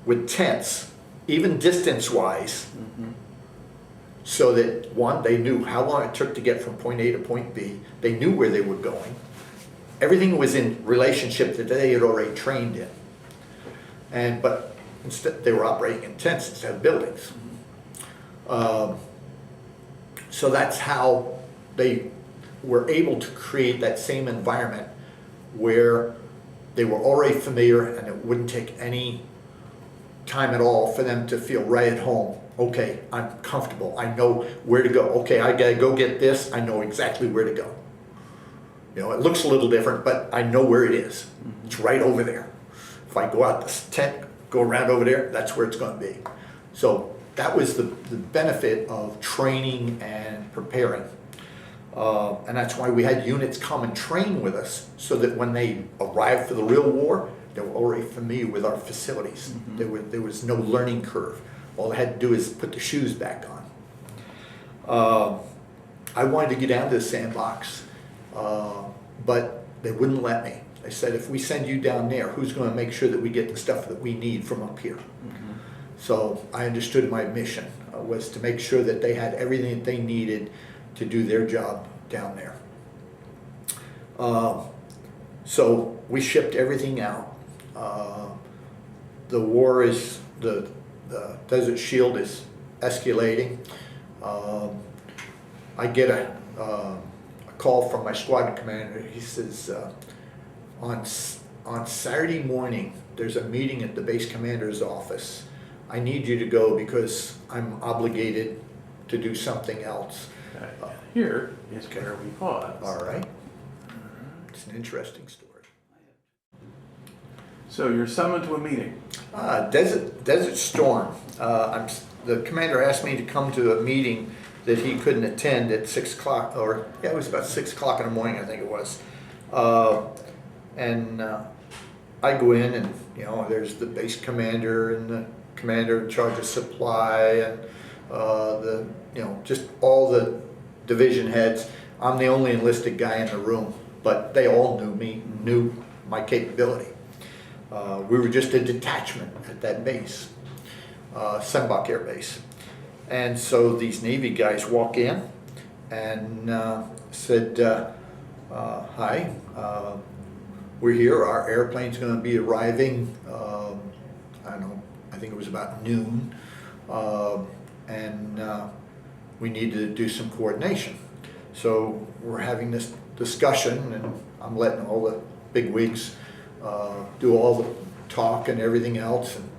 with tents, even distance-wise, so that, one, they knew how long it took to get from point A to point B, they knew where they were going. Everything was in relationship that they had already trained in. But instead, they were operating in tents instead of buildings. So that's how they were able to create that same environment where they were already familiar and it wouldn't take any time at all for them to feel right at home. Okay, I'm comfortable, I know where to go. Okay, I gotta go get this, I know exactly where to go. You know, it looks a little different, but I know where it is. It's right over there. If I go out this tent, go around over there, that's where it's gonna be. So that was the benefit of training and preparing. And that's why we had units come and train with us, so that when they arrived for the real war, they were already familiar with our facilities. There was no learning curve. All they had to do is put the shoes back on. I wanted to get down to the sandbox, but they wouldn't let me. They said, if we send you down there, who's going to make sure that we get the stuff that we need from up here? So I understood my mission was to make sure that they had everything that they needed to do their job down there. So we shipped everything out. The war is, the Desert Shield is escalating. I get a call from my squadron commander. He says, on Saturday morning, there's a meeting at the base commander's office. I need you to go because I'm obligated to do something else. Here is where we pause. All right. It's an interesting story. So you're summoned to a meeting. Desert Storm. The commander asked me to come to a meeting that he couldn't attend at 6 o'clock, or yeah, it was about 6 o'clock in the morning, I think it was. I go in, and you know, there's the base commander and the commander in charge of supply, and just all the division heads. I'm the only enlisted guy in the room, but they all knew me, knew my capability. We were just a detachment at that base, Sembach Air Base. And so these Navy guys walk in and said, hi, we're here, our airplane's gonna be arriving, I don't know, I think it was about noon, and we needed to do some coordination. So we're having this discussion, and I'm letting all the big wigs do all the talk and everything else. And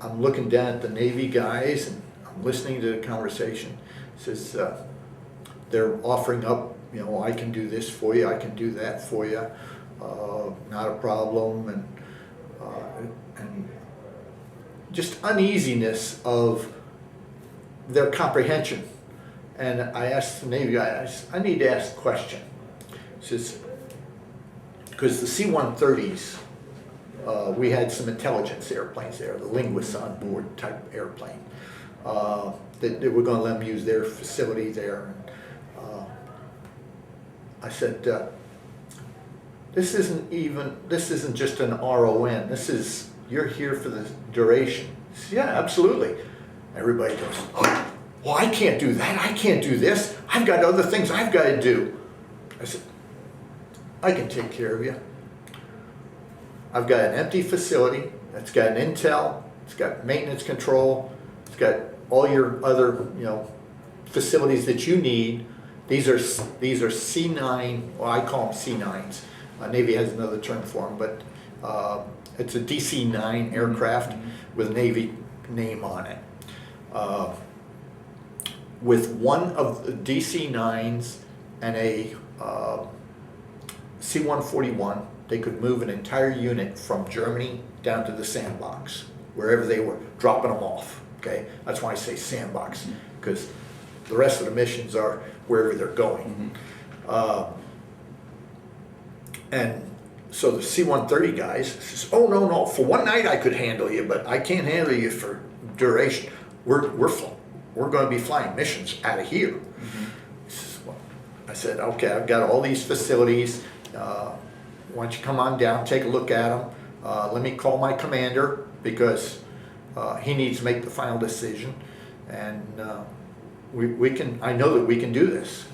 I'm looking down at the Navy guys and I'm listening to the conversation. It says, they're offering up, I can do this for you, I can do that for you, not a problem, and just uneasiness of their comprehension. And I asked the Navy guy, I need to ask a question. He says, because the C-130s, we had some intelligence airplanes there, the linguists on board type airplane. That they were going to let them use their facility there. And, I said, this isn't just an RON. You're here for the duration. He said, yeah, absolutely. Everybody goes, oh, well, I can't do that. I can't do this. I've got other things I've got to do. I said, I can take care of you. I've got an empty facility. It's got an intel. It's got maintenance control. It's got all your other, facilities that you need. These are C9. Well, I call them C9s. Navy has another term for them, but it's a DC-9 aircraft with a Navy name on it. With one of the DC-9s and a C-141, they could move an entire unit from Germany down to the sandbox, wherever they were, dropping them off, okay? That's why I say sandbox, because the rest of the missions are wherever they're going. And so the C-130 guys says, oh, no, for one night I could handle you, but I can't handle you for duration. We're going to be flying missions out of here. Well, I said, okay, I've got all these facilities. Why don't you come on down, take a look at them. Let me call my commander because he needs to make the final decision. And I know that we can do this.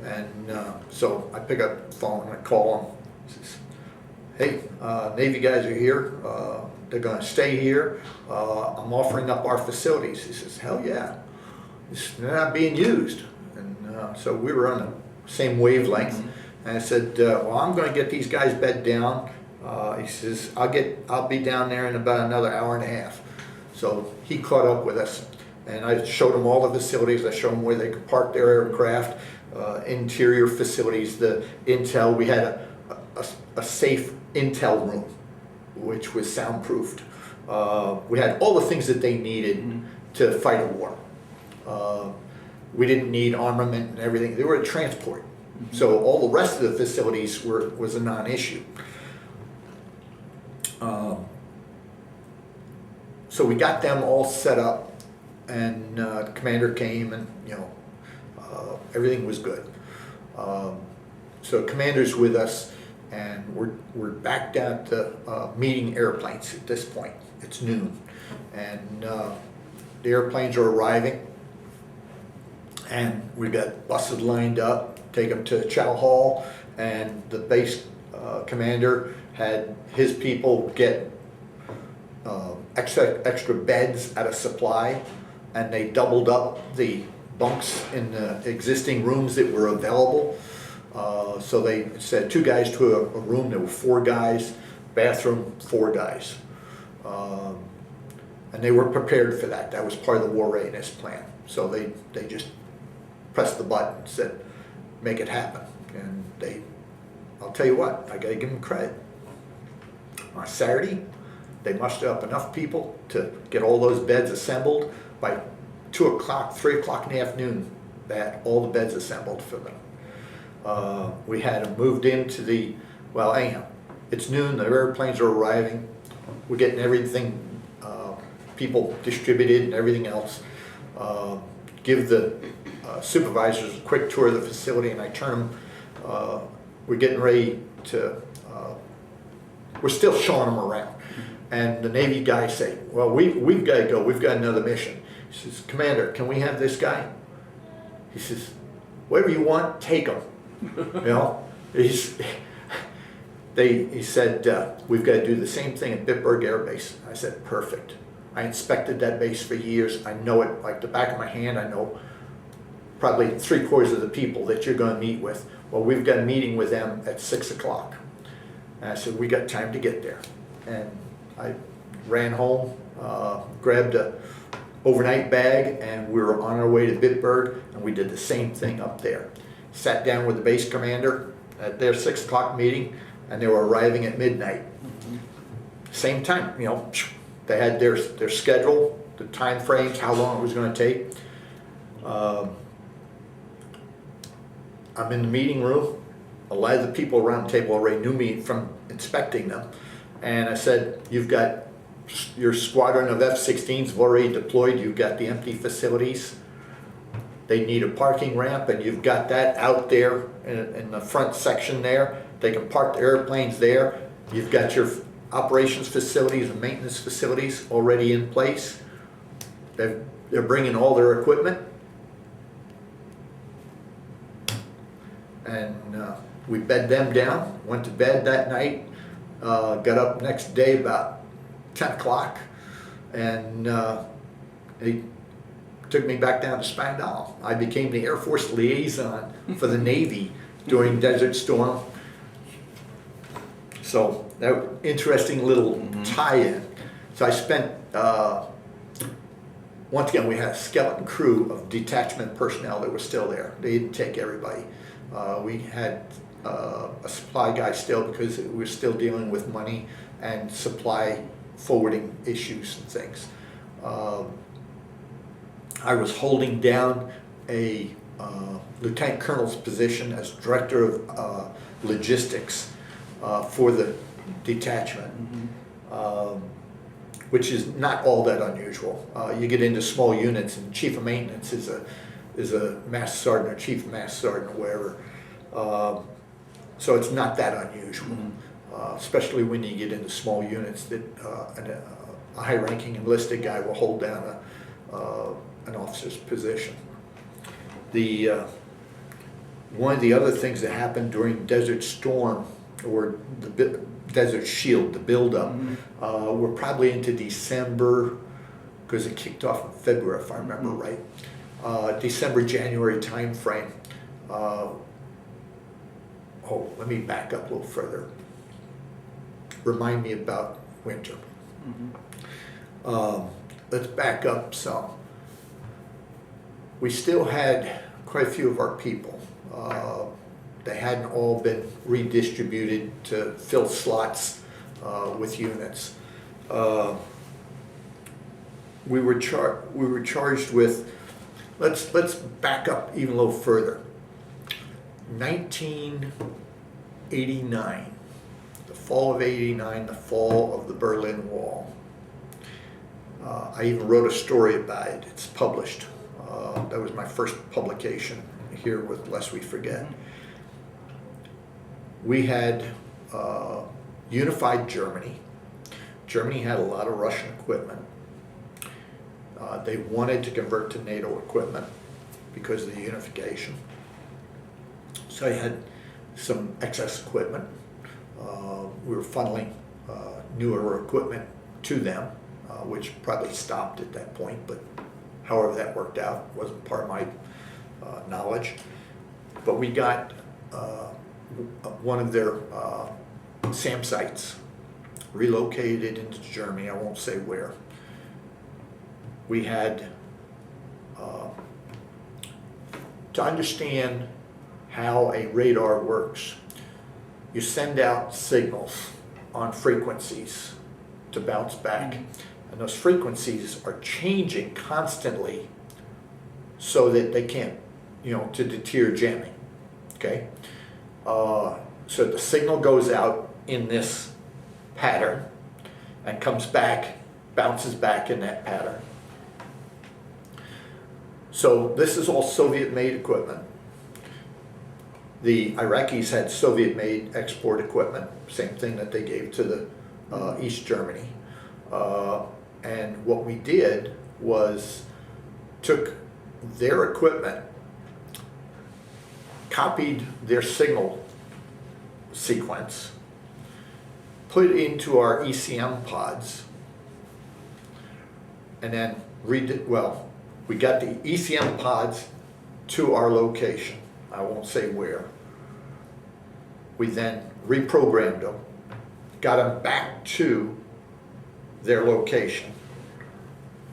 And so I pick up the phone and I call him. He says, hey, Navy guys are here. They're going to stay here. I'm offering up our facilities. He says, hell yeah. They're not being used. And so we were on the same wavelength. And I said, well, I'm going to get these guys bedded down. He says, I'll be down there in about another hour and a half. So he caught up with us. And I showed him all the facilities. I showed them where they could park their aircraft, interior facilities, the intel. We had a safe intel room, which was soundproofed. We had all the things that they needed to fight a war. We didn't need armament and everything. They were a transport. So all the rest of the facilities was a non-issue. So we got them all set up. And the commander came, and everything was good. So commander's with us, and we're back down at the meeting airplanes at this point. It's noon, and the airplanes are arriving, and we've got buses lined up, take them to Chow Hall, and the base commander had his people get extra beds at a supply. And they doubled up the bunks in the existing rooms that were available. So they said 2 guys to a room. There were 4 guys, bathroom, 4 guys. And they were prepared for that. That was part of the war readiness plan. So they just pressed the button and said, make it happen. And I'll tell you what, I gotta give them credit. On Saturday, they mustered up enough people to get all those beds assembled. By 2 o'clock, 3 o'clock in the afternoon, they had all the beds assembled for them. We had them moved into anyhow, it's noon, the airplanes are arriving. We're getting everything, people distributed and everything else. Give the supervisors a quick tour of the facility, and I turn them, we're getting ready to, we're still showing them around. And the Navy guys say, well, we've got to go, we've got another mission. He says, Commander, can we have this guy? He says, whatever you want, take him. He said, we've got to do the same thing at Bitburg Air Base. I said, perfect. I inspected that base for years. I know it like the back of my hand. I know probably 3/4 of the people that you're going to meet with. Well, we've got a meeting with them at 6 o'clock. And I said, we got time to get there. And I ran home, grabbed a overnight bag, and we were on our way to Bitburg, and we did the same thing up there. Sat down with the base commander at their 6 o'clock meeting, and they were arriving at midnight. Same time, you know, they had their schedule, the time frames, how long it was going to take. I'm in the meeting room. A lot of the people around the table already knew me from inspecting them. And I said, you've got your squadron of F-16s already deployed. You've got the empty facilities. They need a parking ramp, and you've got that out there in the front section there. They can park the airplanes there. You've got your operations facilities and maintenance facilities already in place. They're bringing all their equipment. And we bed them down, went to bed that night, got up next day about 10 o'clock, and they took me back down to Spandau. I became the Air Force liaison for the Navy during Desert Storm. So that interesting little tie-in. So I spent, once again, we had a skeleton crew of detachment personnel that were still there. They didn't take everybody. We had a supply guy still, because we were still dealing with money and supply forwarding issues and things. I was holding down a lieutenant colonel's position as director of logistics for the detachment, which is not all that unusual. You get into small units, and chief of maintenance is a master sergeant or chief of master sergeant or whatever. So it's not that unusual, especially when you get into small units that a high-ranking enlisted guy will hold down an officer's position. One of the other things that happened during Desert Storm, or the Desert Shield, the buildup, we're probably into December, because it kicked off in February, if I remember right. December, January time frame. Let me back up a little further. Remind me about winter. Let's back up some. We still had quite a few of our people. They hadn't all been redistributed to fill slots with units. We were charged with. Let's back up even a little further. 1989, the fall of '89, the fall of the Berlin Wall. I even wrote a story about it. It's published. That was my first publication here with Lest We Forget. We had unified Germany. Germany had a lot of Russian equipment. They wanted to convert to NATO equipment because of the unification. So I had some excess equipment. We were funneling newer equipment to them, which probably stopped at that point, but however that worked out wasn't part of my knowledge. But we got one of their SAM sites relocated into Germany. I won't say where. We had to understand how a radar works. You send out signals on frequencies to bounce back, and those frequencies are changing constantly so that they can't, to deter jamming. Okay, so the signal goes out in this pattern and comes back, bounces back in that pattern. So this is all Soviet-made equipment. The Iraqis had Soviet-made export equipment, same thing that they gave to the East Germany. And what we did was took their equipment, copied their signal sequence, put it into our ECM pods, and then we got the ECM pods to our location. I won't say where. We then reprogrammed them, got them back to their location,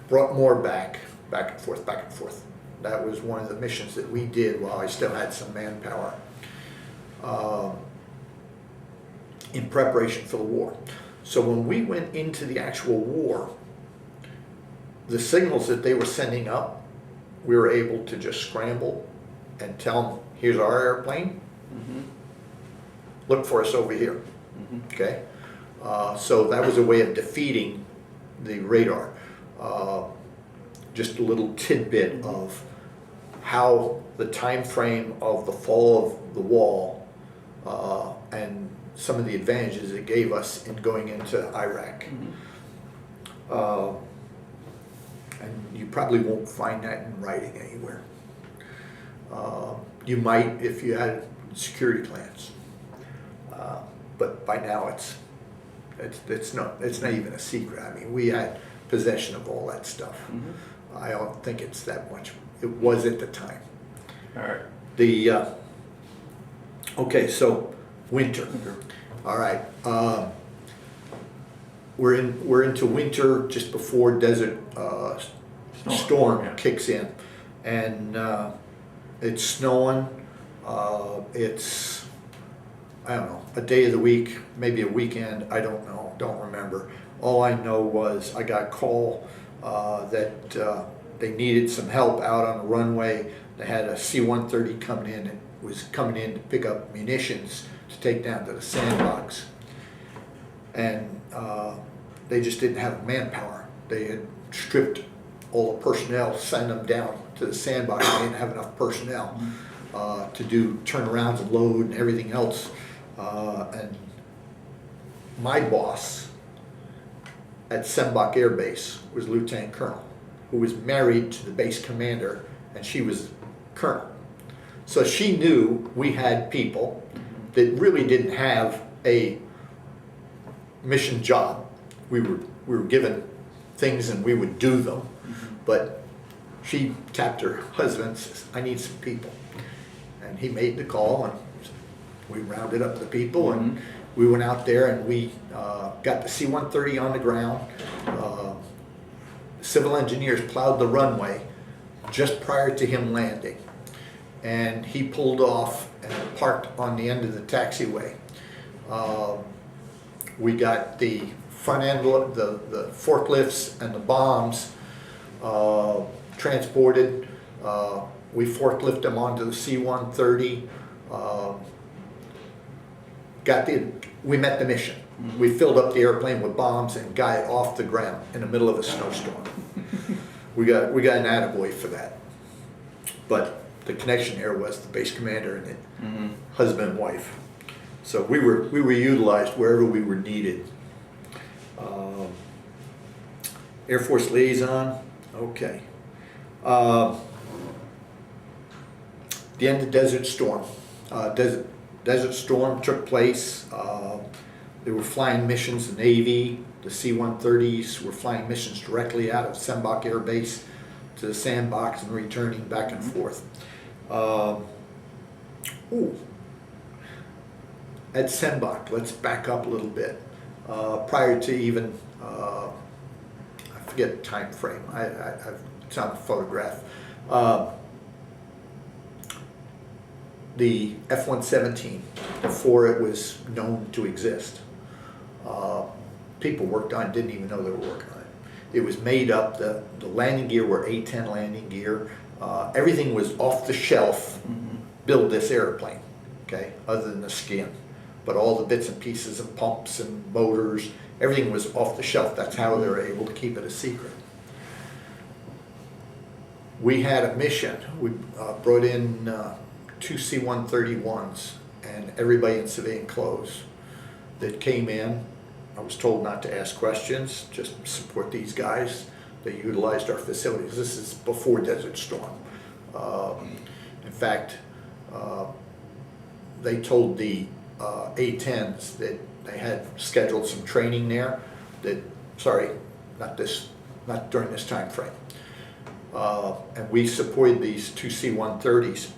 brought more back and forth, back and forth. That was one of the missions that we did while I still had some manpower in preparation for the war. So when we went into the actual war, the signals that they were sending up, we were able to just scramble and tell them, here's our airplane, look for us over here, okay? So that was a way of defeating the radar. Just a little tidbit of how the time frame of the fall of the wall and some of the advantages it gave us in going into Iraq. And you probably won't find that in writing anywhere. You might if you had security clearance, but by now it's not even a secret. I mean, we had possession of all that stuff. I don't think it's that much. It was at the time. All right. The okay, so winter. All right. We're into winter just before Desert Storm yeah. kicks in, and it's snowing. It's, I don't know, a day of the week, maybe a weekend. I don't know. Don't remember. All I know was I got a call that they needed some help out on the runway. They had a C-130 coming in. It was coming in to pick up munitions to take down to the sandbox. And they just didn't have manpower. They had stripped all the personnel, sent them down to the sandbox. They didn't have enough personnel to do turnarounds and load and everything else. And my boss at Sembach Air Base was Lieutenant Colonel, who was married to the base commander, and she was Colonel. So she knew we had people that really didn't have a mission job. We were given things and we would do them, but she tapped her husband and says, I need some people. And he made the call, and we rounded up the people, and we went out there and we got the C-130 on the ground. Civil engineers plowed the runway just prior to him landing. And he pulled off and parked on the end of the taxiway. We got the front end, the forklifts and the bombs transported. We forklift them onto the C-130. We met the mission. We filled up the airplane with bombs and got it off the ground in the middle of a snowstorm. We got an attaboy for that. But the connection there was the base commander and the husband and wife. So we were utilized wherever we were needed. Air Force liaison, okay. The end of Desert Storm. Desert Storm took place. They were flying missions, the Navy, the C-130s were flying missions directly out of Sembach Air Base to the sandbox and returning back and forth. At Sembach, let's back up a little bit. Prior to even, I forget the time frame, it's on a photograph. The F-117, before it was known to exist, people worked on it, didn't even know they were working on it. It was made up, the landing gear were A-10 landing gear. Everything was off the shelf, build this airplane, okay, other than the skin. But all the bits and pieces and pumps and motors, everything was off the shelf. That's how they were able to keep it a secret. We had a mission. We brought in 2 C-131s and everybody in civilian clothes that came in. I was told not to ask questions, just support these guys. They utilized our facilities. This is before Desert Storm. In fact, they told the A-10s that they had scheduled some training there. Not during this time frame. And we supported these 2 C-130s.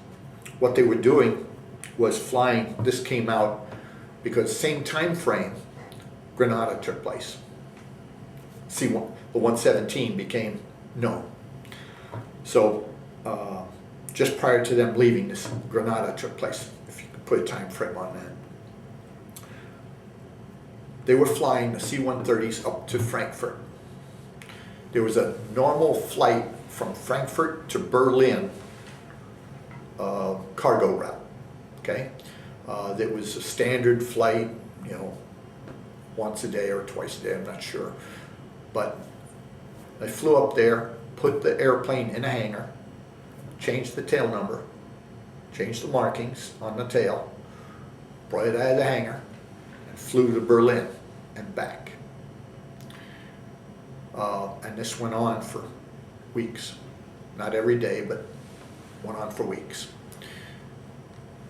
What they were doing was flying. This came out because same time frame Grenada took place. C1, the 117 became known. So just prior to them leaving, this Grenada took place, if you could put a time frame on that. They were flying the C-130s up to Frankfurt. There was a normal flight from Frankfurt to Berlin cargo route, okay? That was a standard flight, you know, once a day or twice a day, I'm not sure. But they flew up there, put the airplane in a hangar, changed the tail number, changed the markings on the tail, brought it out of the hangar, and flew to Berlin and back. And this went on for weeks. Not every day, but went on for weeks.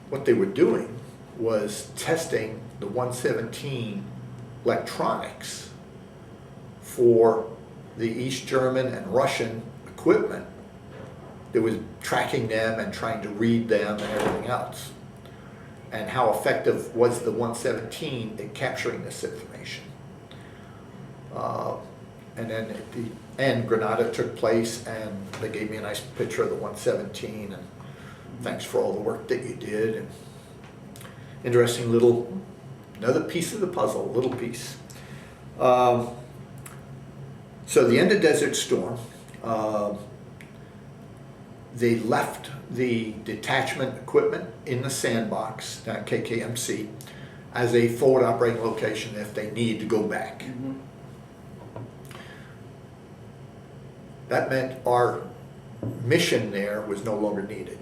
What they were doing was testing the 117 electronics for the East German and Russian equipment that was tracking them and trying to read them and everything else. And how effective was the 117 in capturing this information. And then at the end, Grenada took place, and they gave me a nice picture of the 117, and thanks for all the work that you did. And interesting little, another piece of the puzzle, little piece. So the end of Desert Storm, they left the detachment equipment in the sandbox, KKMC, as a forward operating location if they need to go back. Mm-hmm. That meant our mission there was no longer needed.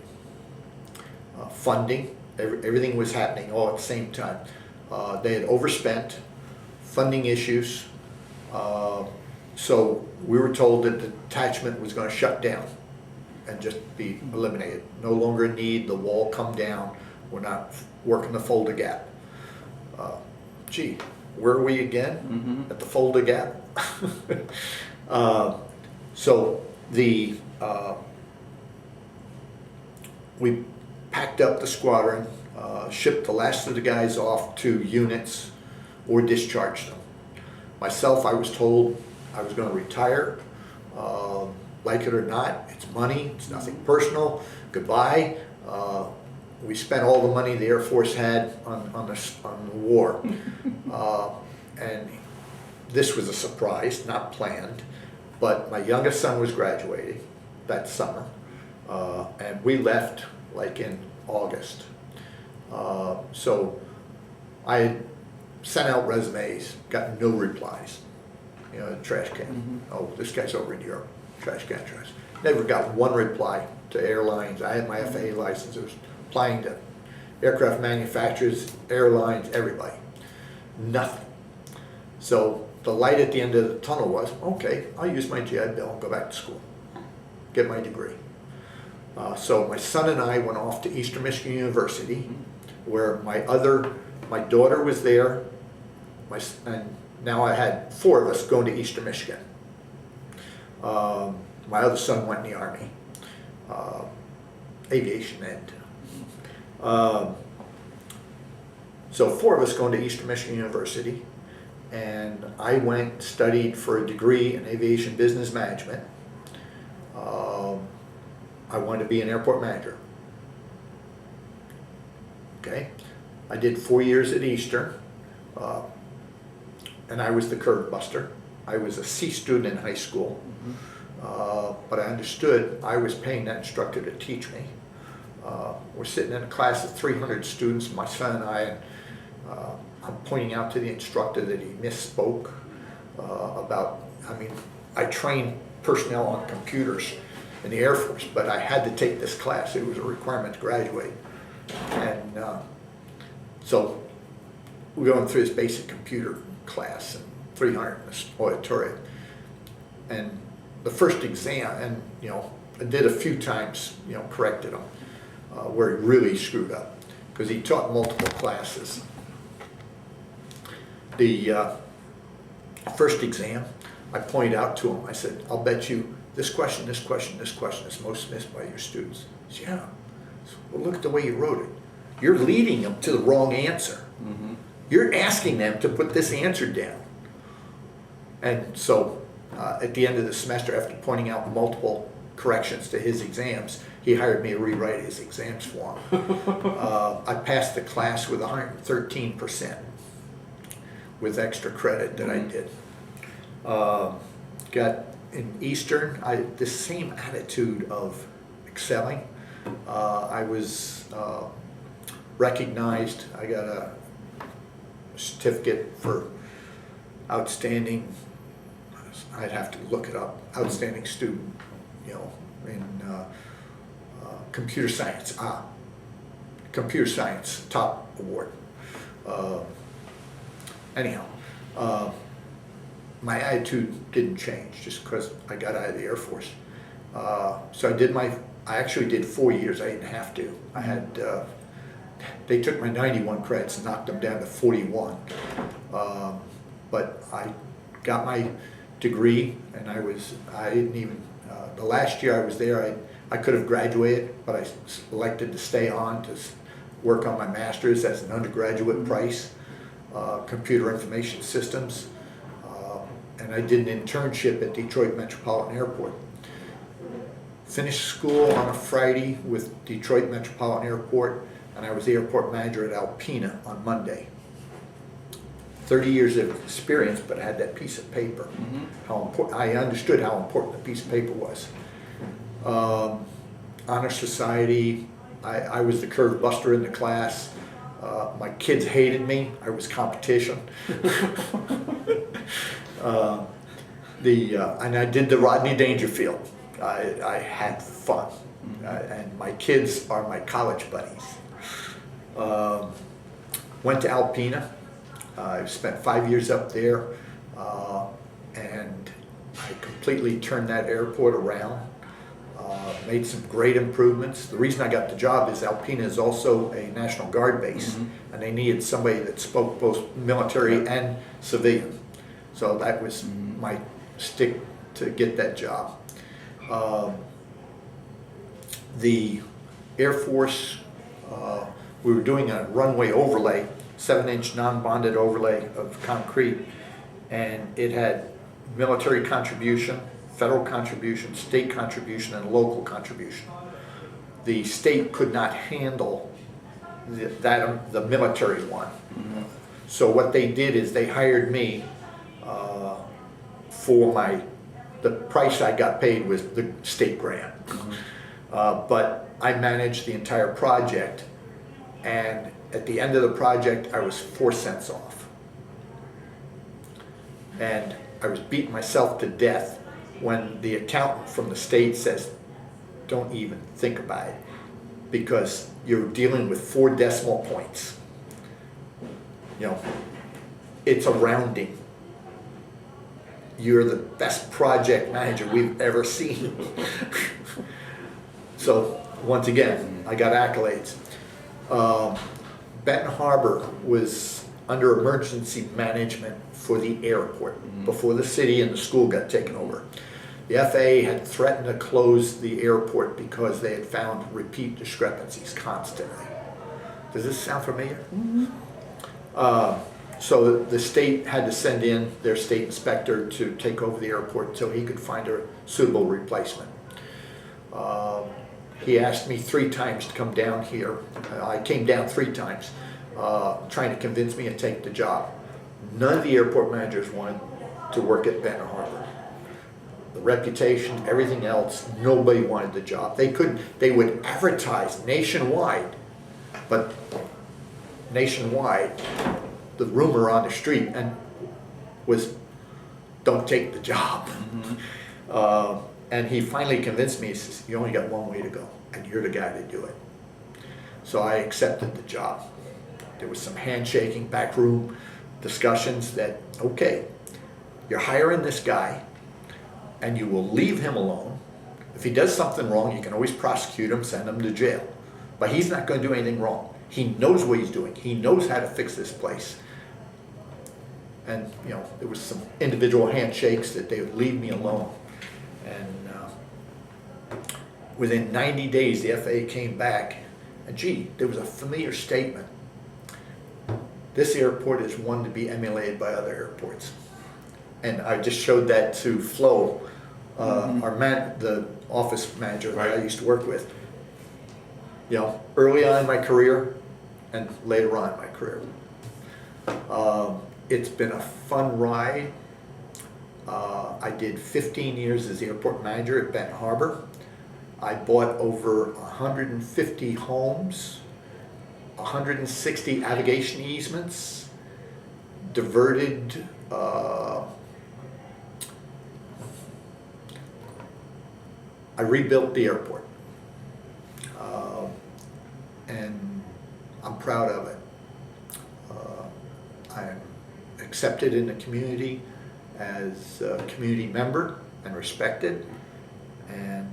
Funding, everything was happening all at the same time. They had overspent, funding issues, so we were told that the detachment was going to shut down and just be eliminated. No longer a need, the wall come down, we're not working the folder gap. Gee, where are we again? Mm-hmm. At the folder gap? So we packed up the squadron, shipped the last of the guys off to units or discharged them. Myself, I was told I was going to retire. Like it or not, it's money, it's nothing personal, goodbye. We spent all the money the Air Force had on the war. And this was a surprise, not planned. But my youngest son was graduating that summer, and we left like in August. So I had sent out resumes, got no replies. You know, the trash can. Mm-hmm. Oh, this guy's over in Europe. Trash can, trash. Never got one reply to airlines. I had my FAA license. I was applying to aircraft manufacturers, airlines, everybody. Nothing. So the light at the end of the tunnel was, okay, I'll use my GI Bill and go back to school, get my degree. So my son and I went off to Eastern Michigan University, where my daughter was there, and now I had 4 of us going to Eastern Michigan. My other son went in the Army, aviation end. So 4 of us going to Eastern Michigan University. And I went, studied for a degree in aviation business management. I wanted to be an airport manager. Okay, I did 4 years at Eastern, and I was the curve buster. I was a C student in high school, but I understood I was paying that instructor to teach me. We're sitting in a class of 300 students, my son and I, and I'm pointing out to the instructor that he misspoke about, I trained personnel on computers in the Air Force, but I had to take this class. It was a requirement to graduate. And so we're going through this basic computer class, and 300 in this auditorium. And the first exam, and I did a few times, corrected him, where he really screwed up, because he taught multiple classes. The first exam, I pointed out to him, I said, I'll bet you this question, this question, this question is most missed by your students. He said, yeah. I said, well, look at the way you wrote it. You're leading them to the wrong answer. Mm-hmm. You're asking them to put this answer down. And so at the end of the semester, after pointing out multiple corrections to his exams, he hired me to rewrite his exams for him. I passed the class with 113% with extra credit that I did. Got in Eastern, the same attitude of excelling. I was recognized. I got a certificate for outstanding, I'd have to look it up, outstanding student, you know, in computer science. Computer science top award. Anyhow, my attitude didn't change just because I got out of the Air Force. So I actually did 4 years. I didn't have to. I had, they took my 91 credits and knocked them down to 41. But I got my degree, and I didn't even, the last year I was there, I could have graduated, but I elected to stay on to work on my master's as an undergraduate price, computer information systems. And I did an internship at Detroit Metropolitan Airport. Finished school on a Friday with Detroit Metropolitan Airport, and I was the airport manager at Alpena on Monday. 30 years of experience, but I had that piece of paper. Mm-hmm. How important, I understood how important the piece of paper was. Honor Society, I was the curve buster in the class. My kids hated me. I was competition. And I did the Rodney Dangerfield. I had fun. And my kids are my college buddies. Went to Alpena. I spent 5 years up there, and I completely turned that airport around. Made some great improvements. The reason I got the job is Alpena is also a National Guard base, mm-hmm. and they needed somebody that spoke both military and civilian. So that was mm-hmm. my stick to get that job. The Air Force, we were doing a runway overlay, 7-inch non-bonded overlay of concrete, and it had military contribution, federal contribution, state contribution, and local contribution. The state could not handle the military one. Mm-hmm. So what they did is they hired me for the price I got paid was the state grant. Mm-hmm. But I managed the entire project, and at the end of the project I was 4 cents off. And I was beating myself to death when the accountant from the state says, don't even think about it, because you're dealing with 4 decimal points. You know, it's a rounding. You're the best project manager we've ever seen. So once again, I got accolades. Benton Harbor was under emergency management for the airport before the city and the school got taken over. The FAA had threatened to close the airport because they had found repeat discrepancies constantly. Does this sound familiar? Mm-hmm. So the state had to send in their state inspector to take over the airport until he could find a suitable replacement. He asked me 3 times to come down here. I came down 3 times, trying to convince me to take the job. None of the airport managers wanted to work at Benton Harbor. The reputation, everything else, nobody wanted the job. They would advertise nationwide, but nationwide, the rumor on the street was, don't take the job. Mm-hmm. And he finally convinced me, he says, you only got one way to go, and you're the guy to do it. So I accepted the job. There was some handshaking, backroom discussions that, okay, you're hiring this guy, and you will leave him alone. If he does something wrong, you can always prosecute him, send him to jail. But he's not going to do anything wrong. He knows what he's doing. He knows how to fix this place. And, you know, there was some individual handshakes that they would leave me alone. And within 90 days, the FAA came back, and gee, there was a familiar statement. This airport is one to be emulated by other airports. And I just showed that to Flo, the office manager that I Right. used to work with. You know, early on in my career and later on in my career. It's been a fun ride. I did 15 years as the airport manager at Benton Harbor. I bought over 150 homes, 160 navigation easements, diverted I rebuilt the airport. And I'm proud of it. I'm accepted in the community as a community member and respected, and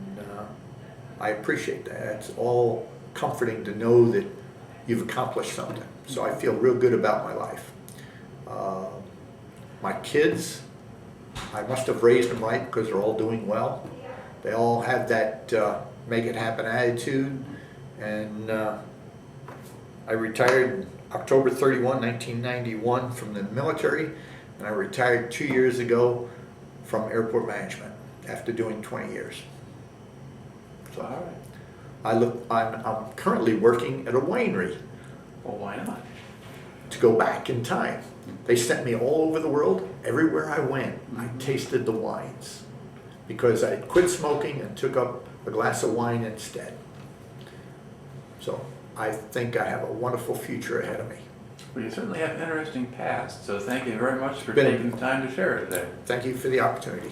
I appreciate that. It's all comforting to know that you've accomplished something. So I feel real good about my life. My kids, I must have raised them right because they're all doing well. They all have that make it happen attitude, and I retired October 31, 1991 from the military, and I retired 2 years ago from airport management after doing 20 years. So All right. I'm currently working at a winery Well, why not? to go back in time. They sent me all over the world. Everywhere I went, I tasted the wines because I quit smoking and took up a glass of wine instead. So I think I have a wonderful future ahead of me. Well, you certainly have an interesting past, so thank you very much for Been- taking the time to share it today. Thank you for the opportunity.